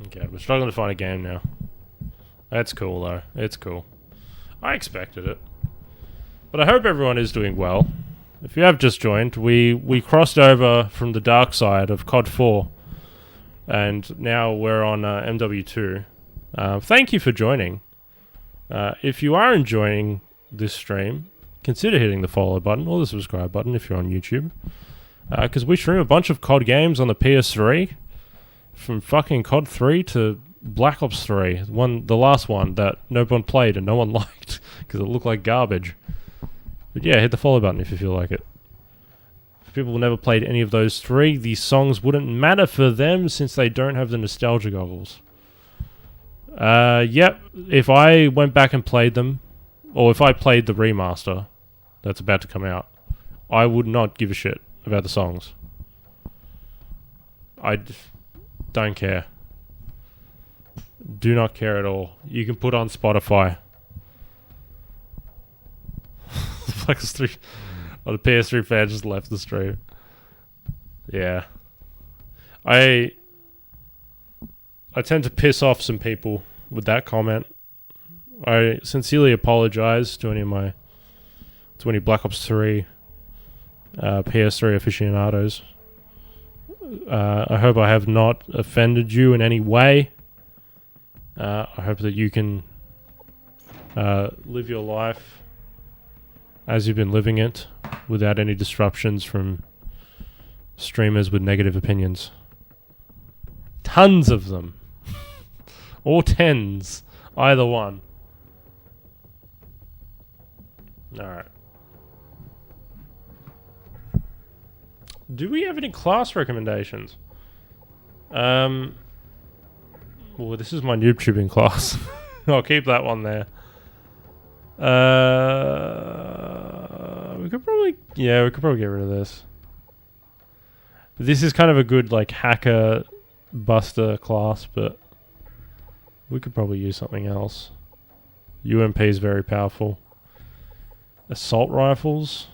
Okay, we're struggling to find a game now. That's cool, though. It's cool. I expected it. But I hope everyone is doing well. If you have just joined, we crossed over from the dark side of COD 4. And now we're on MW2. Thank you for joining. If you are enjoying this stream, consider hitting the follow button or the subscribe button if you're on YouTube. Because we stream a bunch of COD games on the PS3. From fucking COD 3 to Black Ops 3, the last one that no one played and no one liked because it looked like garbage. But yeah, hit the follow button if you feel like it. If people never played any of those three, these songs wouldn't matter for them since they don't have the nostalgia goggles. Yep, if I went back and played them, or if I played the remaster that's about to come out, I would not give a shit about the songs. I don't care. Do not care at all. You can put on Spotify. The PS3 fan just left the stream. Yeah. I tend to piss off some people with that comment. I sincerely apologize to any Black Ops 3 PS3 aficionados. I hope I have not offended you in any way. I hope that you can live your life as you've been living it without any disruptions from streamers with negative opinions. Tons of them. Or tens. Either one. Alright. Do we have any class recommendations? Well, this is my noob tubing class. I'll keep that one there. We could probably get rid of this. This is kind of a good like hacker buster class, but we could probably use something else. UMP is very powerful. Assault rifles.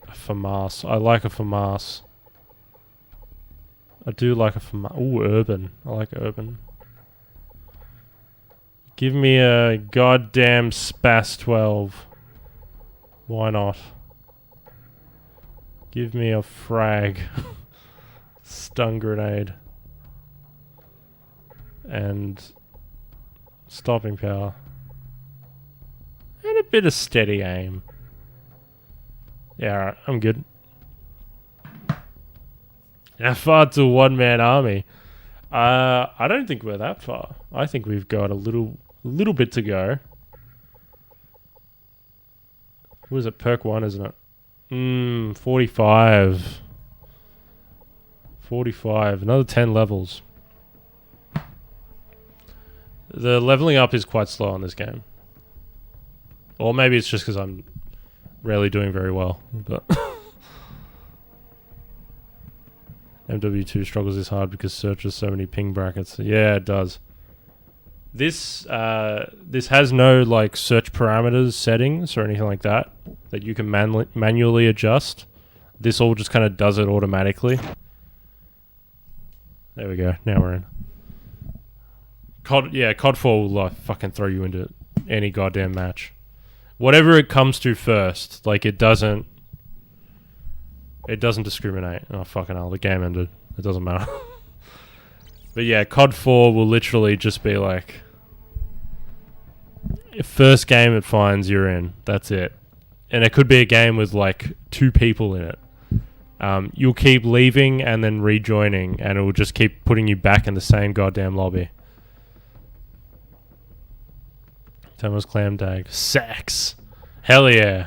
A FAMAS. I like a FAMAS. I do like a FAMAS. Ooh, urban. I like urban. Give me a goddamn SPAS 12. Why not? Give me a frag. Stun grenade. And stopping power. And a bit of steady aim. Yeah, alright, I'm good. How far to a one-man army? I don't think we're that far. I think we've got a little bit to go. What is it? Perk 1, isn't it? 45. 45. Another 10 levels. The leveling up is quite slow on this game. Or maybe it's just because I'm rarely doing very well. But MW2 struggles this hard because searches so many ping brackets. Yeah, it does. This has no like search parameters settings or anything like that you can manually adjust. This all just kind of does it automatically. There we go. Now we're in. COD 4 will like fucking throw you into any goddamn match. Whatever it comes to first, like it doesn't discriminate. Oh fucking hell, the game ended. It doesn't matter. But yeah, COD 4 will literally just be like, first game it finds, you're in. That's it. And it could be a game with like 2 people in it. You'll keep leaving and then rejoining, and it will just keep putting you back in the same goddamn lobby. Thomas clam tag. Sex. Hell yeah.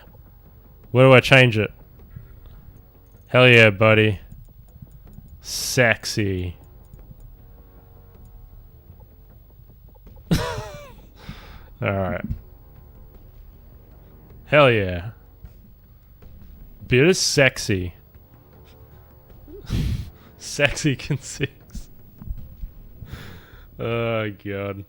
Where do I change it? Hell yeah, buddy. Sexy. Alright. Hell yeah. Bit of sexy. Sexy can 6. Oh, God.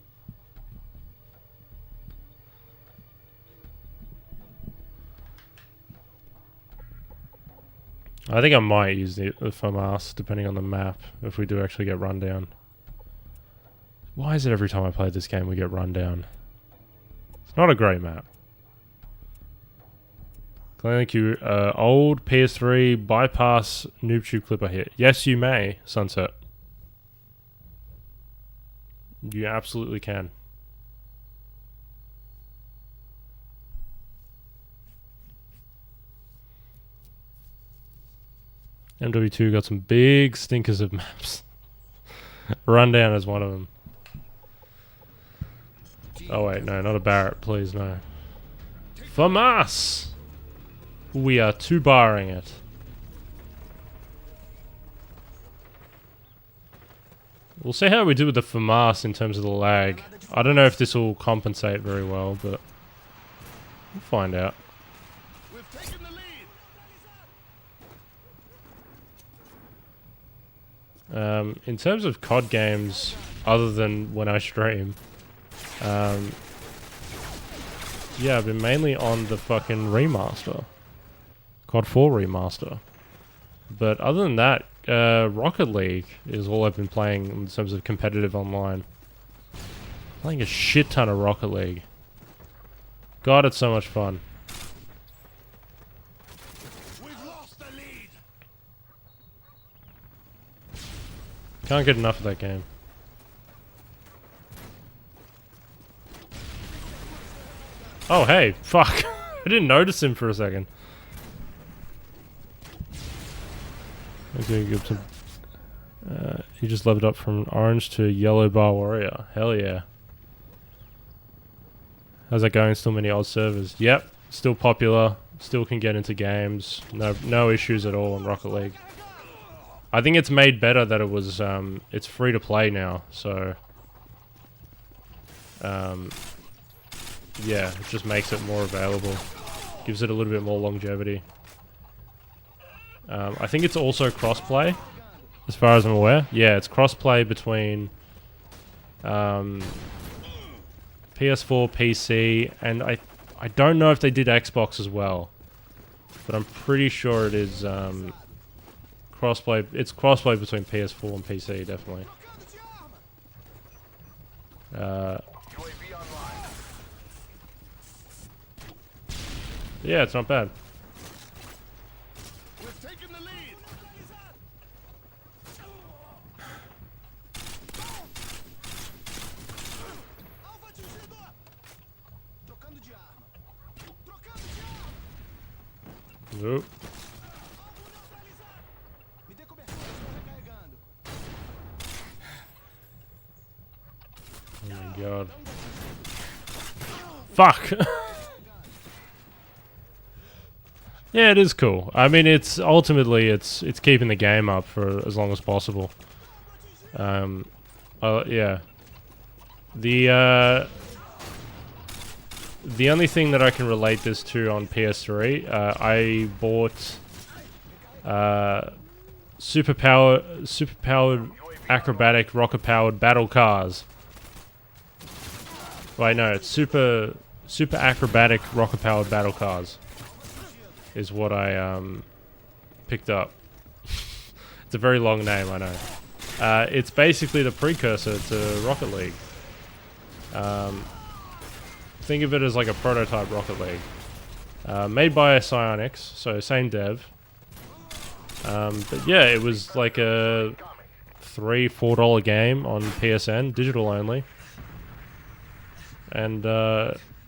I think I might use the FAMAS depending on the map if we do actually get run down. Why is it every time I play this game we get run down? It's not a great map. Thank you. Old PS3 bypass NoobTube clip I hit. Yes, you may, Sunset. You absolutely can. MW2 got some big stinkers of maps. Rundown is one of them. Oh wait, no, not a Barrett, please, no. FAMAS! We are 2-barring it. We'll see how we do with the FAMAS in terms of the lag. I don't know if this will compensate very well, but we'll find out. In terms of COD games, other than when I stream, yeah, I've been mainly on the fucking remaster. COD 4 remaster. But other than that, Rocket League is all I've been playing in terms of competitive online. Playing a shit ton of Rocket League. God, it's so much fun. We've lost the lead. Can't get enough of that game. Oh, hey, fuck. I didn't notice him for a second. Okay, give some. He just leveled up from orange to yellow bar warrior. Hell yeah. How's that going? Still many odd servers? Yep, still popular. Still can get into games. No issues at all in Rocket League. I think it's made better that it was. It's free to play now, so. Yeah, it just makes it more available. Gives it a little bit more longevity. I think it's also crossplay, as far as I'm aware. Yeah, it's crossplay between PS4, PC, and I don't know if they did Xbox as well, but I'm pretty sure it is crossplay. It's crossplay between PS4 and PC, definitely. Yeah, it's not bad. We've taken the lead. Nope. Oh my god. Fuck! Yeah, it is cool. I mean, it's ultimately it's keeping the game up for as long as possible. Yeah. The only thing that I can relate this to on PS3, I bought superpowered acrobatic rocket powered battle cars. Wait, no, it's super acrobatic rocket powered battle cars. Is what I picked up. It's a very long name, I know. It's basically the precursor to Rocket League. Think of it as like a prototype Rocket League. Made by Psyonix, so same dev. But yeah, it was like a $3-4 game on PSN, digital only. And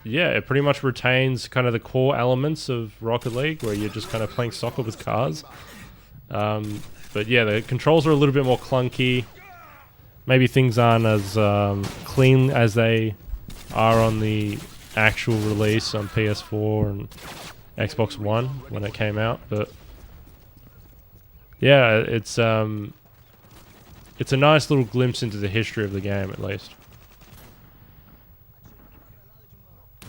yeah, it pretty much retains kind of the core elements of Rocket League, where you're just kind of playing soccer with cars. But yeah, the controls are a little bit more clunky. Maybe things aren't as clean as they are on the actual release on PS4 and Xbox One when it came out. But yeah, it's a nice little glimpse into the history of the game, at least.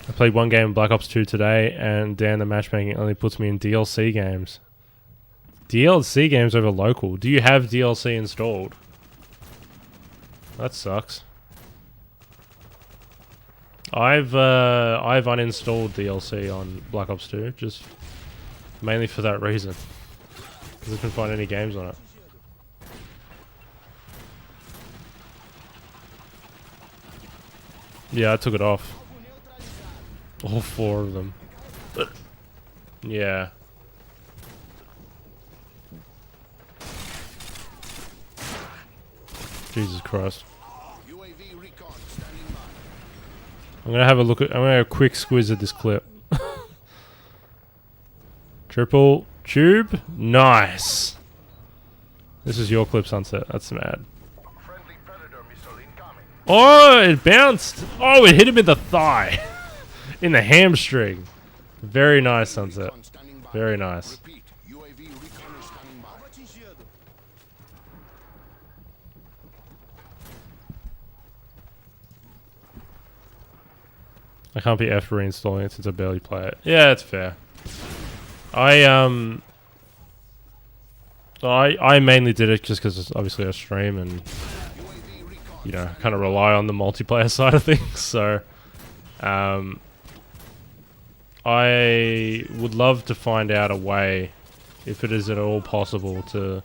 I played one game in Black Ops 2 today, and damn, the matchmaking only puts me in DLC games. DLC games over local. Do you have DLC installed? That sucks. I've uninstalled DLC on Black Ops 2, just mainly for that reason. Because I couldn't find any games on it. Yeah, I took it off. All 4 of them. Yeah. Jesus Christ. I'm gonna have a look at. I'm gonna have a quick squiz at this clip. Triple tube, nice. This is your clip, Sunset. That's mad. Oh, it bounced. Oh, it hit him in the thigh. In the hamstring. Very nice, Sunset. Very nice. I can't be F reinstalling it since I barely play it. Yeah, it's fair. I mainly did it just because obviously I stream and, you know, kind of rely on the multiplayer side of things. So, I would love to find out a way, if it is at all possible, to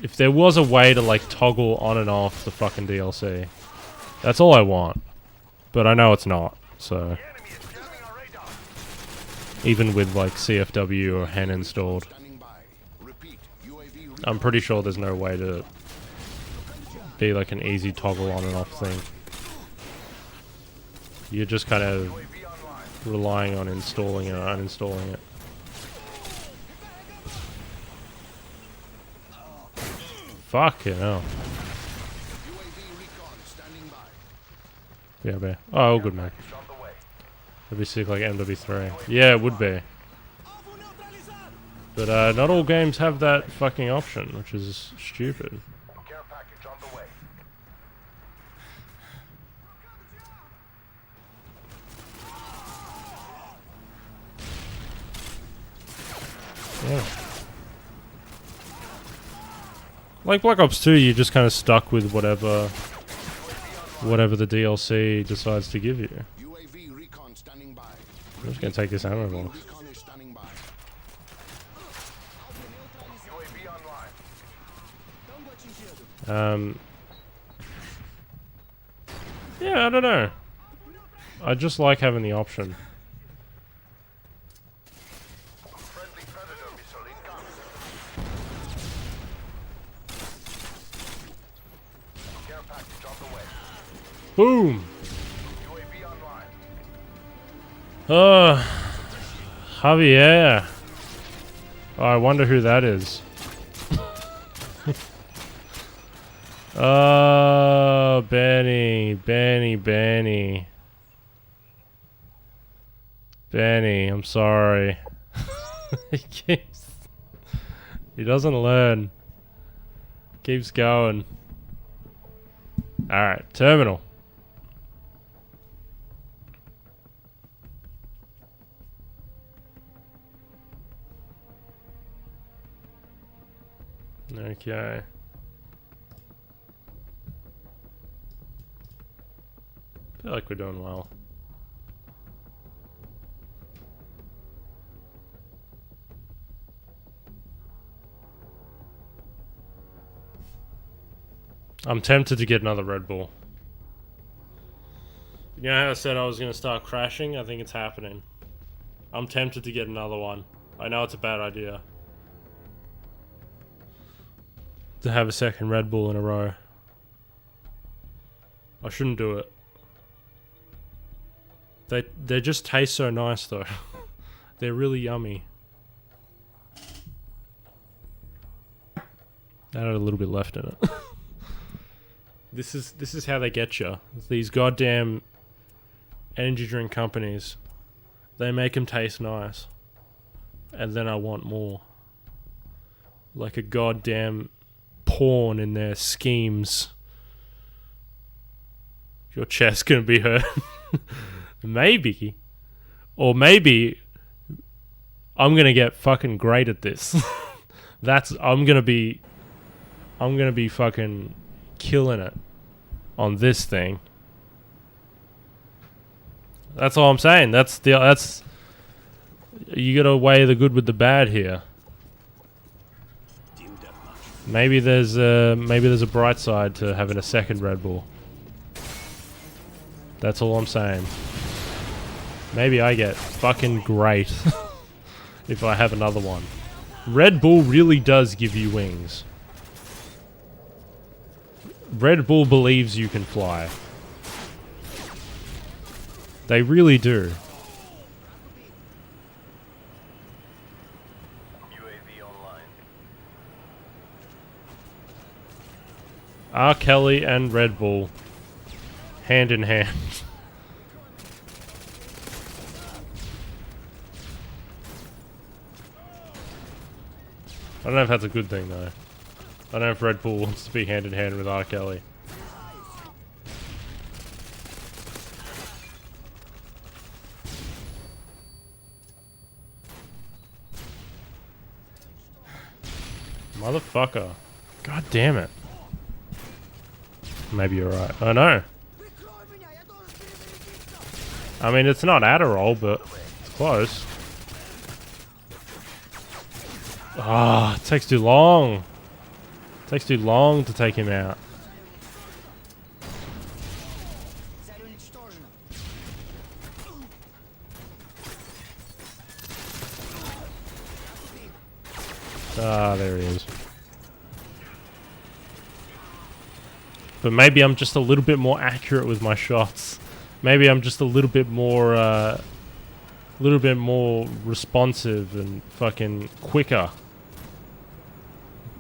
If there was a way to like toggle on and off the fucking DLC, that's all I want. But I know it's not, so even with like CFW or HEN installed, I'm pretty sure there's no way to be like an easy toggle on and off thing. You're just kind of relying on installing it or uninstalling it. Fucking hell. Yeah, bear. Oh, good man. That'd be sick like MW3. Yeah, it would be. But not all games have that fucking option, which is stupid. Care package on the way. Yeah. Like Black Ops 2, you're just kind of stuck with whatever the DLC decides to give you. UAV recon standing by. I'm just gonna take this ammo box. Recon is standing by. UAV online. Yeah, I don't know. I just like having the option. Friendly Predator missile incoming. Care package on the way. Boom! UAV online. Javier. Oh, I wonder who that is. Oh, Benny. Benny, I'm sorry. He doesn't learn. Keeps going. Alright, terminal. Okay. Feel like we're doing well. I'm tempted to get another Red Bull. You know how I said I was going to start crashing? I think it's happening. I'm tempted to get another one. I know it's a bad idea to have a second Red Bull in a row. I shouldn't do it. They just taste so nice though. They're really yummy. I had a little bit left in it. This is how they get you. These goddamn energy drink companies. They make them taste nice. And then I want more. Like a goddamn pawn in their schemes. Your chest gonna be hurt. Maybe. Or maybe I'm gonna get fucking great at this. I'm gonna be fucking killing it on this thing. That's all I'm saying. That's you gotta weigh the good with the bad here. Maybe there's a bright side to having a second Red Bull. That's all I'm saying. Maybe I get fucking great if I have another one. Red Bull really does give you wings. Red Bull believes you can fly. They really do. UAV online. R. Kelly and Red Bull. Hand in hand. I don't know if that's a good thing though. I don't know if Red Bull wants to be hand in hand with R. Kelly. Motherfucker. God damn it. Maybe you're right. I know. I mean, it's not Adderall, but it's close. Ah, it takes too long. Takes too long to take him out. Ah, there he is. But maybe I'm just a little bit more accurate with my shots. Maybe I'm just a little bit more responsive and fucking quicker.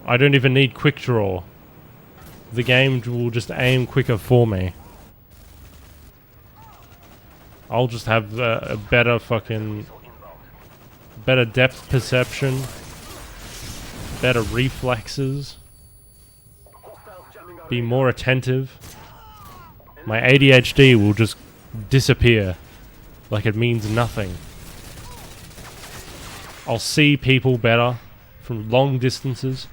I don't even need quick draw. The game will just aim quicker for me. I'll just have a better depth perception, better reflexes, be more attentive. My ADHD will just disappear like it means nothing. I'll see people better from long distances.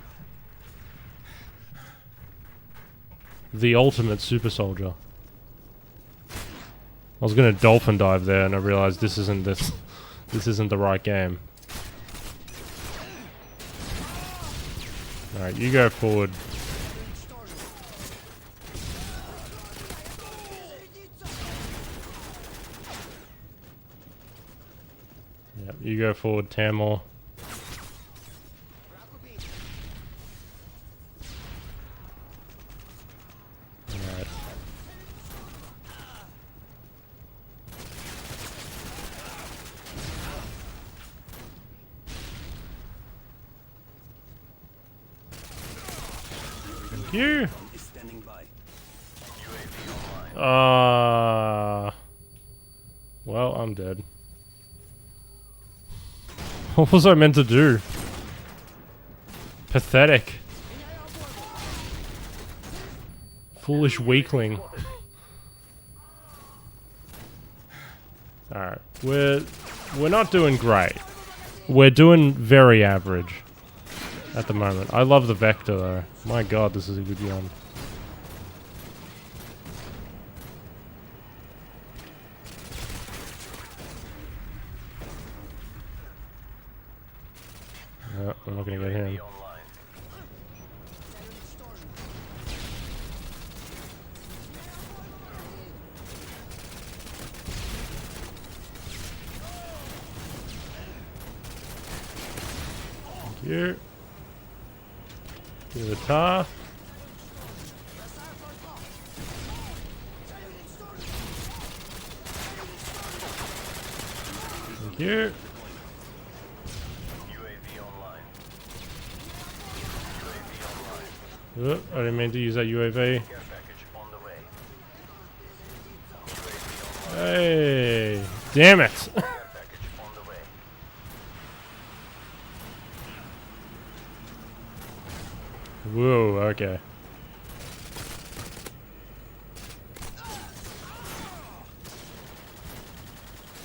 The ultimate super soldier. I was gonna dolphin dive there and I realized this isn't the right game. Alright, you go forward. Yep, you go forward, Tamor. Alright. Thank you. Well, I'm dead. What was I meant to do? Pathetic. Foolish weakling. Alright, we're not doing great. We're doing very average at the moment. I love the Vector though. My god, this is a good gun. No, I'm not gonna get him. Thank you. Give it a tar. Thank you. Oh, I didn't mean to use that UAV. Hey, damn it! Whoa, okay.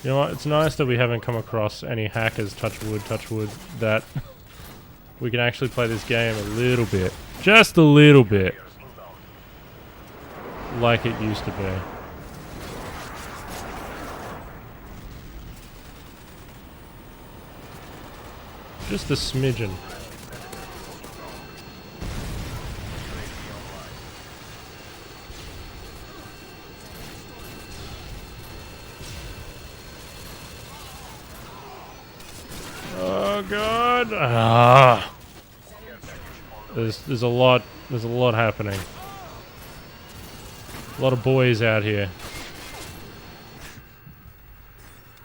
You know what? It's nice that we haven't come across any hackers, touch wood, that we can actually play this game a little bit. Just a little bit. Like it used to be. Just a smidgen. Oh god. Ah. There's a lot happening. A lot of boys out here.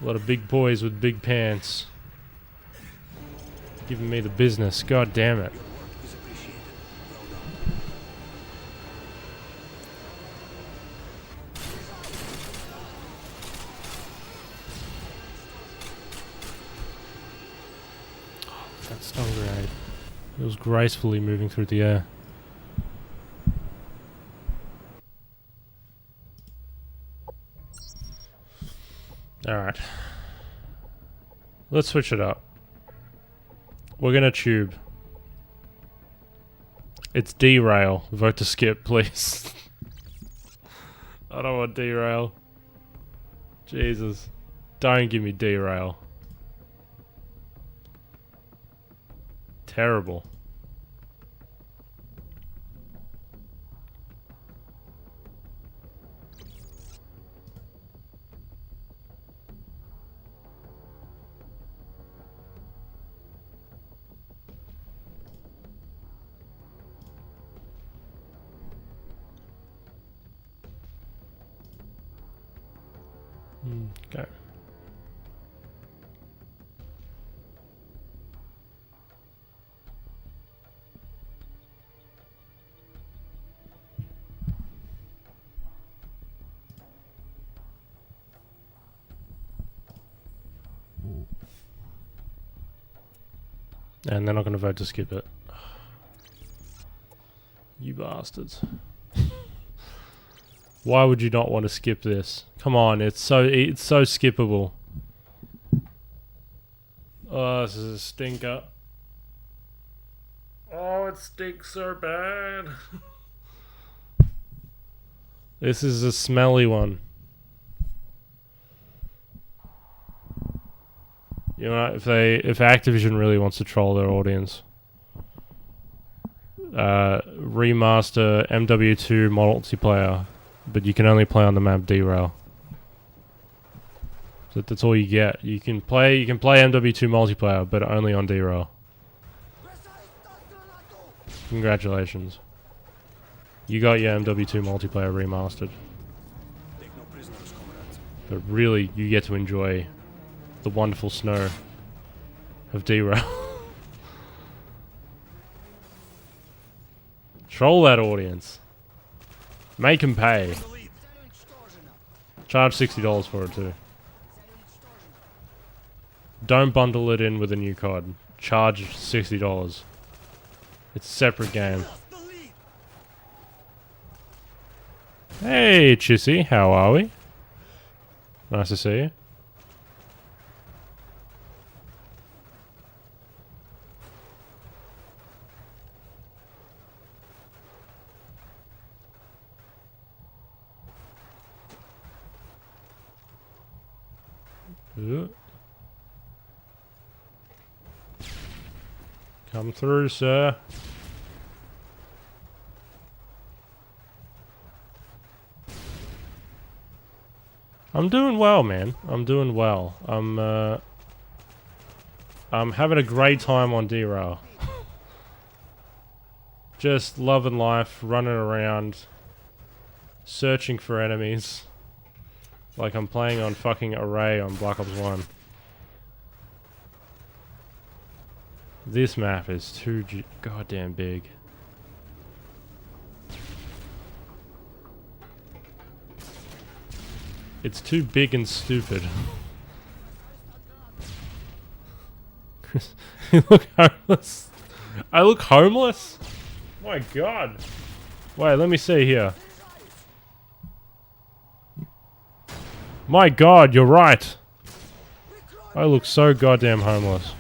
A lot of big boys with big pants. Giving me the business. God damn it. That stun grenade. It was gracefully moving through the air. Alright. Let's switch it up. We're gonna tube. It's derail. Vote to skip, please. I don't want derail. Jesus. Don't give me derail. Terrible. Okay. And they're not going to vote to skip it. You bastards. Why would you not want to skip this? Come on, it's so skippable. Oh, this is a stinker. Oh, it stinks so bad. This is a smelly one. You know, if Activision really wants to troll their audience, remaster MW2 multiplayer, but you can only play on the map derail. So that's all you get. You can play MW2 multiplayer, but only on derail. Congratulations. You got your MW2 multiplayer remastered. But really, you get to enjoy the wonderful snow of derail. Troll that audience. Make them pay. Charge $60 for it too. Don't bundle it in with a new COD. Charge $60. It's a separate game. Hey, Chissy, how are we? Nice to see you. Come through, sir. I'm doing well, man. I'm doing well. I'm having a great time on derail. Just loving life, running around, searching for enemies. Like I'm playing on fucking Array on Black Ops 1. This map is too goddamn big. It's too big and stupid. You look homeless. I look homeless? My god. Wait, let me see here. My god, you're right. I look so goddamn homeless.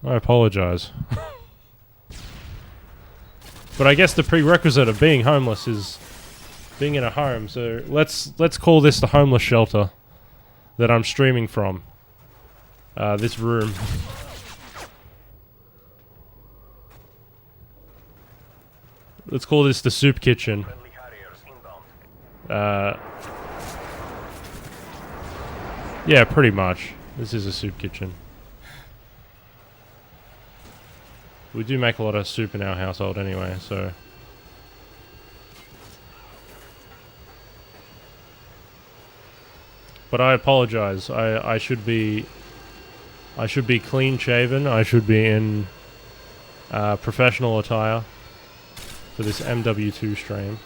I apologize. But I guess the prerequisite of being homeless is being in a home, so let's call this the homeless shelter that I'm streaming from. This room. Let's call this the soup kitchen. Yeah, pretty much. This is a soup kitchen. We do make a lot of soup in our household anyway, so... But I apologize. I should be clean shaven. I should be in professional attire for this MW2 stream.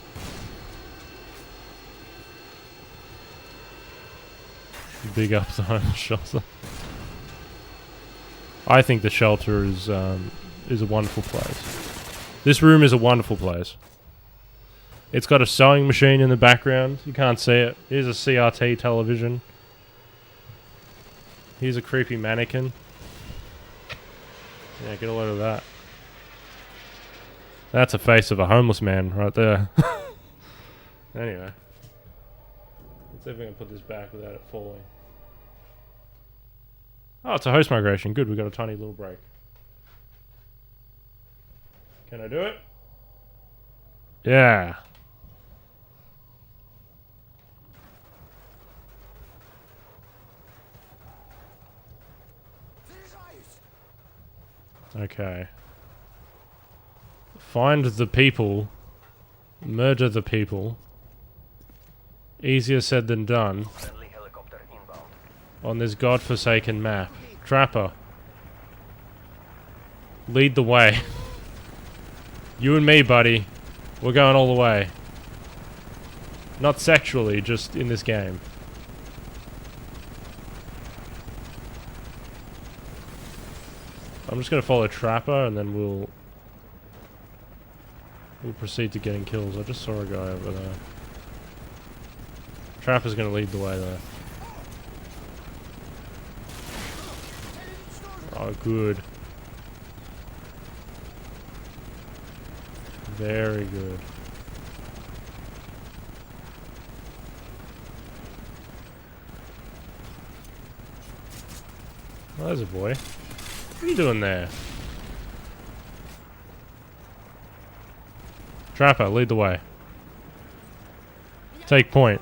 Big up the home shelter. I think the shelter is a wonderful place. This room is a wonderful place. It's got a sewing machine in the background. You can't see it. Here's a CRT television. Here's a creepy mannequin. Yeah, get a load of that. That's a face of a homeless man right there. Anyway. Let's see if we can put this back without it falling. Oh, it's a host migration. Good, we got a tiny little break. Can I do it? Yeah. Okay. Find the people. Murder the people. Easier said than done. on this godforsaken map. Trapper. Lead the way. You and me, buddy. We're going all the way. Not sexually, just in this game. I'm just gonna follow Trapper and then we'll proceed to getting kills. I just saw a guy over there. Trapper's gonna lead the way though. Oh, good. Very good. Oh, there's a boy. What are you doing there? Trapper, lead the way. Take point.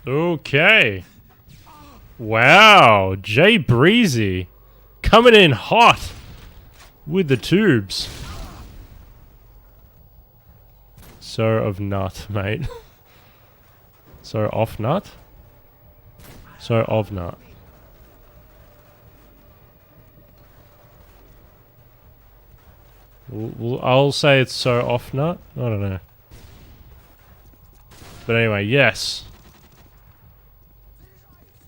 Okay. Wow, Jay Breezy coming in hot with the tubes. So of nut, mate. So off nut? So of nut. I'll say it's so off nut. I don't know. But anyway, yes.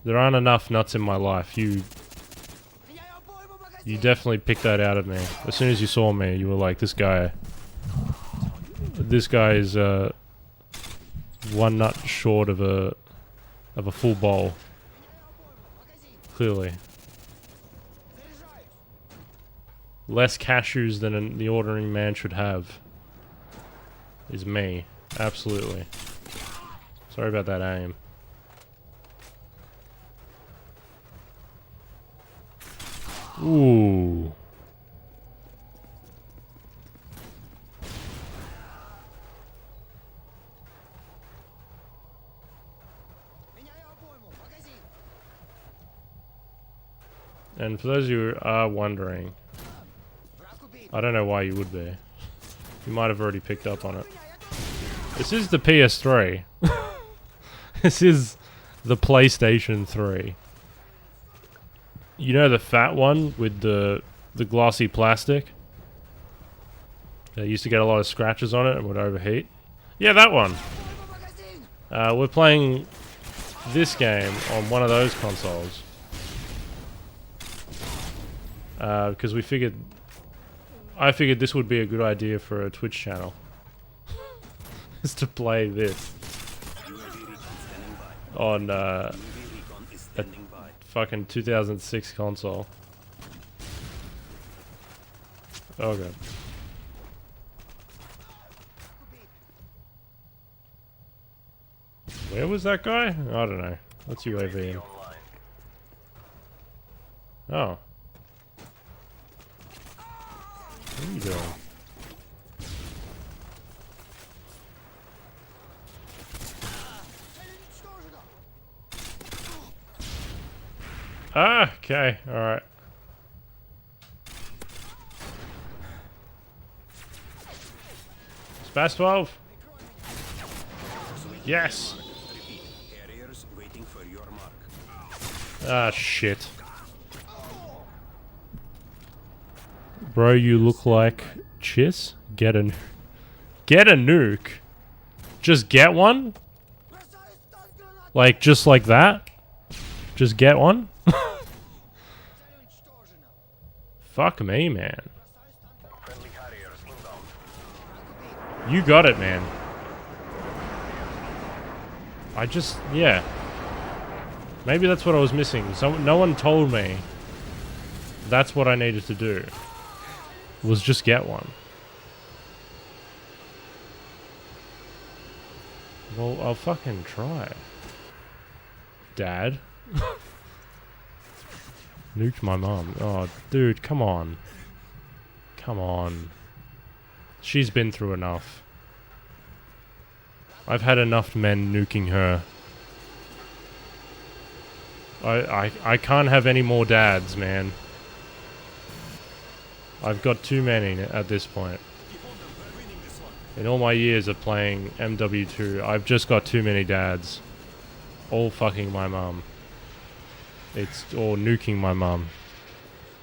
There aren't enough nuts in my life. You definitely picked that out of me. As soon as you saw me, you were like, this guy is one nut short of a full bowl. Clearly. Less cashews than the ordinary man should have. Is me. Absolutely. Sorry about that aim. Ooh. And for those of you who are wondering, I don't know why you would be. You might have already picked up on it. This is the PS3. This is the PlayStation 3. You know the fat one with the glossy plastic? That used to get a lot of scratches on it and would overheat? Yeah, that one. We're playing this game on one of those consoles. Because I figured this would be a good idea for a Twitch channel. Is to play this. On, a fucking 2006 console. Oh god. Where was that guy? I don't know. Let's UAV him. Oh. What are you doing? Ah, okay, alright. Space 12. Yes. Ah, shit. Bro, you look like Chiss. Get a nuke. Just get one? Like, just like that? Just get one? Fuck me, man. You got it, man. Yeah. Maybe that's what I was missing. No one told me that's what I needed to do. Was just get one. Well, I'll fucking try. Dad? Nuked my mom. Oh, dude, come on. Come on. She's been through enough. I've had enough men nuking her. I can't have any more dads, man. I've got too many at this point. In all my years of playing MW2, I've just got too many dads. All fucking my mum. Or nuking my mum.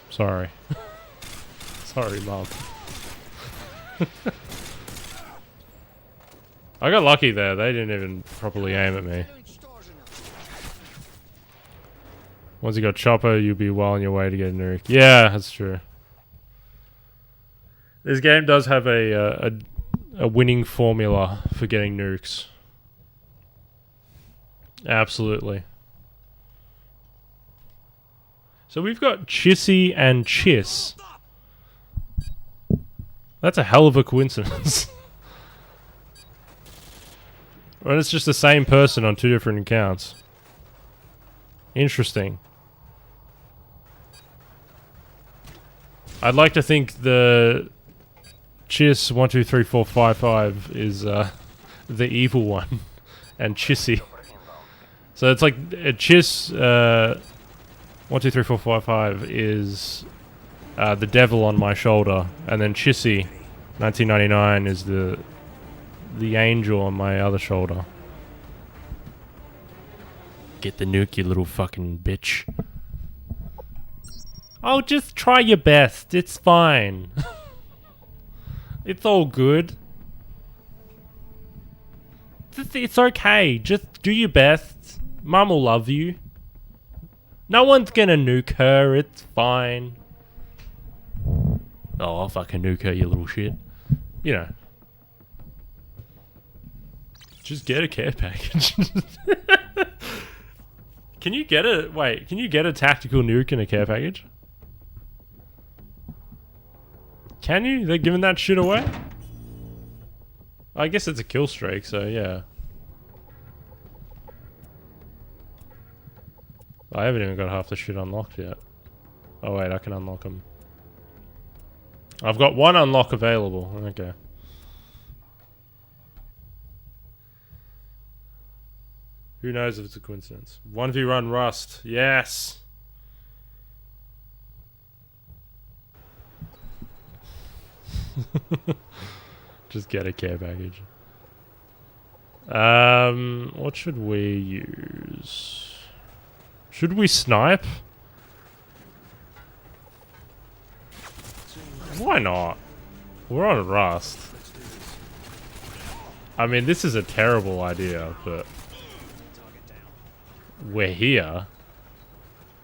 Sorry. Sorry, mum. I got lucky there. They didn't even properly aim at me. Once you got chopper, you'll be well on your way to get nuked. Yeah, that's true. This game does have a winning formula for getting nukes. Absolutely. So we've got Chissy and Chiss. That's a hell of a coincidence. Well, it's just the same person on two different accounts. Interesting. I'd like to think the Chiss 123455 is the evil one, and Chissy. So it's like Chiss 123455 is the devil on my shoulder, and then Chissy 1999 is the angel on my other shoulder. Get the nuke, you little fucking bitch. Oh, just try your best. It's fine. It's all good. It's okay. Just do your best. Mum will love you. No one's gonna nuke her. It's fine. Oh, I'll fucking nuke her, you little shit. You know. Just get a care package. Can you get a... Wait, can you get a tactical nuke in a care package? Can you? They're giving that shit away? I guess it's a kill streak, so yeah. I haven't even got half the shit unlocked yet. Oh wait, I can unlock them. I've got one unlock available. Okay. Who knows if it's a coincidence? 1v1 Rust. Yes! Just get a care package. What should we use? Should we snipe? Why not? We're on Rust. I mean, this is a terrible idea, but... we're here.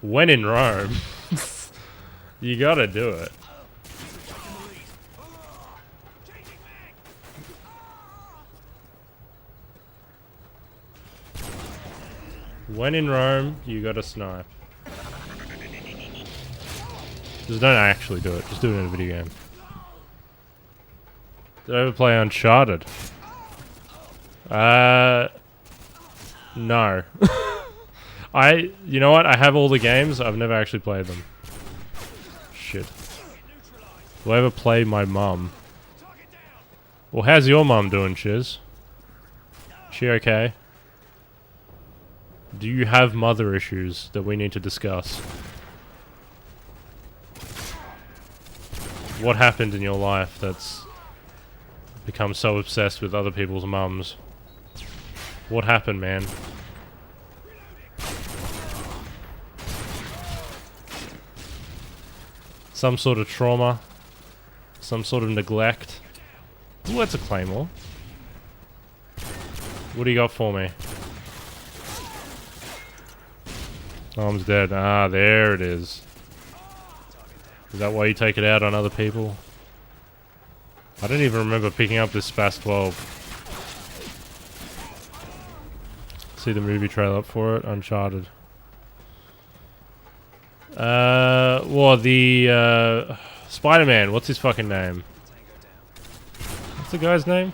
When in Rome. You gotta do it. When in Rome, you gotta snipe. Just don't actually do it. Just do it in a video game. Did I ever play Uncharted? No. You know what? I have all the games. I've never actually played them. Shit. Do I ever play my mum? Well, how's your mum doing, Chiz? She okay? Do you have mother issues that we need to discuss? What happened in your life that's become so obsessed with other people's mums? What happened, man? Some sort of trauma? Some sort of neglect? Ooh, that's a claymore. What do you got for me? Mom's dead. Ah, there it is. Is that why you take it out on other people? I don't even remember picking up this Spas 12. See the movie trailer for it? Uncharted. Well, the, Spider-Man. What's his fucking name? What's the guy's name?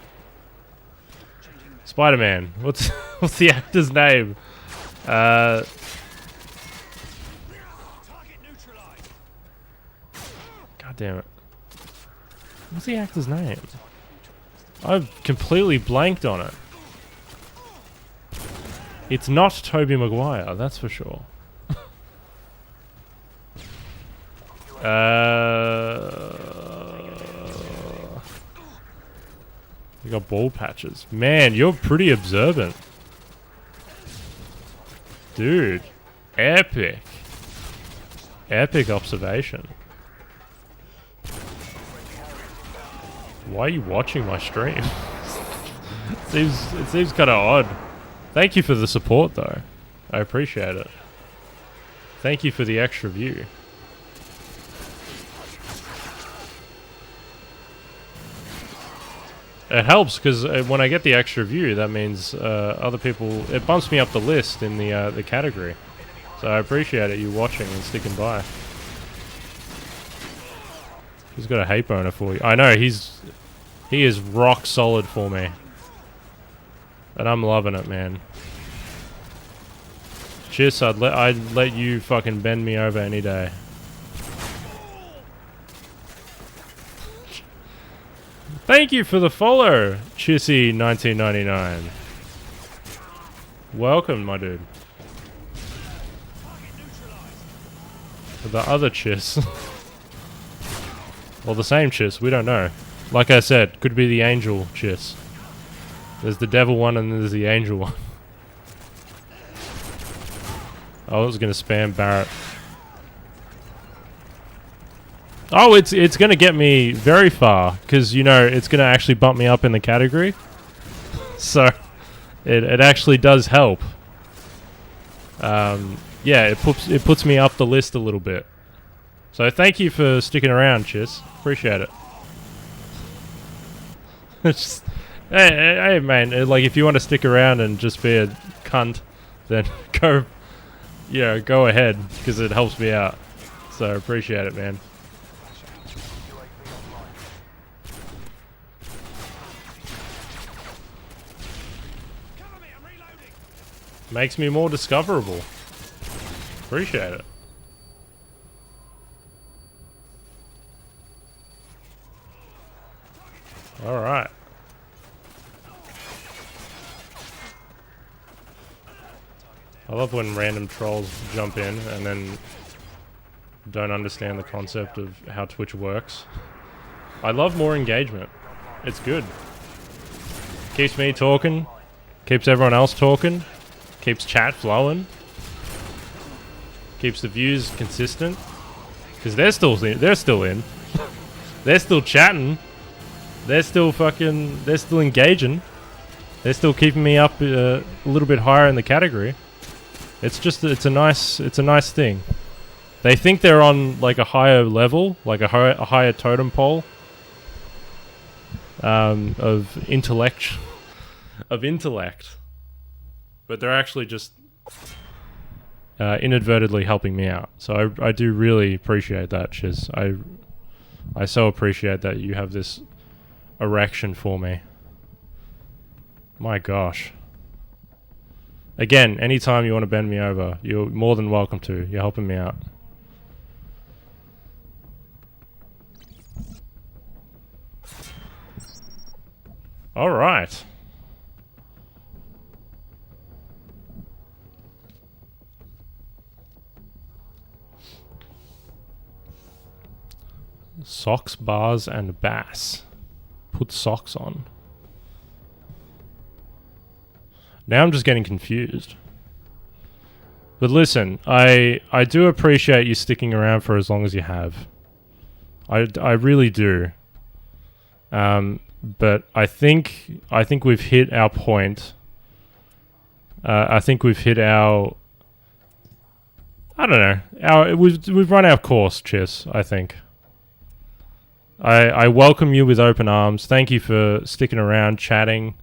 Spider-Man. What's the actor's name? God damn it. What's the actor's name? I've completely blanked on it. It's not Tobey Maguire, that's for sure. You got ball patches. Man, you're pretty observant. Dude. Epic. Epic observation. Why are you watching my stream? it seems kind of odd. Thank you for the support though. I appreciate it. Thank you for the extra view. It helps because when I get the extra view, that means other people. It bumps me up the list in the category. So I appreciate it, you watching and sticking by. He's got a hate boner for you. I know he is rock solid for me, and I'm loving it, man. Cheers, I'd let you fucking bend me over any day. Thank you for the follow, Chissy1999. Welcome, my dude. The other Chiss. Or the same Chiss, we don't know. Like I said, could be the angel Chiss. There's the devil one and there's the angel one. I was gonna spam Barrett. Oh, it's gonna get me very far because you know it's gonna actually bump me up in the category. So it actually does help. Yeah, it puts me up the list a little bit. So thank you for sticking around, Chiss. Appreciate it. It's just, hey man, like if you want to stick around and just be a cunt, then go ahead because it helps me out. So appreciate it, man. Makes me more discoverable. Appreciate it. Alright. I love when random trolls jump in and then don't understand the concept of how Twitch works. I love more engagement. It's good. Keeps me talking. Keeps everyone else talking. Keeps chat flowing. Keeps the views consistent. Because they're still in. They're still chatting. They're still engaging. They're still keeping me up a little bit higher in the category. It's a nice thing. They think they're on like a higher level, like a higher totem pole of intellect, but they're actually just inadvertently helping me out. So I do really appreciate that, Chiz. I so appreciate that you have this erection for me. My gosh. Again, anytime you want to bend me over, you're more than welcome to. You're helping me out. All right. Socks, bars, and bass. Put socks on. Now I'm just getting confused. But listen, I do appreciate you sticking around for as long as you have. I really do. But I think we've hit our point. I think we've hit our. I don't know. We've run our course, Chiss. I think. I welcome you with open arms. Thank you for sticking around, chatting.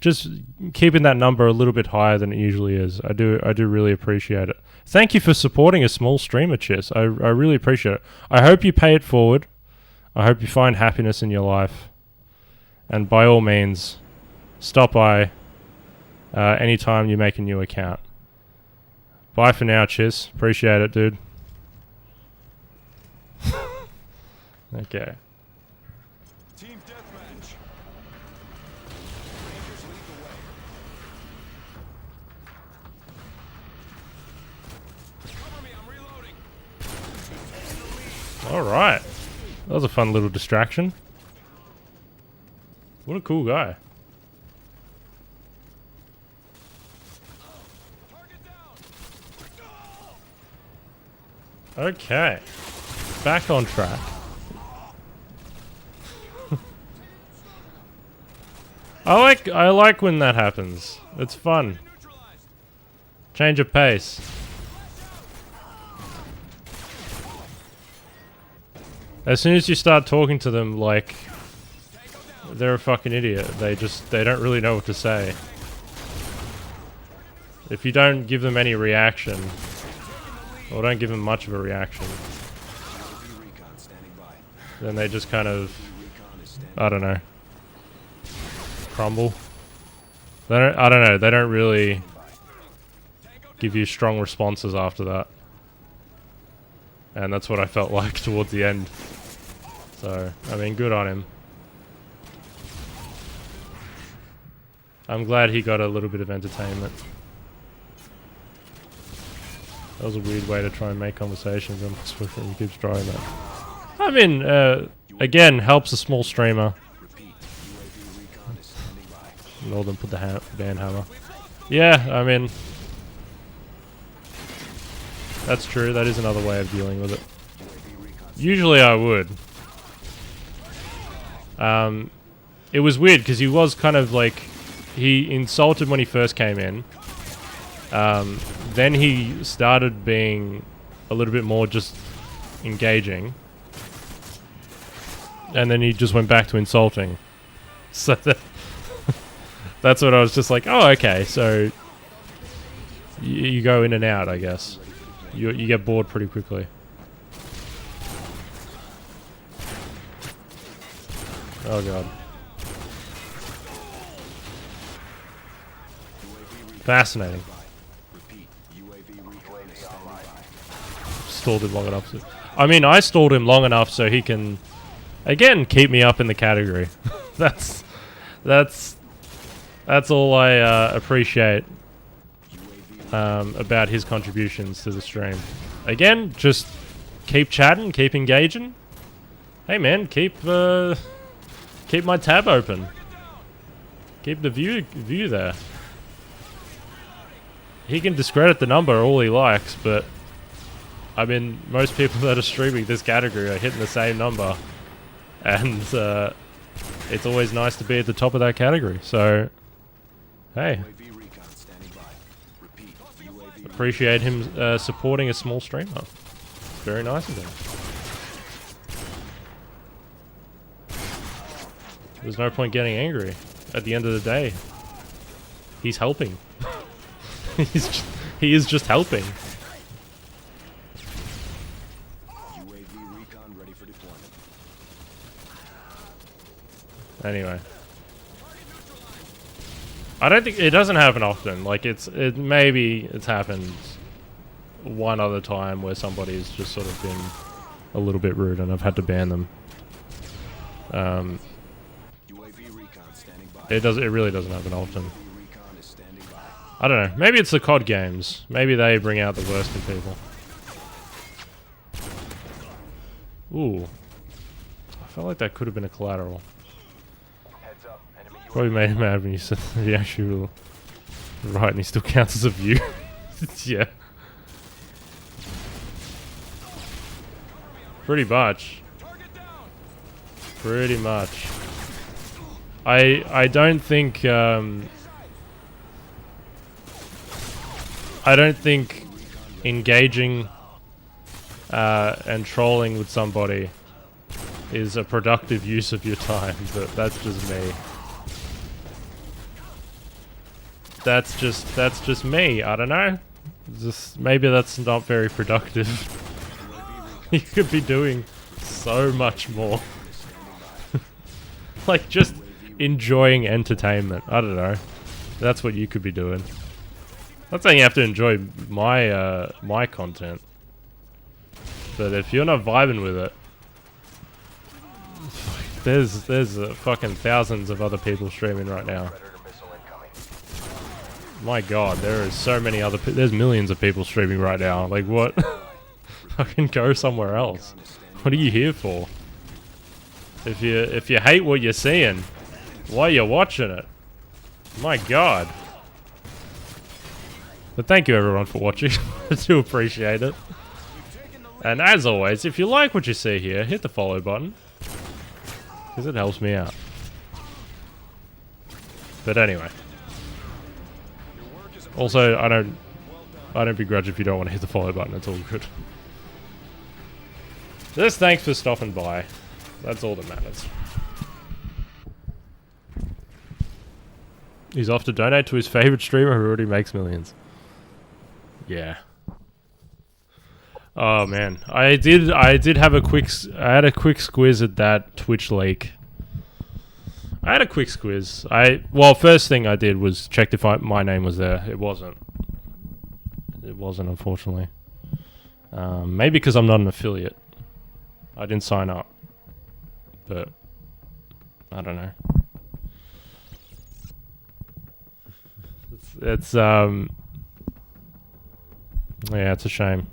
Just keeping that number a little bit higher than it usually is. I do really appreciate it. Thank you for supporting a small streamer, Chiss. I really appreciate it. I hope you pay it forward. I hope you find happiness in your life. And by all means, stop by anytime you make a new account. Bye for now, Chiss. Appreciate it, dude. Okay. Team deathmatch. Rangers lead the way. Cover me, I'm reloading. Alright. That was a fun little distraction. What a cool guy. Okay. Back on track. I like when that happens. It's fun. Change of pace. As soon as you start talking to them like they're a fucking idiot, they don't really know what to say. If you don't give them any reaction, or don't give them much of a reaction, then they just kind of, I don't know, crumble. I don't know, they don't really give you strong responses after that. And that's what I felt like towards the end. So, I mean, good on him. I'm glad he got a little bit of entertainment. That was a weird way to try and make conversations. I'm supposed to keep trying that. I mean, again, helps a small streamer. Northern put the band hammer. Yeah, I mean, that's true. That is another way of dealing with it. Usually I would. It was weird because he was kind of like, he insulted when he first came in. Then he started being a little bit more just engaging. And then he just went back to insulting. So that's what I was just like, oh, okay, so you go in and out, I guess. You get bored pretty quickly. Oh god. Fascinating. Stalled him long enough. I mean, I stalled him long enough so he can, again, keep me up in the category. That's all I appreciate about his contributions to the stream. Again, just keep chatting, keep engaging. Hey man, keep my tab open. Keep the view there. He can discredit the number all he likes, but I mean, most people that are streaming this category are hitting the same number, and it's always nice to be at the top of that category. So, hey, appreciate him supporting a small streamer. Very nice of him. There's no point getting angry. At the end of the day, he's helping. He is just helping. Anyway, I don't think it doesn't happen often. Like maybe it's happened one other time where somebody's just sort of been a little bit rude and I've had to ban them. It really doesn't happen often. I don't know. Maybe it's the COD games. Maybe they bring out the worst in people. Ooh. I felt like that could have been a collateral. Probably made him mad when you said he actually will. Right, and he still counts as a view. Yeah. Pretty much. Pretty much. I don't think engaging and trolling with somebody is a productive use of your time, but that's just me. That's just me. I don't know. Just maybe that's not very productive. You could be doing so much more. Like just enjoying entertainment. I don't know. That's what you could be doing. Not saying you have to enjoy my my content, but if you're not vibing with it, there's fucking thousands of other people streaming right now. My god, there is so many there's millions of people streaming right now. Like what? I can go somewhere else. What are you here for? If you hate what you're seeing, why are you watching it? My God. But thank you everyone for watching. I do appreciate it. And as always, if you like what you see here, hit the follow button. Because it helps me out. But anyway. Also, I don't begrudge if you don't want to hit the follow button, it's all good. Just thanks for stopping by. That's all that matters. He's off to donate to his favorite streamer who already makes millions. Yeah. Oh man, I had a quick squiz at that Twitch leak. I had a quick squiz. Well, first thing I did was check if my name was there. It wasn't. It wasn't, unfortunately. Maybe because I'm not an affiliate. I didn't sign up. But I don't know. It's yeah, it's a shame.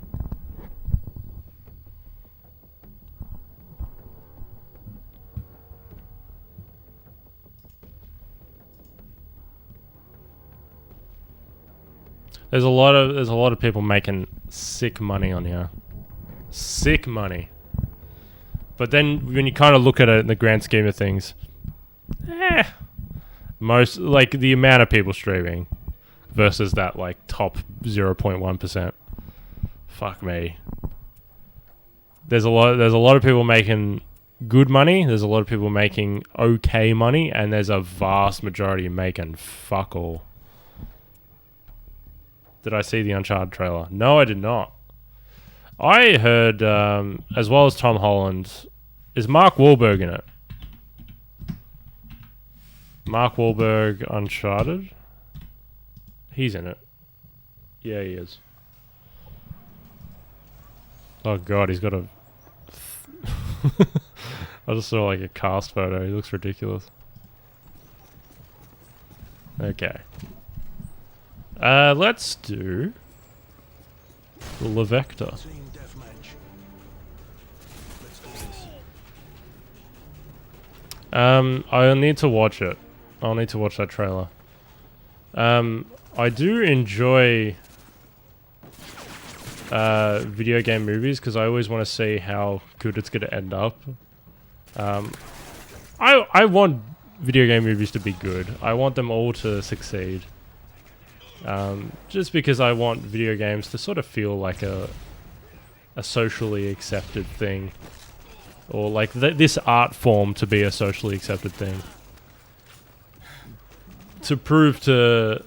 There's a lot of people making sick money on here. Sick money. But then when you kind of look at it in the grand scheme of things, most, like, the amount of people streaming versus that, like, top 0.1%. Fuck me. There's a lot of people making good money, there's a lot of people making okay money, and there's a vast majority making fuck all. Did I see the Uncharted trailer? No, I did not. I heard, as well as Tom Holland, is Mark Wahlberg in it? Mark Wahlberg, Uncharted? He's in it. Yeah, he is. Oh god, he's got a... I just saw like a cast photo. He looks ridiculous. Okay. Let's do... the Levector. I'll need to watch it. I'll need to watch that trailer. I do enjoy video game movies because I always want to see how good it's going to end up. I want video game movies to be good. I want them all to succeed. Just because I want video games to sort of feel like a socially accepted thing. Or like this art form to be a socially accepted thing. To prove to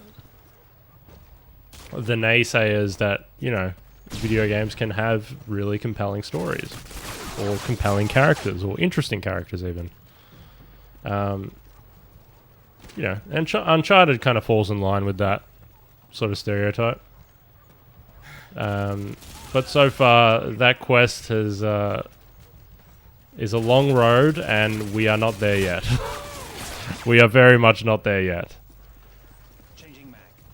the naysayers that, you know, video games can have really compelling stories. Or compelling characters, or interesting characters even. You know, and Uncharted kind of falls in line with that sort of stereotype. But so far, that quest is a long road, and we are not there yet. We are very much not there yet.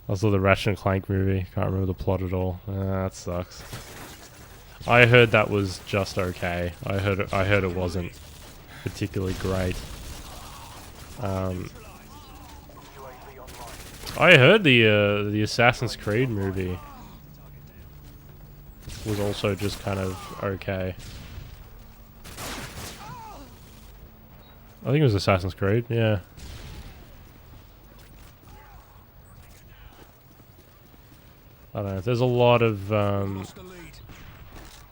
Also, the Ratchet and Clank movie. Can't remember the plot at all. That sucks. I heard that was just okay. I heard it wasn't particularly great. I heard the Assassin's Creed movie was also just kind of okay. I think it was Assassin's Creed, yeah. I don't know, there's a lot of...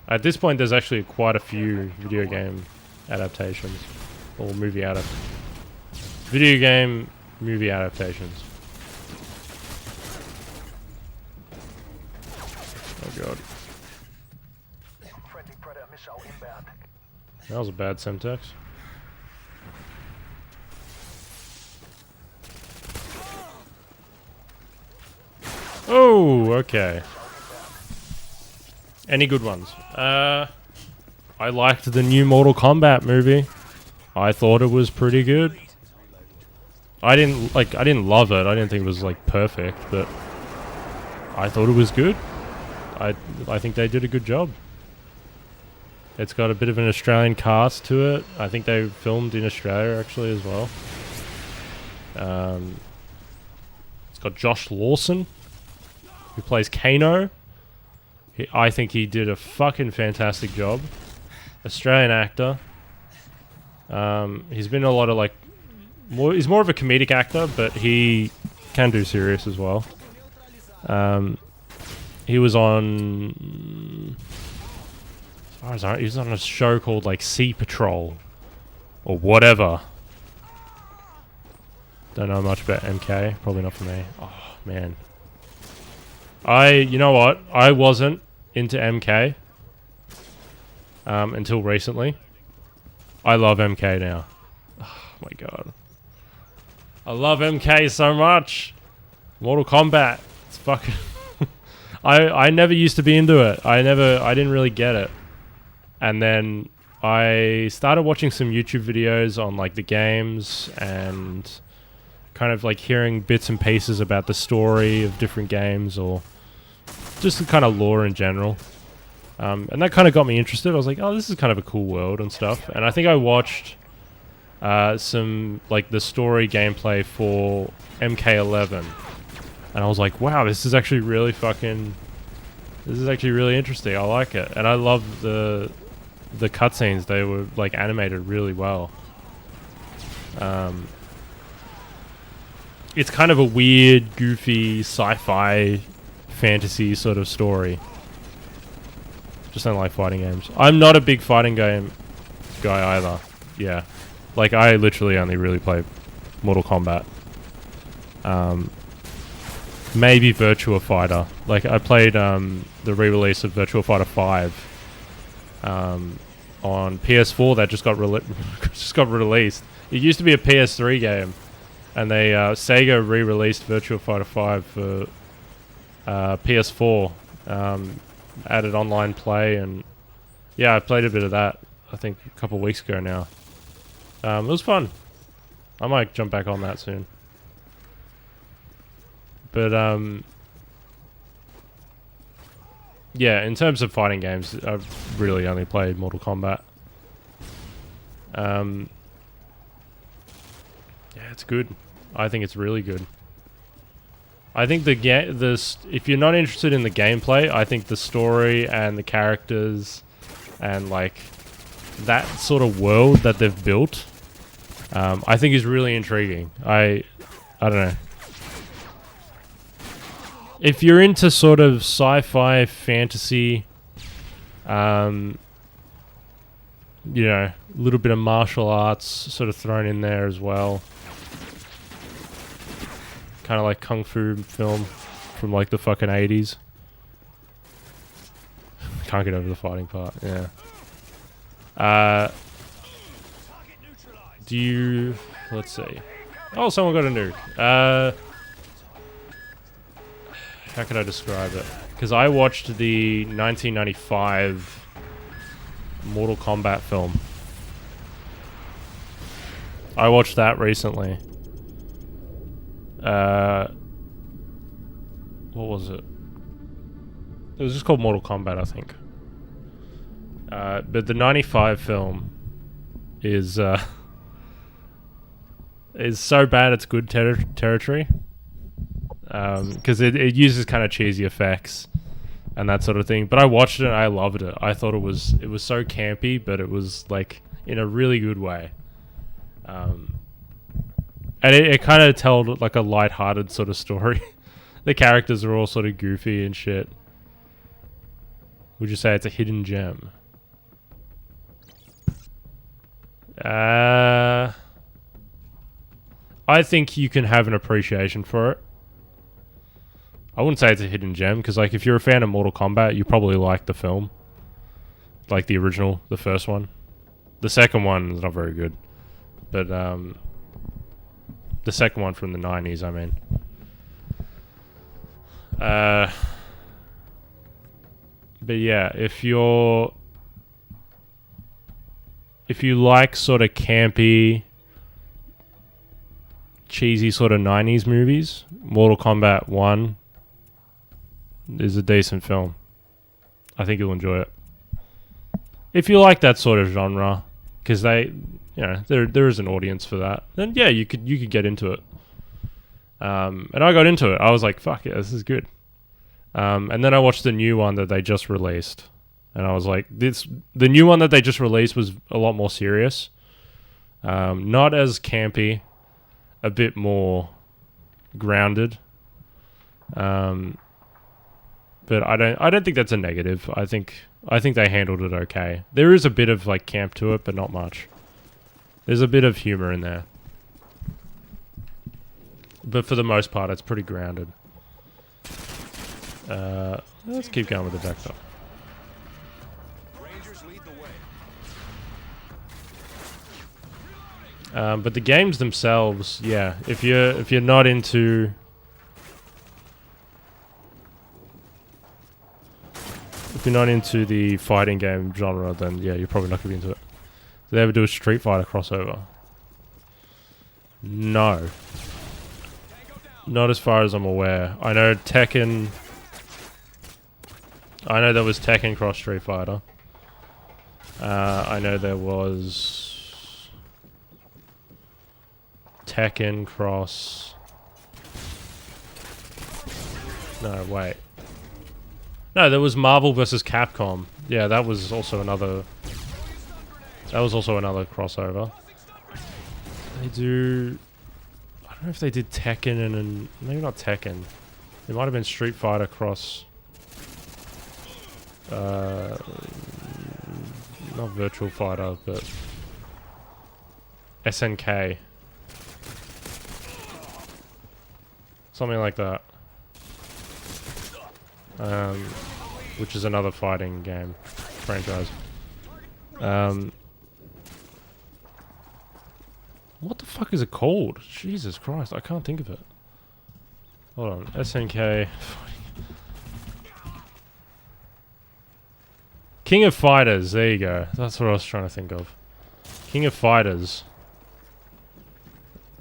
at this point there's actually quite a few video game adaptations. Or movie adaptations. Video game movie adaptations. Oh god. That was a bad Semtex. Oh, okay. Any good ones? I liked the new Mortal Kombat movie. I thought it was pretty good. I didn't love it. I didn't think it was like perfect, but I thought it was good. I think they did a good job. It's got a bit of an Australian cast to it. I think they filmed in Australia actually as well. It's got Josh Lawson, who plays Kano. I think he did a fucking fantastic job. Australian actor. He's been in a lot of like... he's more of a comedic actor, but he can do serious as well. He was on... he was on a show called like Sea Patrol. Or whatever. Don't know much about MK. Probably not for me. Oh, man. You know what? I wasn't into MK. Until recently. I love MK now. Oh my god. I love MK so much. Mortal Kombat. It's fucking... I never used to be into it. I didn't really get it. And then I started watching some YouTube videos on like the games and kind of like hearing bits and pieces about the story of different games or just the kind of lore in general. And that kind of got me interested. I was like, oh, this is kind of a cool world and stuff. And I think I watched some like the story gameplay for MK11. And I was like, wow, this is actually really interesting. I like it. And I love the cutscenes. They were like animated really well. It's kind of a weird, goofy, sci-fi, fantasy sort of story. Just don't like fighting games. I'm not a big fighting game guy either. Yeah. Like, I literally only really play Mortal Kombat. Maybe Virtua Fighter. Like, I played the re-release of Virtua Fighter 5 on PS4 that just got released. It used to be a PS3 game, and they Sega re-released Virtua Fighter 5 for PS4. Added online play, and yeah, I played a bit of that. I think a couple of weeks ago now. It was fun. I might jump back on that soon. But yeah, in terms of fighting games, I've really only played Mortal Kombat. Yeah, it's good. I think it's really good. I think if you're not interested in the gameplay, I think the story and the characters and like that sort of world that they've built, I think is really intriguing. I don't know. If you're into sort of sci-fi, fantasy, you know, a little bit of martial arts sort of thrown in there as well. Kind of like kung fu film from like the fucking 80s. Can't get over the fighting part, yeah. Let's see. Oh, someone got a nuke. How can I describe it? Because I watched the 1995 Mortal Kombat film. I watched that recently. What was it? It was just called Mortal Kombat, I think. But the 95 film is so bad it's good territory. Because it uses kind of cheesy effects and that sort of thing. But I watched it and I loved it. I thought it was so campy, but it was like in a really good way. And it kind of told like a light-hearted sort of story. The characters are all sort of goofy and shit. Would you say it's a hidden gem? I think you can have an appreciation for it. I wouldn't say it's a hidden gem, because like if you're a fan of Mortal Kombat, you probably like the film. Like the original, the first one. The second one is not very good. But the second one from the 90s, I mean. But yeah, if you like sort of campy, cheesy sort of 90s movies, Mortal Kombat 1 is a decent film. I think you'll enjoy it. if you like that sort of genre, because there is an audience for that, then yeah, you could get into it. And I got into it. I was like, fuck yeah, this is good. And then I watched the new one that they just released, and I was like, the new one that they just released was a lot more serious, not as campy, a bit more grounded. But I don't think that's a negative. I think they handled it okay. There is a bit of like camp to it, but not much. There's a bit of humor in there. But for the most part, it's pretty grounded. Let's keep going with the vector. Rangers lead the way. But the games themselves, yeah. If you're not into the fighting game genre, then yeah, you're probably not gonna be into it. Did they ever do a Street Fighter crossover? No. Not as far as I'm aware. I know Tekken. I know there was Tekken cross Street Fighter. I know there was Tekken cross. No, wait. No, there was Marvel vs. Capcom. Yeah, that was also another. That was also another crossover. They do. I don't know if they did Tekken and maybe not Tekken. It might have been Street Fighter cross. Not Virtual Fighter, but SNK. Something like that. Which is another fighting game franchise. What the fuck is it called? Jesus Christ, I can't think of it. Hold on, SNK. King of Fighters, there you go. That's what I was trying to think of. King of Fighters.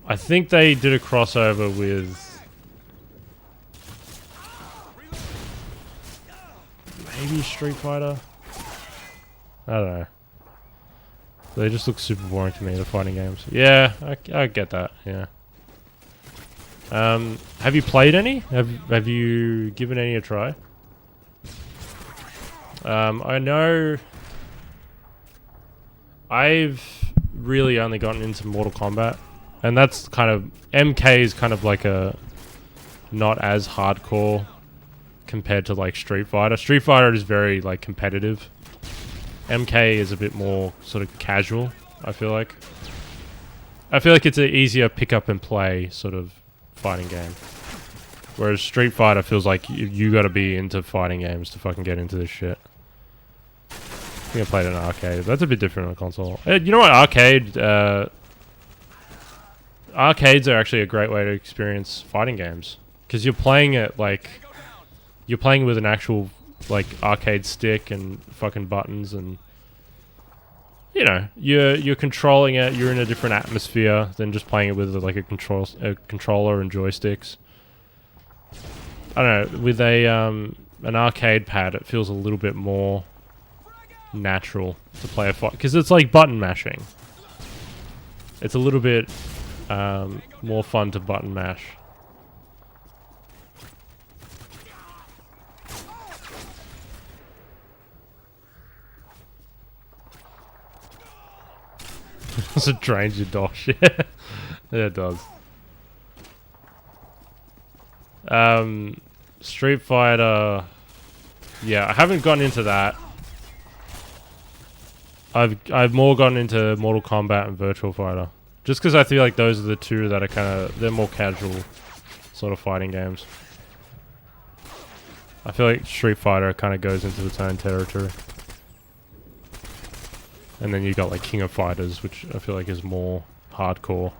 I think they did a crossover with... maybe Street Fighter? I don't know. They just look super boring to me, the fighting games. Yeah, I get that, yeah. Have you played any? Have you given any a try? I know I've really only gotten into Mortal Kombat, and that's kind of... MK is kind of like a... not as hardcore compared to like Street Fighter. Street Fighter is very like competitive. MK is a bit more sort of casual, I feel like. I feel like it's an easier pick up and play sort of fighting game. Whereas Street Fighter feels like you gotta be into fighting games to fucking get into this shit. I think I played an arcade. That's a bit different on a console. You know what? Arcades are actually a great way to experience fighting games. Because you're playing it like... you're playing with an actual... like arcade stick and fucking buttons, and you know you're controlling it. You're in a different atmosphere than just playing it with like a controller and joysticks. I don't know, with an arcade pad it feels a little bit more natural to play a fight because it's like button mashing. It's a little bit more fun to button mash. It drains your dosh. Yeah, it does. Street Fighter. Yeah, I haven't gotten into that. I've more gotten into Mortal Kombat and Virtual Fighter, just because I feel like those are the two that are they're more casual sort of fighting games. I feel like Street Fighter kind of goes into its own territory. And then you got like King of Fighters, which I feel like is more hardcore.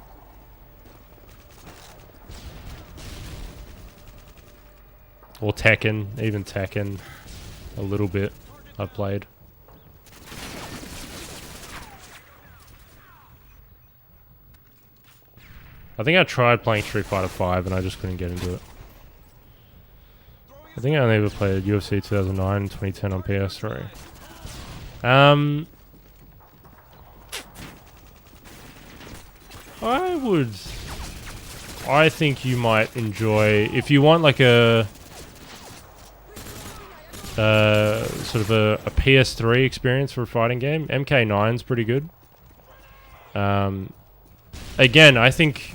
Or Tekken, even Tekken, a little bit I've played. I think I tried playing Street Fighter 5 and I just couldn't get into it. I think I only ever played UFC 2009 and 2010 on PS3. I think you might enjoy, if you want like a sort of a PS3 experience for a fighting game, MK9's pretty good. Again, I think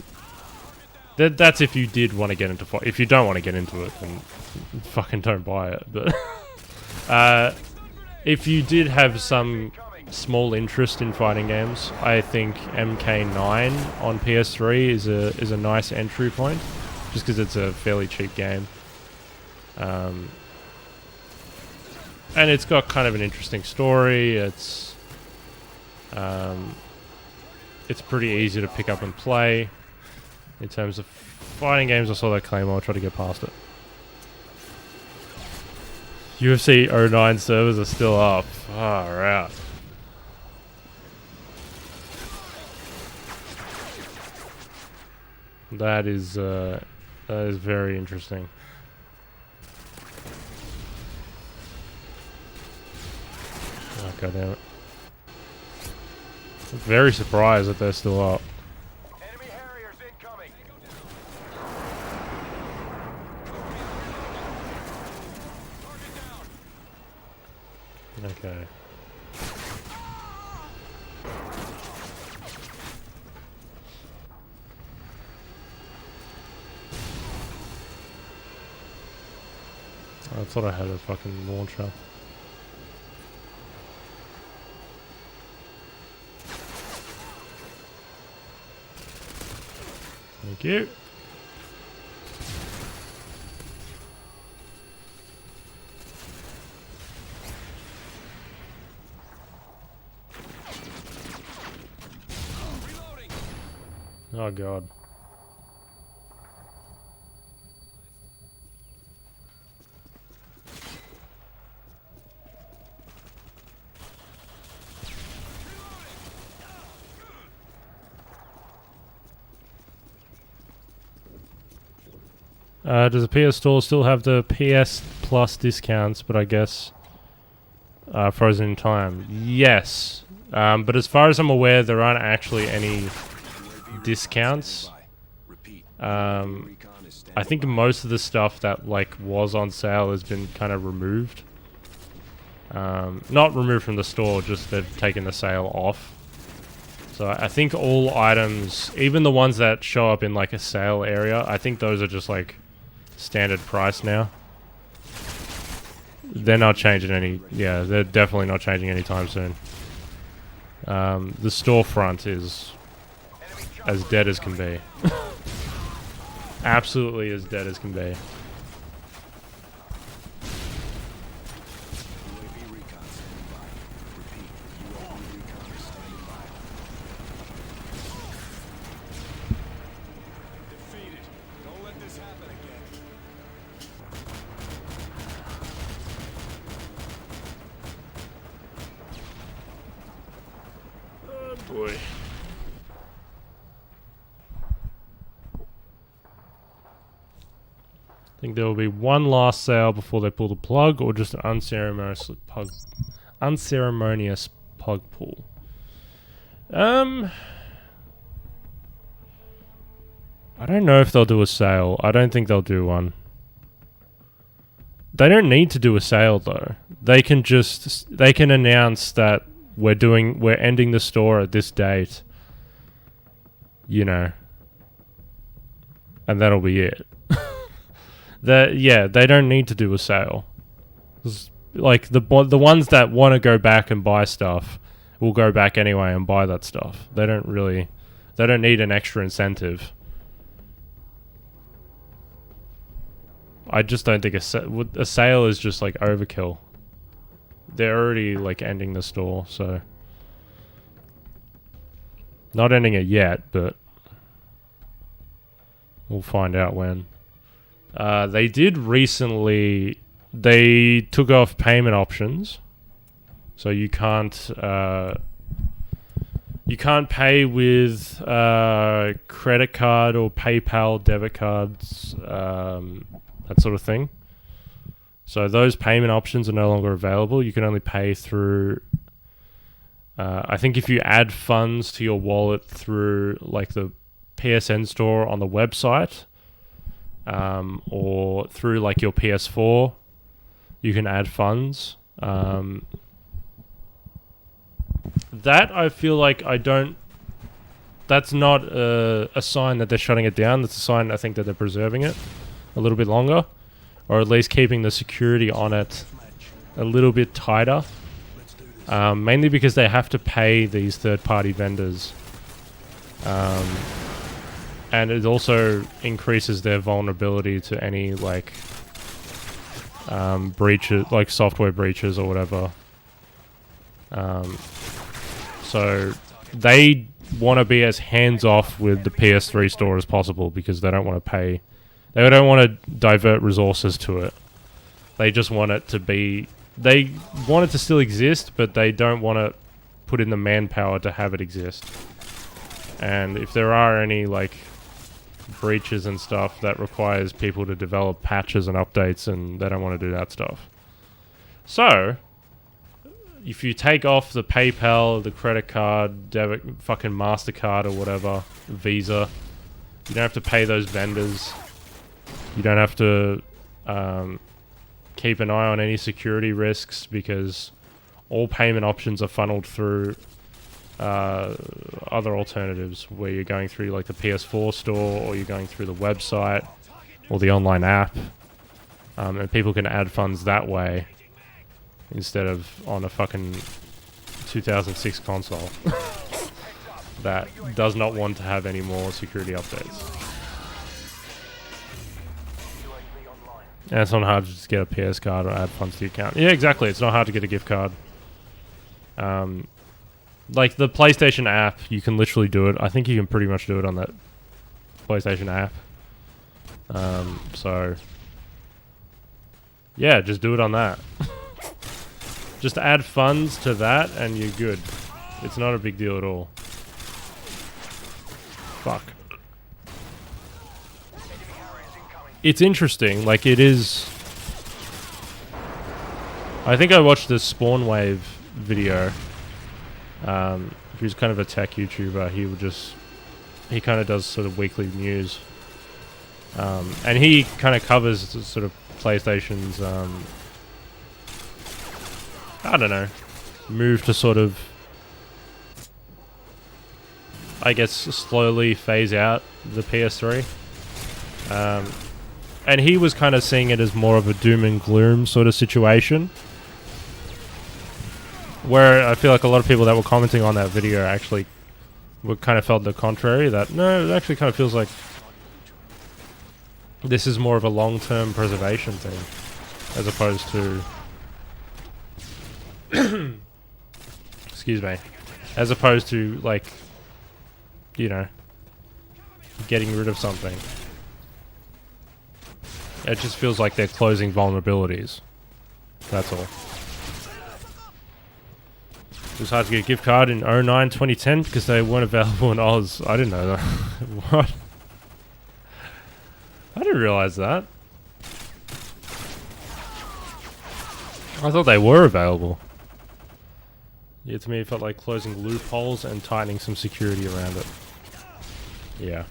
that's if you did want to get into fight. If you don't want to get into it, then fucking don't buy it. But if you did have some small interest in fighting games, I think MK9 on PS3 is a nice entry point, just because it's a fairly cheap game. And it's got kind of an interesting story. It's pretty easy to pick up and play. In terms of fighting games, I saw that Claymore, try to get past it. UFC 09 servers are still up. Far out. That is very interesting. Oh, God damn it. I'm very surprised that they're still up. Enemy Harriers incoming. Okay. I thought I had a fucking launcher. Thank you. Oh God. Does the PS Store still have the PS Plus discounts, but I guess frozen in time? Yes. But as far as I'm aware, there aren't actually any discounts. I think most of the stuff that like was on sale has been kind of removed. Not removed from the store, just they've taken the sale off. So I think all items, even the ones that show up in like a sale area, I think those are just like standard price now. They're not changing any. Yeah, they're definitely not changing anytime soon. The storefront is as dead as can be. Absolutely as dead as can be. Boy. I think there will be one last sale before they pull the plug, or just an unceremonious plug pull. I don't know if they'll do a sale. I don't think they'll do one. They don't need to do a sale though. They can announce that we're ending the store at this date, you know, and that'll be it. They don't need to do a sale. Like the ones that want to go back and buy stuff will go back anyway and buy that stuff. They don't need an extra incentive. I just don't think a sale is just like overkill. They're already like ending the store, so not ending it yet, but we'll find out when. They did recently. They took off payment options, so you can't pay with credit card or PayPal, debit cards, that sort of thing. So those payment options are no longer available. You can only pay through I think if you add funds to your wallet through like the PSN store on the website, or through like your PS4, you can add funds. That I feel like that's not a sign that they're shutting it down. That's a sign, I think, that they're preserving it a little bit longer, or at least keeping the security on it a little bit tighter. Mainly because they have to pay these third-party vendors. And it also increases their vulnerability to any, like, breaches, like software breaches or whatever. So they want to be as hands-off with the PS3 store as possible because they don't want to pay. They don't want to divert resources to it. They just want it to be... They want it to still exist, but they don't want to put in the manpower to have it exist. And if there are any, like, breaches and stuff, that requires people to develop patches and updates, and they don't want to do that stuff. So, if you take off the PayPal, the credit card, debit, fucking MasterCard or whatever, Visa, you don't have to pay those vendors. You don't have to keep an eye on any security risks because all payment options are funneled through other alternatives where you're going through like the PS4 store or you're going through the website or the online app, and people can add funds that way instead of on a fucking 2006 console that does not want to have any more security updates. And it's not hard to just get a PS card or add funds to your account. Yeah, exactly. It's not hard to get a gift card. Like the PlayStation app, you can literally do it. I think you can pretty much do it on that PlayStation app. So, yeah, just do it on that. Just add funds to that and you're good. It's not a big deal at all. Fuck. It's interesting, like it is... I think I watched this Spawn Wave video. Who's kind of a tech YouTuber. He kind of does sort of weekly news. And he kind of covers sort of PlayStation's, I don't know, move to sort of, I guess, slowly phase out the PS3. And he was kind of seeing it as more of a doom and gloom sort of situation. Where I feel like a lot of people that were commenting on that video actually kind of felt the contrary. That, no, it actually kind of feels like this is more of a long-term preservation thing. As opposed to... excuse me. As opposed to, like, you know, getting rid of something. It just feels like they're closing vulnerabilities. That's all. It was hard to get a gift card in 09, 2010 because they weren't available in Oz. I didn't know that. What? I didn't realize that. I thought they were available. Yeah, to me it felt like closing loopholes and tightening some security around it. Yeah.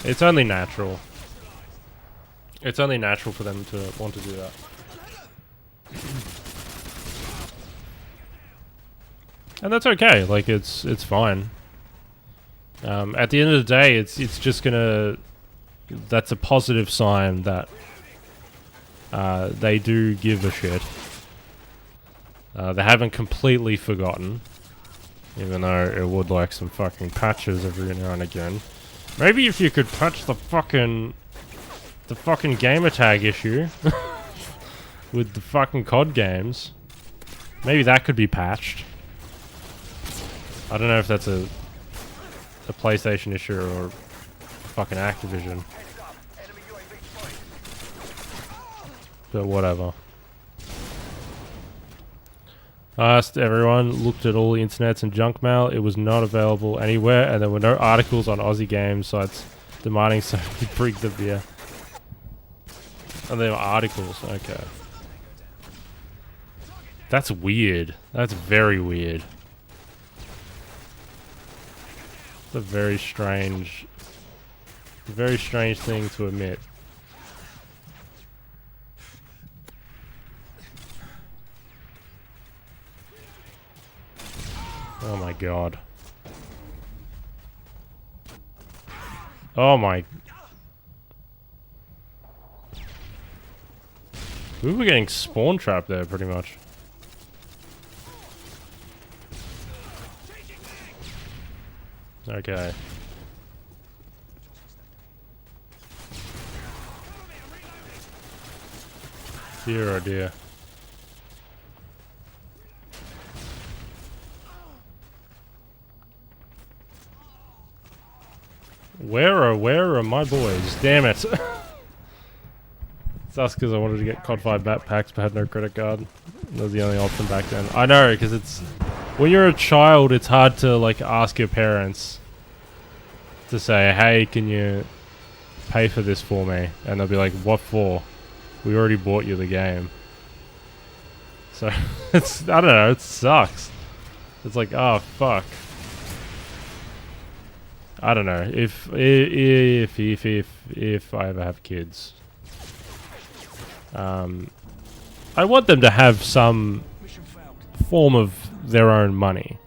It's only natural. It's only natural for them to want to do that. And that's okay. Like it's fine. At the end of the day, it's just gonna. That's a positive sign that they do give a shit. They haven't completely forgotten, even though it would like some fucking patches every now and again. Maybe if you could patch the fucking gamer tag issue with the fucking COD games, maybe that could be patched. I don't know if that's a PlayStation issue or fucking Activision, but whatever. I asked everyone, looked at all the internets and junk mail. It was not available anywhere, and there were no articles on Aussie game sites demanding Sony bring the beer. And there were articles, okay. That's weird. That's very weird. It's a very strange thing to admit. Oh my god. Oh my... We were getting spawn trapped there, pretty much. Okay. Dear oh dear. Where are my boys? Damn it. That's because I wanted to get COD 5 backpacks but had no credit card. That was the only option back then. I know, because it's... When you're a child, it's hard to, like, ask your parents to say, hey, can you pay for this for me? And they'll be like, what for? We already bought you the game. So, it's... I don't know, it sucks. It's like, oh, fuck. I don't know. If I ever have kids... I want them to have some form of their own money.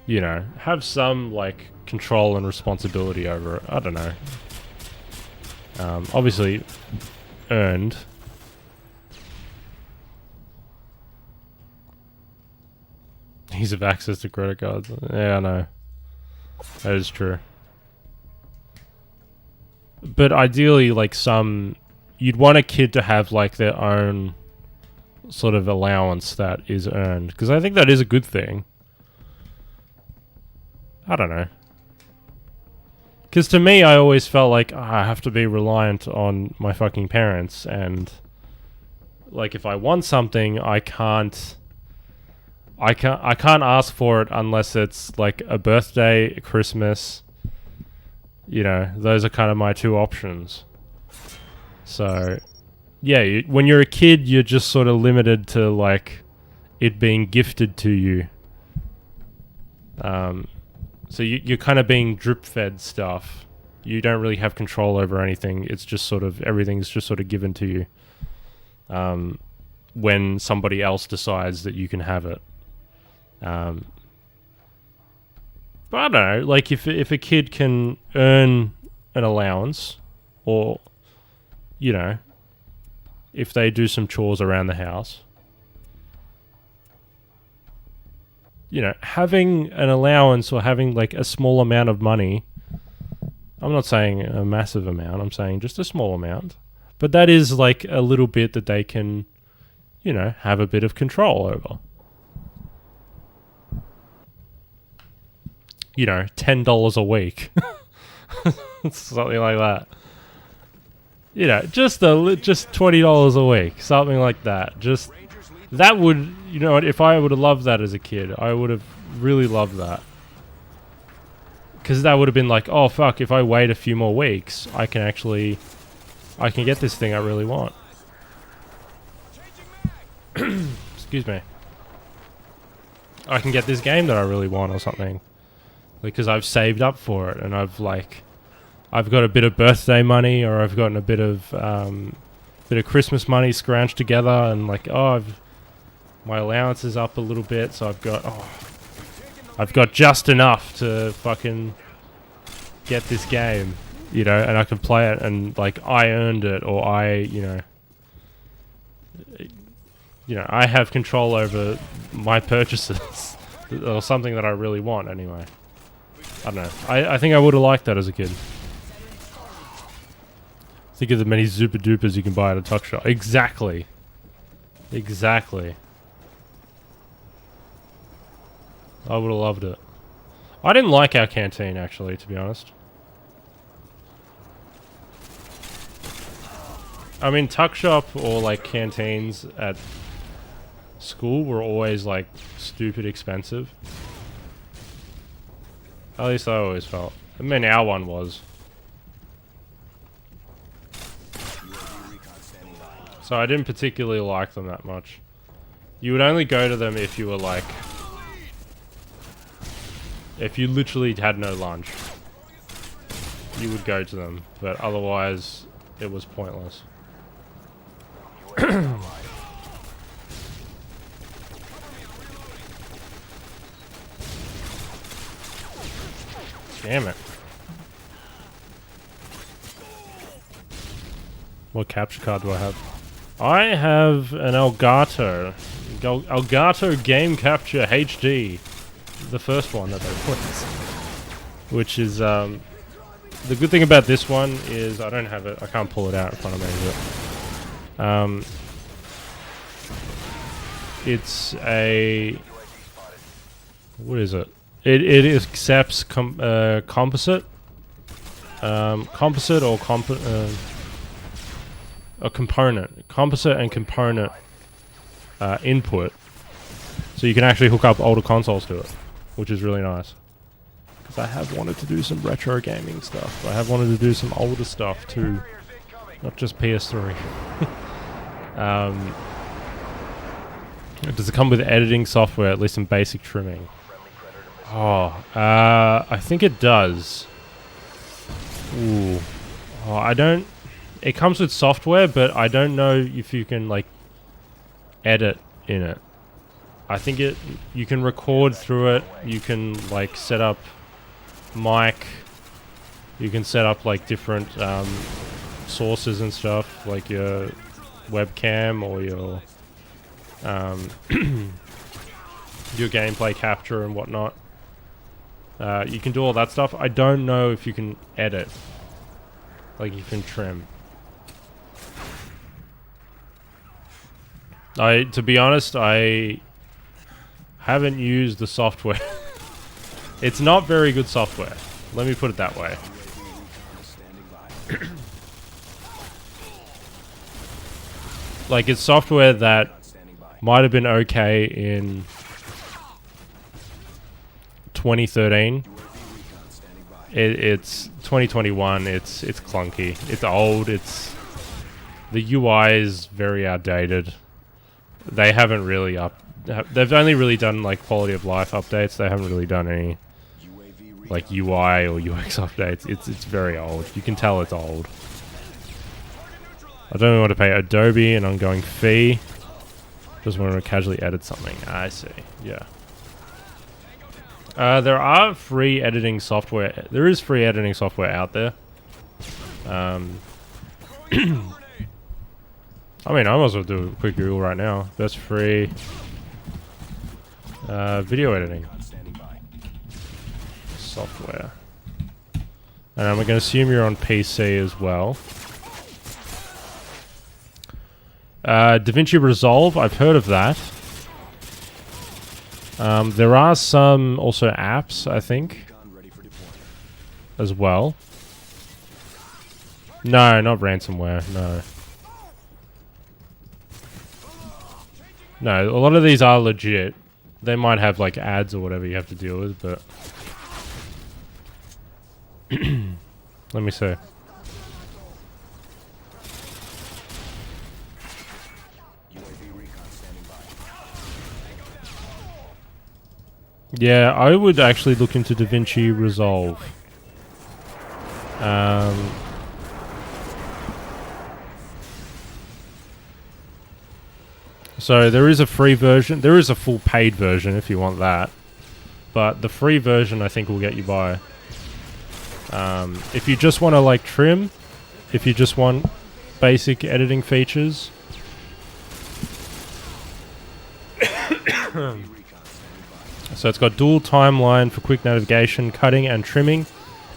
You know, have some, like, control and responsibility over it. I don't know. Obviously, earned. Ease of access to credit cards. Yeah, I know. That is true. But ideally, like, you'd want a kid to have, like, their own sort of allowance that is earned. Because I think that is a good thing. I don't know. Because to me, I always felt like, I have to be reliant on my fucking parents. And, like, if I want something, I can't ask for it unless it's, like, a birthday, Christmas. You know, those are kind of my two options. So, yeah, when you're a kid, you're just sort of limited to, like, it being gifted to you. So you're kind of being drip-fed stuff. You don't really have control over anything. It's just sort of, everything's just sort of given to you. When somebody else decides that you can have it. But I don't know, like, if a kid can earn an allowance, or... You know, if they do some chores around the house. You know, having an allowance or having, like, a small amount of money. I'm not saying a massive amount, I'm saying just a small amount. But that is, like, a little bit that they can, you know, have a bit of control over. You know, $10 a week. Something like that. You know, just $20 a week, something like that. Just that would, you know, if I would have loved that as a kid, I would have really loved that. Because that would have been like, oh fuck, if I wait a few more weeks, I can get this thing I really want. Excuse me. I can get this game that I really want or something. Because I've saved up for it and I've got a bit of birthday money, or I've gotten a bit of Christmas money scrounged together, and like, my allowance is up a little bit, so I've got just enough to fucking get this game, you know, and I can play it, and like, I earned it, or you know, I have control over my purchases, or something that I really want anyway. I don't know. I think I would have liked that as a kid. Think of the many super dupers you can buy at a tuck shop. Exactly. Exactly. I would have loved it. I didn't like our canteen, actually, to be honest. I mean, tuck shop or, like, canteens at school were always, like, stupid expensive. At least I always felt. I mean, our one was. So I didn't particularly like them that much. You would only go to them if you were like... If you literally had no lunch. You would go to them, but otherwise it was pointless. Damn it. What capture card do I have? I have an Elgato. Elgato Game Capture HD. The first one that they put. Which is, the good thing about this one is I don't have it. I can't pull it out in front of me. But, it's a... What is it? It accepts composite. Composite or a component. Composite and component input. So you can actually hook up older consoles to it, which is really nice. Because I have wanted to do some retro gaming stuff. I have wanted to do some older stuff too. Not just PS3. Does it come with editing software, at least some basic trimming? Oh, I think it does. Ooh. Oh, I don't... It comes with software, but I don't know if you can, like, edit in it. I think you can record through it. You can, like, set up mic. You can set up, like, different sources and stuff, like your webcam or your your gameplay capture and whatnot. You can do all that stuff. I don't know if you can edit. Like, you can trim. To be honest, I haven't used the software. It's not very good software. Let me put it that way. Like, it's software that might have been okay in 2013. It's 2021. It's clunky. It's old. The UI is very outdated. They haven't really they've only really done like quality of life updates. They haven't really done any like UI or UX updates. It's very old. You can tell it's old. I don't want to pay Adobe an ongoing fee. Just want to casually edit something. I see. Yeah. There are free editing software. There is free editing software out there. I mean, I might as well do a quick Google right now. Best free video editing software. And I'm going to assume you're on PC as well. DaVinci Resolve, I've heard of that. There are some also apps, I think, as well. No, not ransomware, no. No, a lot of these are legit. They might have like ads or whatever you have to deal with, but... Let me see. Yeah, I would actually look into DaVinci Resolve. So there is a free version. There is a full paid version if you want that. But the free version I think will get you by. If you just want to like trim, if you just want basic editing features. So it's got dual timeline for quick navigation, cutting and trimming.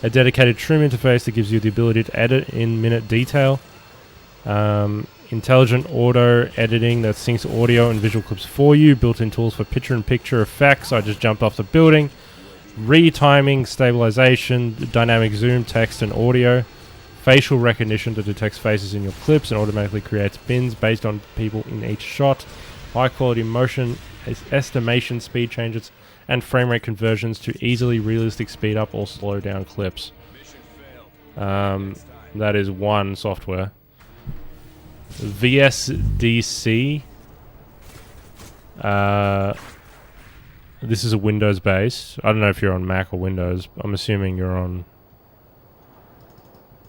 A dedicated trim interface that gives you the ability to edit in minute detail. Intelligent auto editing that syncs audio and visual clips for you. Built-in tools for picture-in-picture effects. I just jumped off the building. Retiming, stabilization, dynamic zoom, text and audio. Facial recognition that detects faces in your clips and automatically creates bins based on people in each shot. High-quality motion estimation, speed changes, and frame rate conversions to easily realistic speed up or slow down clips. That is one software. VSDC. This is a Windows base. I don't know if you're on Mac or Windows. I'm assuming you're on...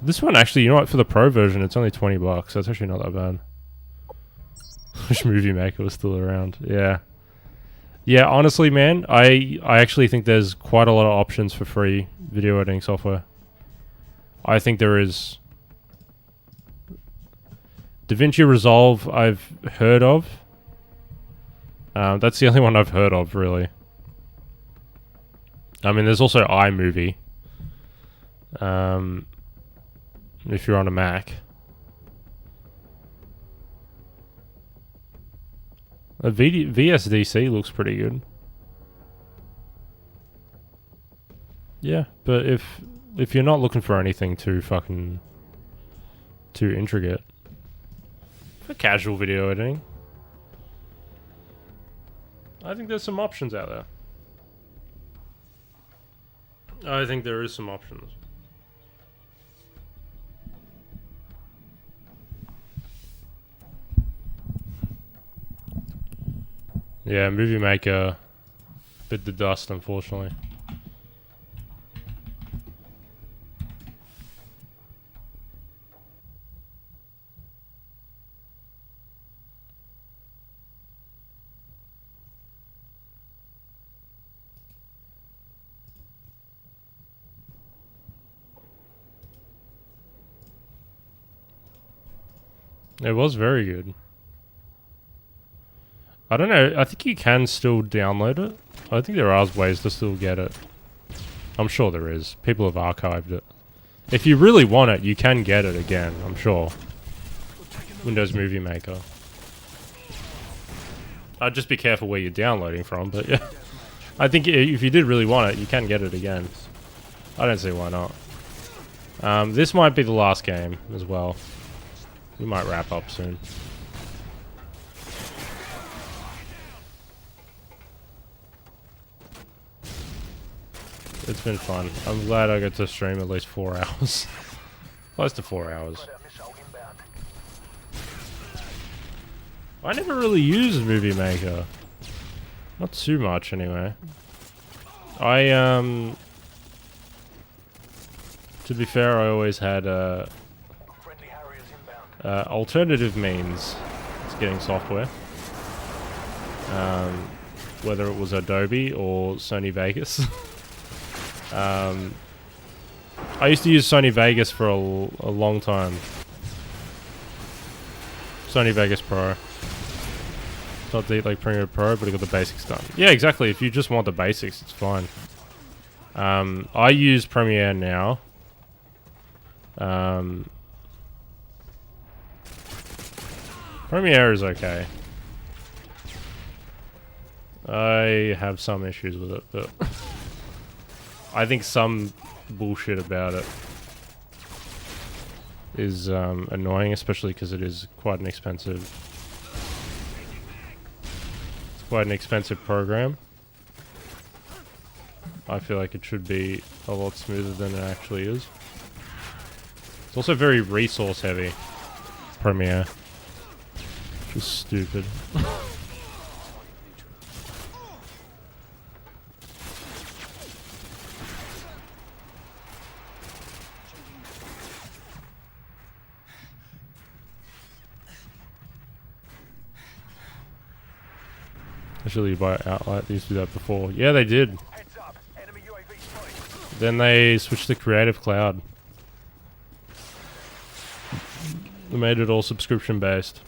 This one actually, you know what, for the Pro version, it's only $20. That's actually not that bad. Wish Movie Maker was still around. Yeah. Yeah, honestly, man, I actually think there's quite a lot of options for free video editing software. I think there is... DaVinci Resolve I've heard of. That's the only one I've heard of, really. I mean, there's also iMovie. If you're on a Mac. VSDC looks pretty good. Yeah, but if you're not looking for anything too intricate, for casual video editing, I think there's some options out there. I think there is some options. Yeah, Movie Maker bit the dust, unfortunately. It was very good. I don't know, I think you can still download it. I think there are ways to still get it. I'm sure there is. People have archived it. If you really want it, you can get it again, I'm sure. Windows Movie Maker. I'd just be careful where you're downloading from, but yeah. I think if you did really want it, you can get it again. I don't see why not. This might be the last game as well. We might wrap up soon. It's been fun. I'm glad I got to stream at least 4 hours. Close to 4 hours. I never really used Movie Maker. Not too much, anyway. To be fair, I always had alternative means to getting software. Whether it was Adobe or Sony Vegas. I used to use Sony Vegas for a long time. Sony Vegas Pro. Not the like Premiere Pro, but it got the basics done. Yeah, exactly. If you just want the basics, it's fine. I use Premiere now. Premiere is okay. I have some issues with it, but I think some bullshit about it is annoying, especially because it is quite an expensive. It's quite an expensive program. I feel like it should be a lot smoother than it actually is. It's also very resource heavy, Premiere. Which is stupid. Actually, you buy Outlight. They used to do that before. Yeah, they did. Then they switched to Creative Cloud. They made it all subscription based.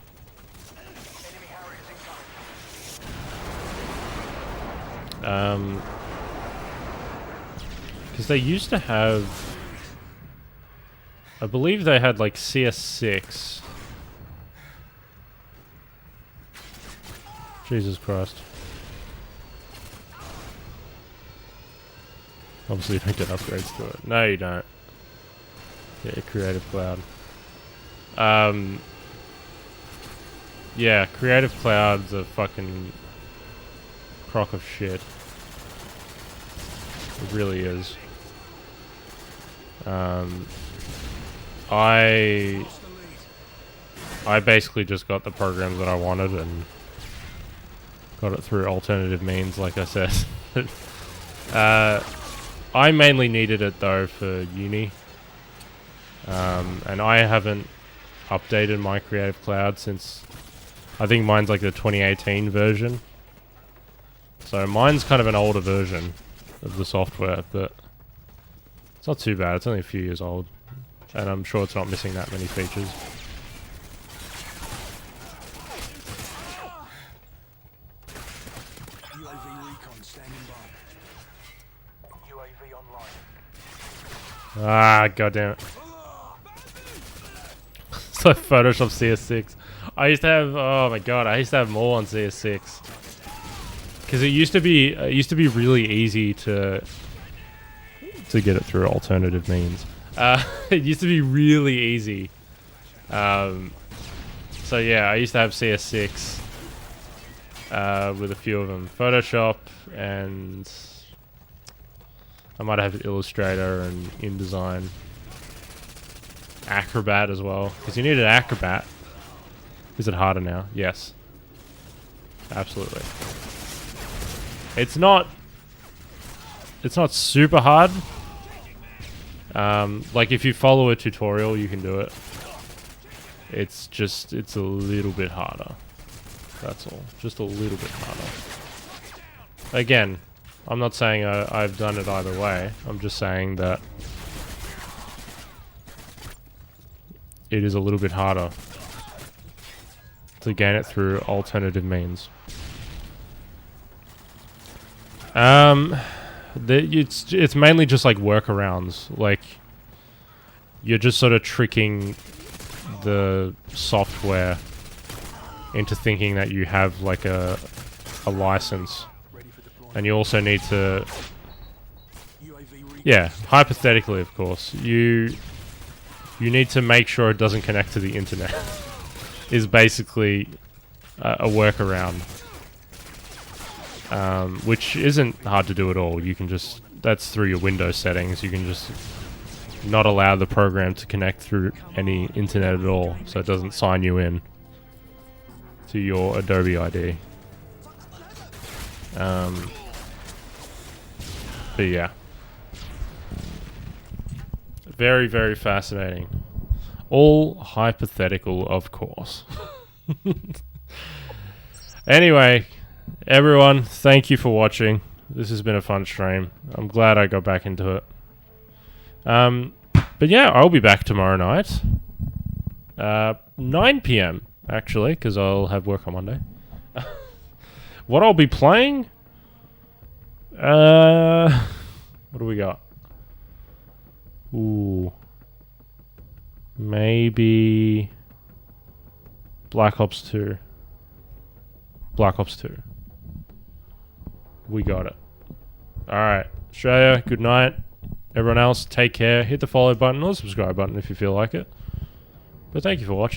Because they used to have, I believe they had like CS6. Jesus Christ. Obviously you don't get upgrades to it. No, you don't. Yeah, Creative Cloud. Yeah, Creative Cloud's a fucking crock of shit. It really is. I basically just got the programs that I wanted, and Got it through alternative means, like I said. I mainly needed it though for uni. And I haven't updated my Creative Cloud since, I think mine's like the 2018 version. So mine's kind of an older version of the software, but it's not too bad. It's only a few years old. And I'm sure it's not missing that many features. UAV recon standing by. UAV online. Ah, goddamn it. So Photoshop CS6. I used to have, oh my god, I used to have more on CS6. Because it used to be really easy to get it through alternative means. It used to be really easy. So yeah, I used to have CS6 with a few of them. Photoshop, and I might have Illustrator and InDesign. Acrobat as well, because you needed Acrobat. Is it harder now? Yes. Absolutely. It's not super hard. Like if you follow a tutorial, you can do it. It's a little bit harder. That's all. Just a little bit harder. Again, I'm not saying I've done it either way. I'm just saying that it is a little bit harder to gain it through alternative means. It's mainly just like workarounds. Like you're just sort of tricking the software into thinking that you have like a license, and you also need to, yeah, hypothetically, of course, you need to make sure it doesn't connect to the internet. Is basically a workaround. Which isn't hard to do at all. You can just, that's through your Windows settings. You can just not allow the program to connect through any internet at all, so it doesn't sign you in to your Adobe ID. But yeah. Very, very fascinating. All hypothetical, of course. Anyway, everyone, thank you for watching. This has been a fun stream. I'm glad I got back into it. But yeah, I'll be back tomorrow night. 9 PM, actually, because I'll have work on Monday. What I'll be playing? What do we got? Ooh. Maybe Black Ops 2. Black Ops 2. We got it. Alright. Australia, good night. Everyone else, take care. Hit the follow button or subscribe button if you feel like it. But thank you for watching.